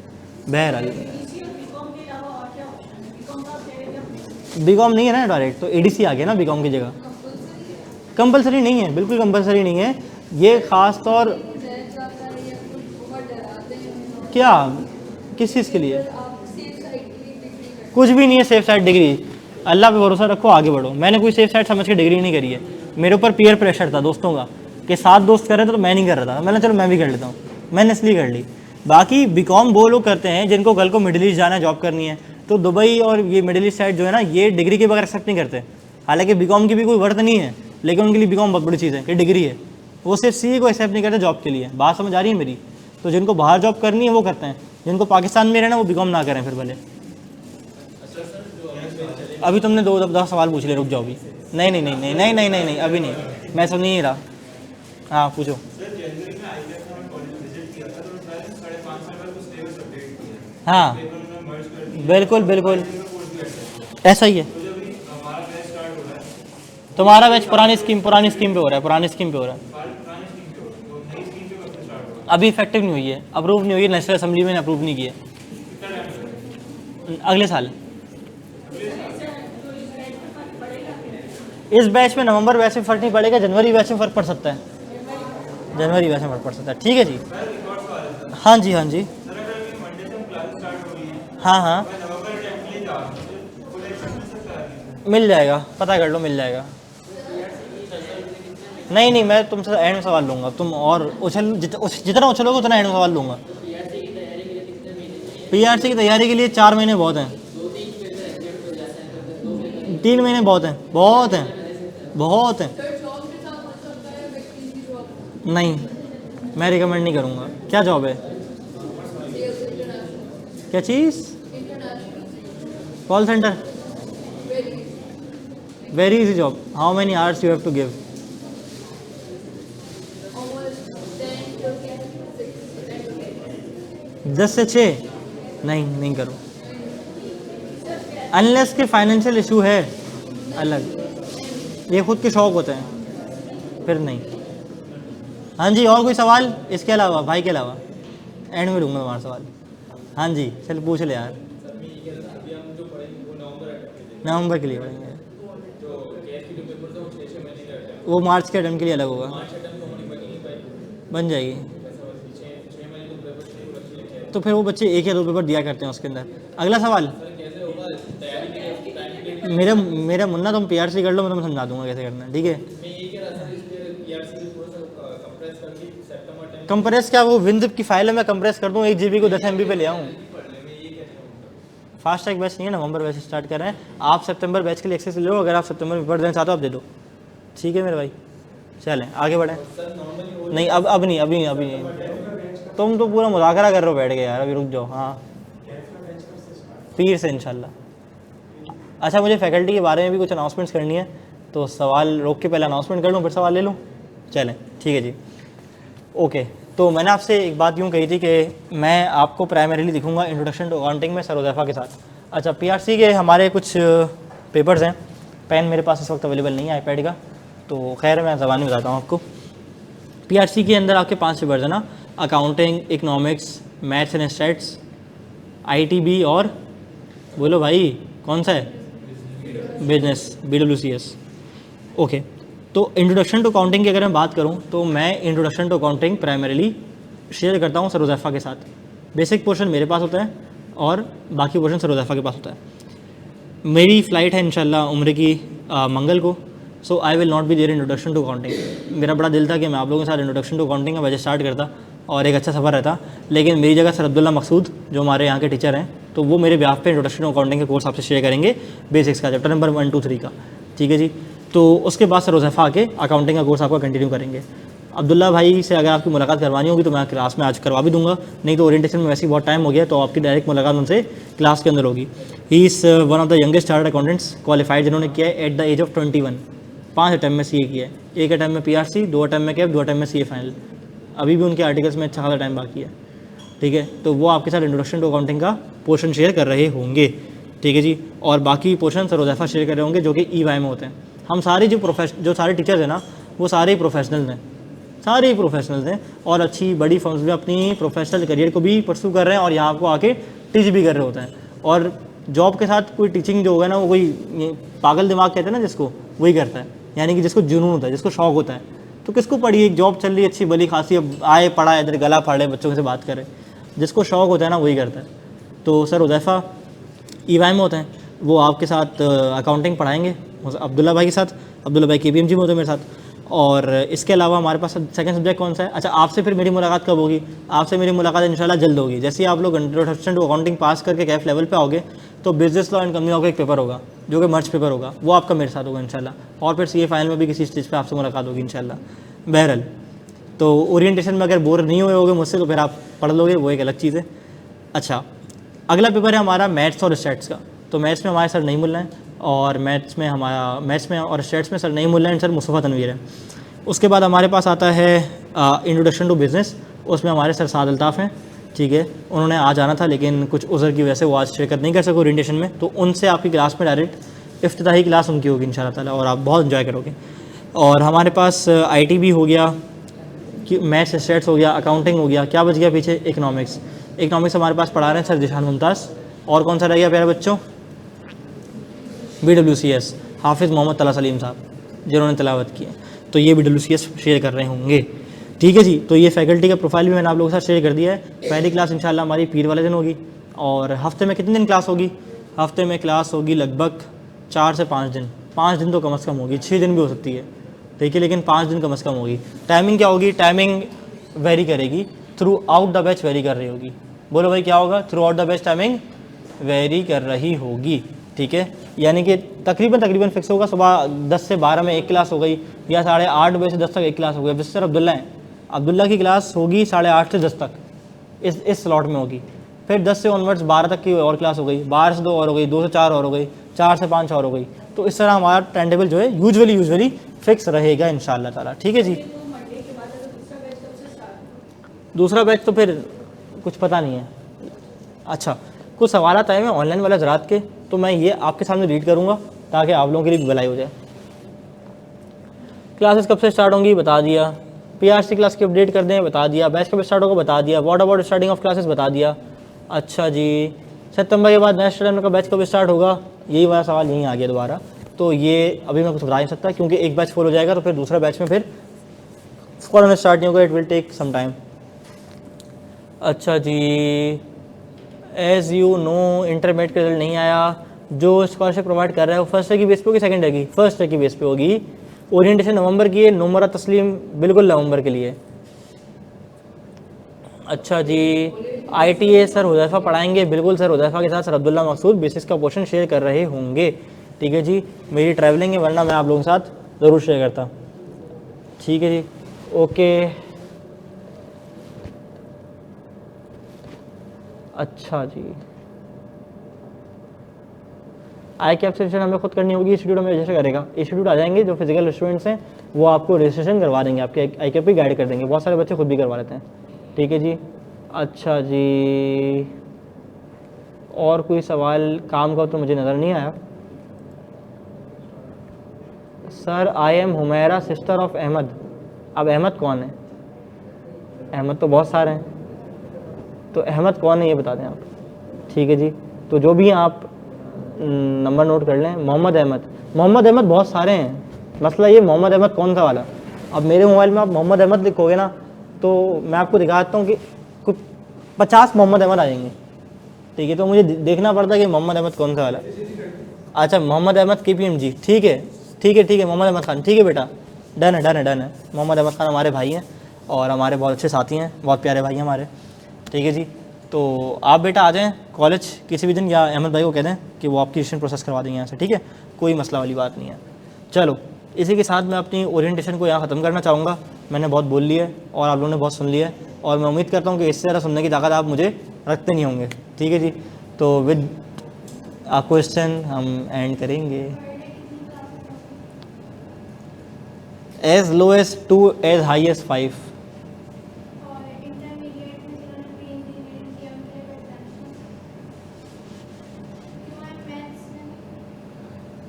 बहरहाल बीकॉम नहीं है ना डायरेक्ट, तो एडीसी आ गया ना बीकॉम की जगह। कंपलसरी नहीं है, बिल्कुल कंपलसरी नहीं है। ये ख़ास तौर क्या, किस चीज़ के लिए? कुछ भी नहीं है सेफ साइड डिग्री, अल्लाह पे भरोसा रखो, आगे बढ़ो। मैंने कोई सेफ साइड समझ के डिग्री नहीं करी है, मेरे ऊपर पीयर प्रेशर था दोस्तों का कि 7 दोस्त कर रहे थे तो मैं नहीं कर रहा था, मैंने चलो मैं भी कर लेता हूँ, मैंने इसलिए कर ली। बाकी बीकॉम वो लोग करते हैं जिनको कल को मिडिल ईस्ट जाना है, जॉब करनी है, तो दुबई और ये मिडिल ईस्ट साइड जो है ना, ये डिग्री के बगैर एक्सेप्ट नहीं करते। हालांकि बीकॉम की भी कोई वर्थ नहीं है, लेकिन उनके लिए बीकॉम बहुत बड़ी चीज़ है कि डिग्री है। वो सिर्फ सीए को एक्सेप्ट नहीं करते जॉब के लिए। बात समझ आ रही है मेरी? तो जिनको बाहर जॉब करनी है वो करते हैं, जिनको पाकिस्तान में रहना वो बीकॉम ना करें फिर भले। अभी तुमने 2 सवाल पूछ ले, रुक जाओ अभी। नहीं, अभी नहीं, मैं सुन नहीं रहा। हाँ पूछो। हाँ बिल्कुल ऐसा ही है। तुम्हारा बैच पुरानी स्कीम पे हो रहा है, अभी इफेक्टिव नहीं हुई है, अप्रूव नहीं हुई है, नेशनल असेंबली में अप्रूव नहीं किया। अगले साल इस बैच में, नवंबर बैच में फ़र्क नहीं पड़ेगा, जनवरी बैच में फ़र्क पड़ सकता है, ठीक है जी। हाँ जी हाँ। मिल जाएगा, पता कर लो, मिल जाएगा। नहीं नहीं, मैं तुमसे एंड में सवाल लूँगा, तुम और जितना उछलोगे उतना एंड में सवाल लूँगा। पीआरसी की तैयारी के लिए 4 महीने बहुत हैं, 3 महीने बहुत हैं, बहुत हैं, बहुत हैं। सर जॉब के साथ हो सकता है वैकेंसी की जॉब, नहीं, मैं रिकमेंड नहीं करूँगा। क्या जॉब है? सेल्स इंटरनेशनल, क्या चीज़? International, call center? Very very easy job. How many hours you have to give? Almost 10 to 6 10 से 6? नहीं, नहीं करो। अनलेस के फाइनेंशियल इशू है अलग, ये खुद के शौक होते हैं, फिर नहीं। हाँ जी, और कोई सवाल इसके अलावा, भाई के अलावा? एंड में लूँगा तुम्हारा सवाल। हाँ जी, चल पूछ ले यार। नवंबर के लिए पढ़ेंगे, वो मार्च के अटेम्प्ट के लिए अलग होगा, बन जाएगी। तो फिर वो बच्चे 1 या 2 पेपर दिया करते हैं उसके अंदर। अगला सवाल। मेरा मुन्ना, तुम पीआरसी कर लो, मैं तुम्हें समझा दूंगा कैसे करना है, ठीक है? कंप्रेस क्या, वो विनजिप की फाइल है, मैं कंप्रेस कर दूँ 1 GB को 10 MB पे ले आऊँ। फास्ट ट्रैक बैच नहीं है, नवंबर बैच स्टार्ट कर रहे हैं। आप सितंबर बैच के लिए एक्सेस ले लो, अगर आप सितंबर में पेपर देना चाहते हो आप दे दो, ठीक है मेरे भाई? चलें आगे बढ़ें। नहीं, अब नहीं, अभी नहीं। तुम तो पूरा मुज़ाकरा कर रहे हो बैठ के यार, अभी रुक जाओ। हाँ, पीर से इंशाल्लाह। अच्छा, मुझे फैकल्टी के बारे में भी कुछ अनाउंसमेंट्स करनी है, तो सवाल रोक के पहले अनाउंसमेंट कर लूँ, फिर सवाल ले लूँ? चलें, ठीक है जी, ओके। तो मैंने आपसे एक बात यूँ कही थी कि मैं आपको प्राइमरीली दिखूंगा इंट्रोडक्शन टू अकाउंटिंग में सर हुज़ैफ़ा के साथ। अच्छा, पीआरसी के हमारे कुछ पेपर्स हैं, पेन मेरे पास इस वक्त अवेलेबल नहीं है आईपैड का, तो खैर मैं ज़बानी बताता हूँ आपको। पीआरसी के अंदर आपके 5 पेपर्स हैं ना, accounting, economics, maths and stats, ITB और बोलो भाई कौन सा है? Business, BWCS। ओके, तो इंट्रोडक्शन टू अकाउंटिंग की अगर मैं बात करूं तो मैं introduction to accounting primarily share करता हूं सर हुज़ैफ़ा के साथ। बेसिक पोर्शन मेरे पास होता है और बाकी पोर्शन सर हुज़ैफ़ा के पास होता है। मेरी फ़्लाइट है इंशाल्लाह उम्रे की मंगल को, so I will not be there introduction to accounting. मेरा बड़ा दिल था कि मैं आप लोगों के साथ इंट्रोडक्शन टू अकाउंटिंग का बैच स्टार्ट करता और एक अच्छा सफ़र रहता, लेकिन मेरी जगह सर अब्दुल्ला मकसूद जो हमारे यहाँ के टीचर हैं, तो वो मेरे ब्याह पे इंट्रोडक्शन टू अकाउंटिंग के कोर्स आपसे शेयर करेंगे, बेसिक्स का, चैप्टर नंबर 1, 2, 3 का, ठीक है जी। तो उसके बाद सर हुज़ैफ़ा आके अकाउंटिंग का कोर्स आपका कंटिन्यू करेंगे। अब्दुल्ला भाई से अगर आपकी मुलाकात करवानी होगी तो मैं क्लास में आज करवा भी दूंगा, नहीं तो ओरिएंटेशन में वैसे ही बहुत टाइम हो गया, तो आपकी डायरेक्ट मुलाकात उनसे क्लास के अंदर होगी। He is one of the youngest chartered accountants qualified, जिन्होंने किया है at the age of 21। 5 attempt में सीए किया है, 1 अटैम्प्ट में पीआरसी, 2 अटैम्प्ट में कैप, 2 अटैम्प्ट में सीए फाइनल। अभी भी उनके आर्टिकल्स में अच्छा खासा टाइम बाकी है, ठीक है? तो वो आपके साथ इंट्रोडक्शन टू अकाउंटिंग का पोर्शन शेयर कर रहे होंगे, ठीक है जी। और बाकी पोर्शन सर हुज़ैफ़ा शेयर कर रहे होंगे जो कि EY में होते हैं। हम सारे जो सारे टीचर्स हैं ना, वो सारे ही प्रोफेशनल्स हैं, सारे ही प्रोफेशनल्स हैं, और अच्छी बड़ी फर्म्स में अपनी प्रोफेशनल करियर को भी परस्यू कर रहे हैं और यहाँ आपको आके टीच भी कर रहे होते हैं। और जॉब के साथ कोई टीचिंग जो होगा ना, वो कोई पागल दिमाग कहते हैं ना जिसको, वही करता है, यानी कि जिसको जुनून होता है, जिसको शौक होता है। तो किसको पढ़ी, एक जॉब चल रही है अच्छी भली खासी, अब आए पढ़ा इधर गला फाड़े बच्चों से बात करे, जिसको शौक होता है ना वही करता है। तो सर हुज़ैफ़ा EY में होते हैं, वो आपके साथ अकाउंटिंग पढ़ाएंगे अब्दुल्ला भाई के साथ। अब्दुल्ला भाई KPMG में होते हैं मेरे साथ। और इसके अलावा हमारे पास सेकंड सब्जेक्ट कौन सा है? अच्छा, आपसे फिर मेरी मुलाकात कब होगी? आपसे मेरी मुलाकात इंशाल्लाह जल्द होगी। जैसे ही आप लोग इंट्रोडक्शन टू अकाउंटिंग पास करके कैफ लेवल पे आओगे तो business law and company law का एक पेपर होगा जो कि मर्ज पेपर होगा, वो आपका मेरे साथ होगा इंशाल्लाह। और फिर CA फाइनल में भी किसी स्टेज पे आपसे मुलाकात होगी इंशाल्लाह। बहरहाल, तो ओरिएंटेशन में अगर बोर नहीं हुए होगे मुझसे तो फिर आप पढ़ लोगे, वो एक अलग चीज़ है। अच्छा, अगला पेपर है हमारा मैथ्स और स्टैट्स का। तो मैथ्स में हमारे सर नहीं मिल रहे हैं और मैथ्स में और स्टैट्स में सर नहीं मिल रहे हैं, सर मुस्तफ़ा तनवीर है। उसके बाद हमारे पास आता है इंट्रोडक्शन टू बिज़नेस, उसमें हमारे सर साद अल्ताफ़ हैं, ठीक है? उन्होंने आज आना था लेकिन कुछ उज़र की वजह से वो आज शिरकत नहीं कर सके ओरिएंटेशन में, तो उनसे आपकी क्लास में डायरेक्ट इफ्तिताही क्लास उनकी होगी इंशाल्लाह ताला, और आप बहुत इन्जॉय करोगे। और हमारे पास ITB हो गया, कि मैथ्स स्टैट्स हो गया, अकाउंटिंग हो गया, क्या बच गया पीछे? इकनॉमिक्स हमारे पास पढ़ा रहे हैं सर जिशान मुमताज़। और कौन सा रह गया प्यारे बच्चों? BWCS हाफिज़ मोहम्मद तला सलीम साहब, जिन्होंने तिलावत की है, तो ये BWCS शेयर कर रहे होंगे, ठीक है जी। तो ये फैकल्टी का प्रोफाइल भी मैंने आप लोगों के साथ शेयर कर दिया है। पहली क्लास इंशाल्लाह हमारी पीर वाले दिन होगी, और हफ्ते में कितने दिन क्लास होगी? हफ्ते में क्लास होगी लगभग 4 से 5 दिन, 5 दिन तो कम से कम होगी, 6 दिन भी हो सकती है, ठीक है, लेकिन 5 दिन कम से कम होगी। टाइमिंग क्या होगी? टाइमिंग वेरी करेगी, through out the batch very कर रही होगी। बोलो भाई क्या होगा? Through out the batch timing very कर रही होगी, ठीक है, यानी कि तकरीबन फिक्स होगा। सुबह 10 से 12 में एक क्लास हो गई, या 8:30 बजे से 10 तक एक क्लास हो गई। अब सर अब्दुल्ला है, अब्दुल्ला की क्लास होगी 8:30 से 10 तक, इस स्लॉट में होगी। फिर 10 से ऑनवर्ड्स 12 तक की और क्लास हो गई, 12 से 2 और हो गई, 2 से 4 और हो गई, 4 से 5 और हो गई। तो इस तरह हमारा टाइम टेबल जो है यूजुअली फिक्स रहेगा इंशाअल्लाह ताला, ठीक है जी। दूसरा बैच तो फिर कुछ पता नहीं है। अच्छा, कुछ सवाल आए हैं ऑनलाइन वाले हज़रात के, तो मैं ये आपके सामने रीड करूँगा ताकि आप लोगों के लिए भलाई हो जाए। क्लासेस कब से स्टार्ट होंगी? बता दिया। पीआरसी क्लास की अपडेट कर दें? बता दिया। बैच कब स्टार्ट होगा? बता दिया। What about starting of classes? बता दिया। अच्छा जी, सितंबर के बाद नेक्स्ट टर्म का बैच कब स्टार्ट होगा? यही वाला सवाल यहीं आ गया दोबारा। तो ये अभी मैं कुछ बता नहीं सकता, क्योंकि एक बैच फुल हो जाएगा तो फिर दूसरा बैच में फिर फ़ौरन स्टार्ट नहीं होगा, it will take some time. अच्छा जी, एज़ यू नो इंटरमीडिएट का रिजल्ट नहीं आया, जो स्कॉलरशिप प्रोवाइड कर रहा है वो फर्स्ट ईयर की बेस पे होगी, सेकंड ईयर की? फर्स्ट ईयर की बेस पे होगी। ओरिएंटेशन नवंबर की है, नोमरा तस्लीम बिल्कुल नवंबर के लिए। अच्छा जी, ITA सर हुदैफा पढ़ाएंगे? बिल्कुल सर, हुदैफा के साथ सर अब्दुल्ला मकसूद बेसिस का पोर्शन शेयर कर रहे होंगे, ठीक है जी। मेरी ट्रैवलिंग है, वरना मैं आप लोगों के साथ ज़रूर शेयर करता, ठीक है जी। ओके, अच्छा जी, आई कैप से रजिस्ट्रेशन हमें खुद करनी होगी, इंस्टीट्यूट हमें रजिस्टर करेगा। इंस्टीट्यूट आ जाएंगे जो फिजिकल स्टूडेंट्स हैं वो आपको रजिस्ट्रेशन करवा देंगे, आपके आई कैप भी गाइड कर देंगे। बहुत सारे बच्चे खुद भी करवा लेते हैं, ठीक है जी। अच्छा जी, और कोई सवाल काम का तो मुझे नज़र नहीं आया। Sir I am Humaira sister of Ahmad. अब अहमद कौन है? अहमद तो बहुत सारे हैं, तो अहमद कौन है ये बता दें आप, ठीक है जी। तो जो भी आप नंबर नोट कर लें। मोहम्मद अहमद बहुत सारे हैं, मसला ये मोहम्मद अहमद कौन सा वाला। अब मेरे मोबाइल में आप मोहम्मद अहमद लिखोगे ना, तो मैं आपको दिखाता हूँ कि कुछ 50 मोहम्मद अहमद आ जाएंगे, ठीक है। तो मुझे देखना पड़ता है कि मोहम्मद अहमद कौन सा वाला। अच्छा, मोहम्मद अहमद KPMG, ठीक है मोहम्मद अहमद खान, ठीक है बेटा, डन है। मोहम्मद अहमद खान हमारे भाई हैं और हमारे बहुत अच्छे साथी हैं, बहुत प्यारे भाई हैं हमारे, ठीक है जी। तो आप बेटा आ जाएँ कॉलेज किसी भी दिन, या अहमद भाई को कह दें कि वो आपकी रजिस्ट्रेशन प्रोसेस करवा देंगे यहाँ से, ठीक है, कोई मसला वाली बात नहीं है। चलो, इसी के साथ मैं अपनी ओरिएंटेशन को यहाँ ख़त्म करना चाहूँगा। मैंने बहुत बोल लिया है और आप लोगों ने बहुत सुन लिया है, और मैं उम्मीद करता हूँ कि इससे ज़्यादा सुनने की ताकत आप मुझे रखते नहीं होंगे, ठीक है जी। तो विद आ क्वेश्चन हम एंड करेंगे। As low as 2, as high as 5।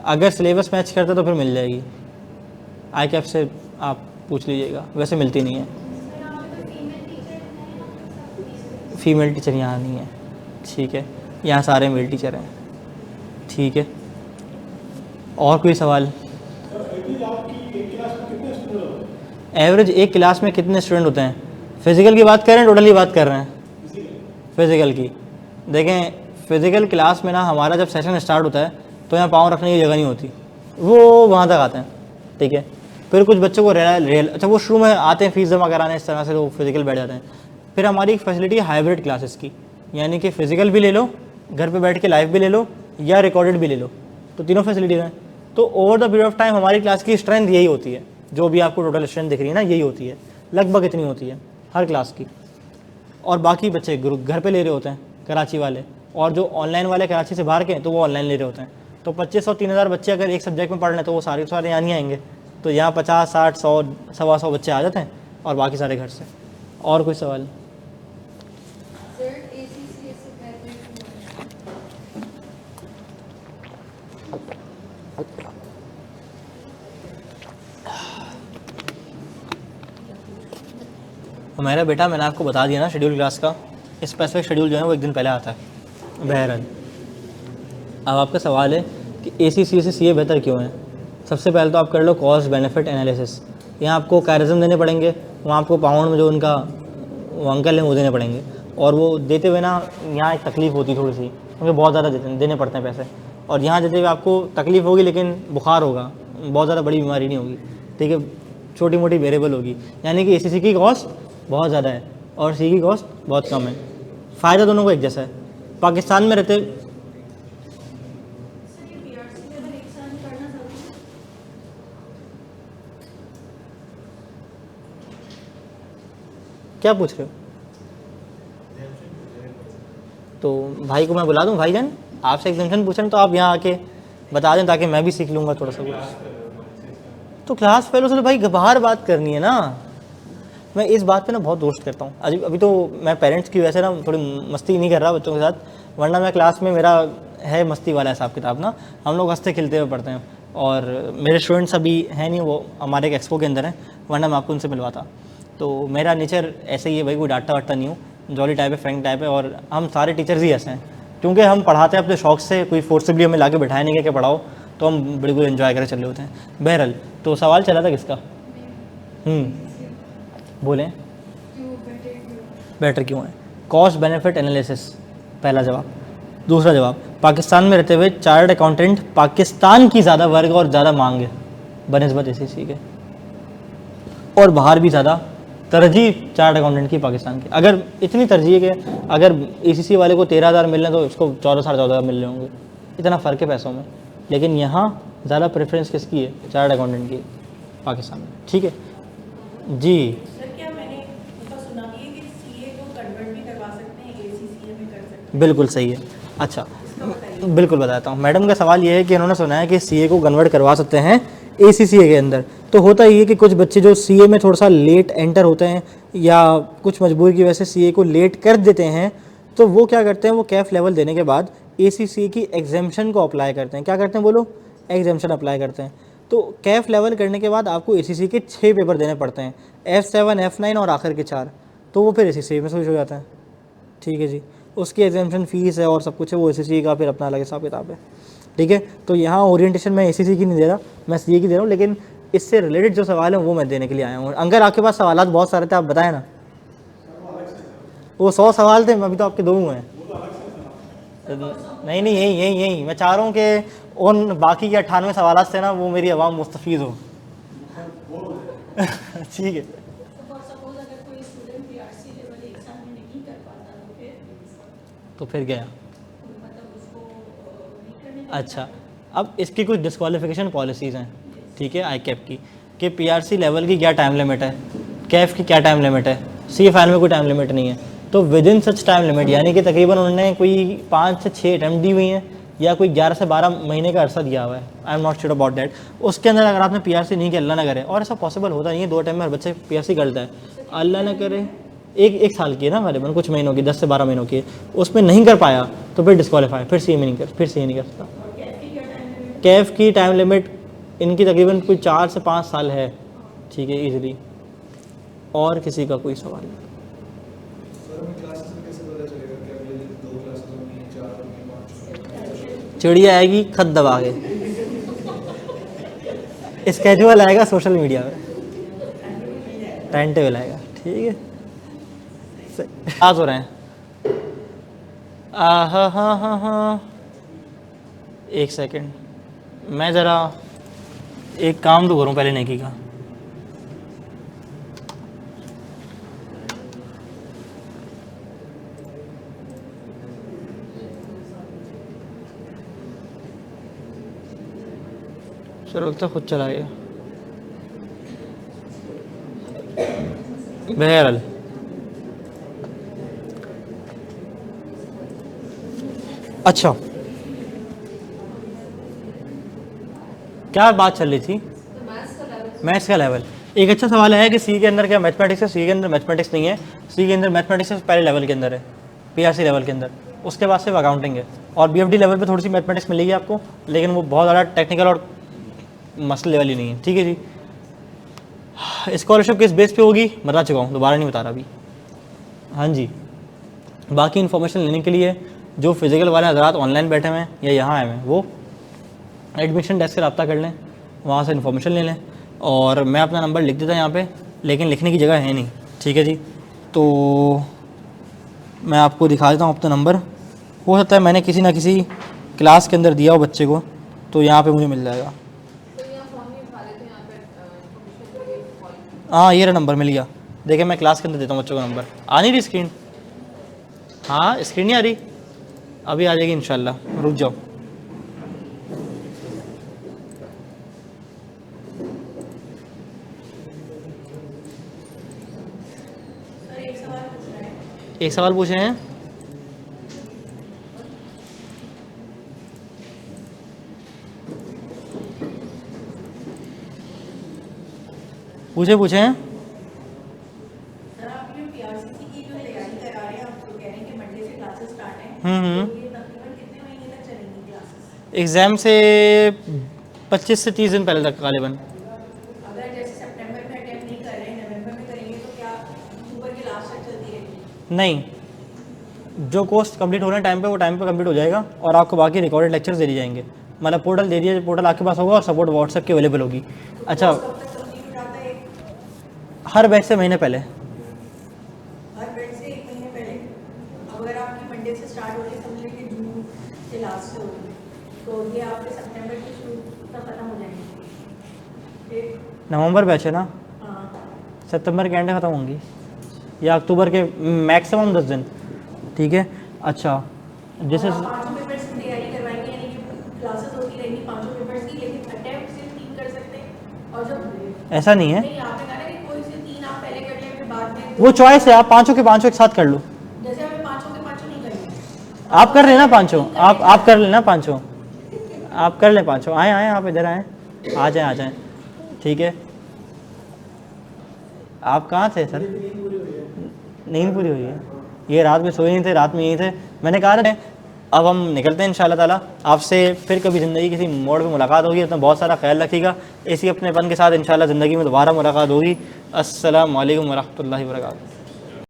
अगर सिलेबस मैच करता तो फिर मिल जाएगी, आई कैप से आप पूछ लीजिएगा, वैसे मिलती नहीं है। फीमेल टीचर यहाँ नहीं है, ठीक है, यहाँ सारे मेल टीचर हैं, ठीक है। और कोई सवाल? एवरेज एक क्लास में कितने स्टूडेंट होते हैं? फिज़िकल की बात कर रहे हैं, टोटली बात कर रहे हैं? फिज़िकल की देखें, फ़िज़िकल क्लास में ना हमारा जब सेशन स्टार्ट होता है तो यहाँ पाँव रखने की जगह नहीं होती, वो वहाँ तक आते हैं, ठीक है। फिर कुछ बच्चों को अच्छा वो शुरू में आते हैं फ़ीस जमा कराने, इस तरह से तो फिज़िकल बैठ जाते हैं। फिर हमारी एक फैसिलिटी है हाइब्रिड क्लासेस की, यानी कि फ़िज़िकल भी ले लो, घर पे बैठ के लाइव भी ले लो, या रिकॉर्डेड भी ले लो, तो तीनों फैसिलिटीज़ हैं। तो over the period of time हमारी क्लास की स्ट्रेंथ यही होती है, जो भी आपको टोटल स्ट्रेंथ दिख रही है ना, यही होती है, लगभग इतनी होती है हर क्लास की। और बाकी बच्चे घर पे ले रहे होते हैं कराची वाले, और जो ऑनलाइन वाले कराची से बाहर के हैं तो वो ऑनलाइन ले रहे होते हैं। तो 2500 3000 बच्चे अगर एक सब्जेक्ट में पढ़ रहे तो वो सारे यहाँ नहीं आएंगे, तो यहाँ 50 60 100 125 बच्चे आ जाते हैं, और बाकी सारे घर से। और कोई सवाल? मेरा बेटा, मैंने आपको बता दिया ना शेड्यूल क्लास का, स्पेसिफिक शेड्यूल जो है वो एक दिन पहले आता है। बहरहाल अब आपका सवाल है कि ACCA से CA बेहतर क्यों है। सबसे पहले तो आप कर लो कॉस्ट बेनिफिट एनालिसिस। यहाँ आपको कैरिज्म देने पड़ेंगे, वहाँ आपको पाउंड में जो उनका वो अंकल हैं वो देने पड़ेंगे, और वो देते हुए ना यहाँ एक तकलीफ़ होती थोड़ी सी, क्योंकि बहुत ज़्यादा देने पड़ते हैं पैसे, और यहाँ जैसे आपको तकलीफ़ होगी लेकिन बुखार होगा, बहुत ज़्यादा बड़ी बीमारी नहीं होगी, ठीक है, छोटी मोटी वेरिएबल होगी। यानी कि ACC की कॉस्ट बहुत ज़्यादा है और सी की कॉस्ट बहुत कम है। फ़ायदा दोनों को एक जैसा है। पाकिस्तान में रहते क्या पूछ रहे हो? तो भाई को मैं बुला दूं, भाईजान आपसे एग्जामिशन पूछें तो आप यहाँ आके बता दें ताकि मैं भी सीख लूँगा थोड़ा सा कुछ। तो क्लास फेलो से तो भाई बाहर बात करनी है ना। मैं इस बात पे ना बहुत दोस्त करता हूँ। अभी तो मैं पेरेंट्स की वजह से ना थोड़ी मस्ती नहीं कर रहा बच्चों के साथ, वरना मैं क्लास में मेरा है मस्ती वाला हिसाब किताब ना, हम लोग हंसते खिलते हुए पढ़ते हैं। और मेरे स्टूडेंट्स अभी हैं नहीं, वो हमारे एक एक्सपो के अंदर हैं, वरना मैं आपको उनसे मिलवाता। तो मेरा नेचर ऐसे ही है भाई, कोई डांटता वाटता नहीं हूँ, जॉली टाइप है, फ्रैंक टाइप है। और हम सारे टीचर्स ही ऐसे हैं क्योंकि हम पढ़ाते हैं अपने शौक से, कोई फोर्सबली हमें लाके बिठाया नहीं कि पढ़ाओ, तो हम बिल्कुल एंजॉय करके चले होते हैं। बहरहाल तो सवाल चला था किसका? बोलें बेटर क्यों है? कॉस्ट बेनिफिट एनालिसिस पहला जवाब। दूसरा जवाब, पाकिस्तान में रहते हुए चार्टर्ड अकाउंटेंट पाकिस्तान की ज़्यादा वर्ग और ज़्यादा मांग है बनिस्बत ACC के, और बाहर भी ज़्यादा तरजीह चार्टर्ड अकाउंटेंट की पाकिस्तान की। अगर इतनी तरजीह है कि अगर ACC वाले को 13,000 मिल रहे हैं तो इसको 14 साढ़े 14 मिल रहे होंगे, इतना फ़र्क है पैसों में। लेकिन यहाँ ज़्यादा प्रेफरेंस किसकी है? चार्टर्ड अकाउंटेंट की पाकिस्तान में, ठीक है जी। बिल्कुल सही है। अच्छा बिल्कुल बताता हूँ। मैडम का सवाल ये है कि इन्होंने सुना है कि CA को कन्वर्ट करवा सकते हैं ACCA के अंदर। तो होता ये है कि कुछ बच्चे जो CA में थोड़ा सा लेट एंटर होते हैं या कुछ मजबूरी की वजह से CA को लेट कर देते हैं, तो वो क्या करते हैं, वो कैफ लेवल देने के बाद ACCA की एग्जाम्शन को अप्लाई करते हैं। क्या करते हैं बोलो? एग्जाम्शन अप्लाई करते हैं। तो कैफ लेवल करने के बाद आपको ACCA के 6 पेपर देने पड़ते हैं, F7 F9 और आखिर के 4, तो वो फिर ACCA में स्विच हो जाता है, ठीक है जी। उसकी एग्जाम्शन फ़ीस है और सब कुछ है, वो ACCA का फिर अपना अलग हिसाब किताब है, ठीक है। तो यहाँ ओरिएंटेशन मैं ACCA की नहीं दे रहा, मैं CA की दे रहा हूँ, लेकिन इससे रिलेटेड जो सवाल है वो मैं देने के लिए आया हूँ। अगर आपके पास सवाल बहुत सारे थे, आप बताएं ना। वो 100 सवाल थे, अभी तो आपके 2 हुए हैं। नहीं यही मैं चाह रहा हूँ कि उन बाकी के 98 सवाल थे ना, वो मेरी आवाम मुस्तफ़ीज़ हो। ठीक है। तो फिर गया। अच्छा, अब इसकी कुछ डिस्क्वालिफिकेशन पॉलिसीज़ हैं, ठीक है, ICAP की, कि PRC लेवल की क्या टाइम लिमिट है, कैफ की क्या टाइम लिमिट है, CA फाइल में कोई टाइम लिमिट नहीं है। तो with in such time limit, यानी कि तकरीबन उन्होंने कोई 5 से 6 अटैम्प्ट दी हुई हैं या कोई 11 से 12 महीने का अरसा दिया हुआ है, I am not sure about that. उसके अंदर अगर आपने PRC नहीं किया, अल्लाह ना करे, और ऐसा पॉसिबल होता नहीं है, 2 अटैम्प्ट में हर बच्चे PRC करता है, अल्लाह ना करे, एक साल की है ना हमारे मन, कुछ महीनों की, 10 से 12 महीनों की, उसमें नहीं कर पाया तो फिर डिस्क्वालीफाई, फिर CA नहीं कर सकता। कैफ की टाइम लिमिट इनकी तकरीबन कोई 4 से 5 साल है, ठीक है, ईजिली। और किसी का कोई सवाल नहीं? चिड़िया आएगी खत दबा के, स्केड्यूल आएगा सोशल मीडिया पे, टाइम टेबल आएगा, ठीक है। पास हो रहे हैं। हाँ, एक सेकंड, मैं ज़रा एक काम तो करूँ पहले नेकी का। चलो लगता खुद चला गया। बहरहाल अच्छा, क्या बात चल रही थी? मैथ्स का लेवल। एक अच्छा सवाल है कि सी के अंदर क्या मैथमेटिक्स है? सी के अंदर मैथमेटिक्स नहीं है, सी के अंदर मैथमेटिक्स पहले लेवल के अंदर है, PRC लेवल के अंदर, उसके बाद सिर्फ अकाउंटिंग है। और BFD लेवल पे थोड़ी सी मैथमेटिक्स मिलेगी आपको, लेकिन वो बहुत ज़्यादा टेक्निकल और मसल लेवल ही नहीं है, ठीक है जी। स्कॉलरशिप किस बेस पे होगी बता चुका हूँ, दोबारा नहीं बता रहा अभी। हाँ जी, बाकी इन्फॉर्मेशन लेने के लिए जो फिज़िकल वाले हज़रात ऑनलाइन बैठे हुए हैं या यहाँ आए हुए हैं, वो एडमिशन डेस्क से रब्ता कर लें, वहाँ से इन्फॉर्मेशन ले लें। और मैं अपना नंबर लिख देता यहाँ पे, लेकिन लिखने की जगह है नहीं, ठीक है जी। तो मैं आपको दिखा देता हूँ अपना नंबर। हो सकता है मैंने किसी ना किसी क्लास के अंदर दिया हो बच्चे को तो यहाँ पे मुझे मिल जाएगा। तो यहाँ फ़ोन नहीं उठा लेते, यहाँ पे इन्फॉर्मेशन के लिए कॉल। हाँ ये रहा नंबर मिल गया। देखिए मैं क्लास के अंदर देता हूँ बच्चों का नंबर। आ नहीं रही स्क्रीन? हाँ स्क्रीन नहीं आ रही, अभी आ जाएगी इंशाल्लाह, रुक जाओ। सर एक सवाल पूछना है। एक सवाल पूछे हैं? पूछे हैं? सर आप ये पीआरसीसी की जो तैयारी करा रहे हैं, आप तो कह रहे हैं कि मंडे से क्लासेस स्टार्ट हैं, तो ये तकरीबन कितने महीने तक चलेंगी क्लासेस? एग्ज़ाम से 25 से 30 दिन पहले तक गालिबन। अगर जैसे सितंबर में अटेम्प्ट नहीं कर रहे हैं, नवंबर में करेंगे तो क्या अक्टूबर के लास्ट तक चलती रहेगी? नहीं, जो कोर्स कंप्लीट होने टाइम पे वो टाइम पे कंप्लीट हो जाएगा और आपको बाकी रिकॉर्डेड लेक्चर्स दे दिए जाएंगे। मतलब पोर्टल दे दिया, पोर्टल आपके पास होगा और सपोर्ट व्हाट्सएप की अवेलेबल होगी। अच्छा, कब तक कंप्लीट हो जाता है? हर बैच से महीने पहले। हर बैच से 1 महीने पहले। अब अगर आपकी मंडे से स्टार्ट हो रही है, समझ लीजिए जून के लास्ट से हो रही है, तो ये आपके सितंबर के शुरू तक खत्म हो जाएंगे। एक नवंबर बैच है ना, हाँ, सितंबर के एंड में ख़त्म होंगी या अक्टूबर के मैक्सिमम 10 दिन। ठीक है। अच्छा जैसे और आप 5 पेपर्स की तैयारी करवाएंगे, यानी कि क्लासेस होती रहेंगी 5 पेपर्स की, लेकिन अटेम्प्ट सिर्फ 3 कर सकते हैं। और जब ऐसा नहीं है, नहीं, आपने कहा ना कि कोई से 3 आप पहले कर लें, फिर बाद में वो चॉइस है, आप पाँचों के पाँचों एक साथ कर लो। जैसे हमें 5 के 5 नहीं करनी। आप कर लेना पाँचों, आप कर लेना पाँचों, आप कर लें पाँचों। आए आप इधर आएँ, आ जाएँ। ठीक है। आप कहाँ थे सर? नींद पूरी हुई है? ये रात में सोए नहीं थे, रात में यहीं थे। मैंने कहा था अब हम निकलते हैं इंशाल्लाह ताला। आपसे फिर कभी ज़िंदगी किसी मोड़ पे मुलाकात होगी। अपना बहुत सारा ख्याल रखिएगा। इसी अपनेपन के साथ इंशाल्लाह ज़िंदगी में दोबारा मुलाकात होगी। अस्सलामु अलैकुम वरहमतुल्लाहि वबरकातुहू।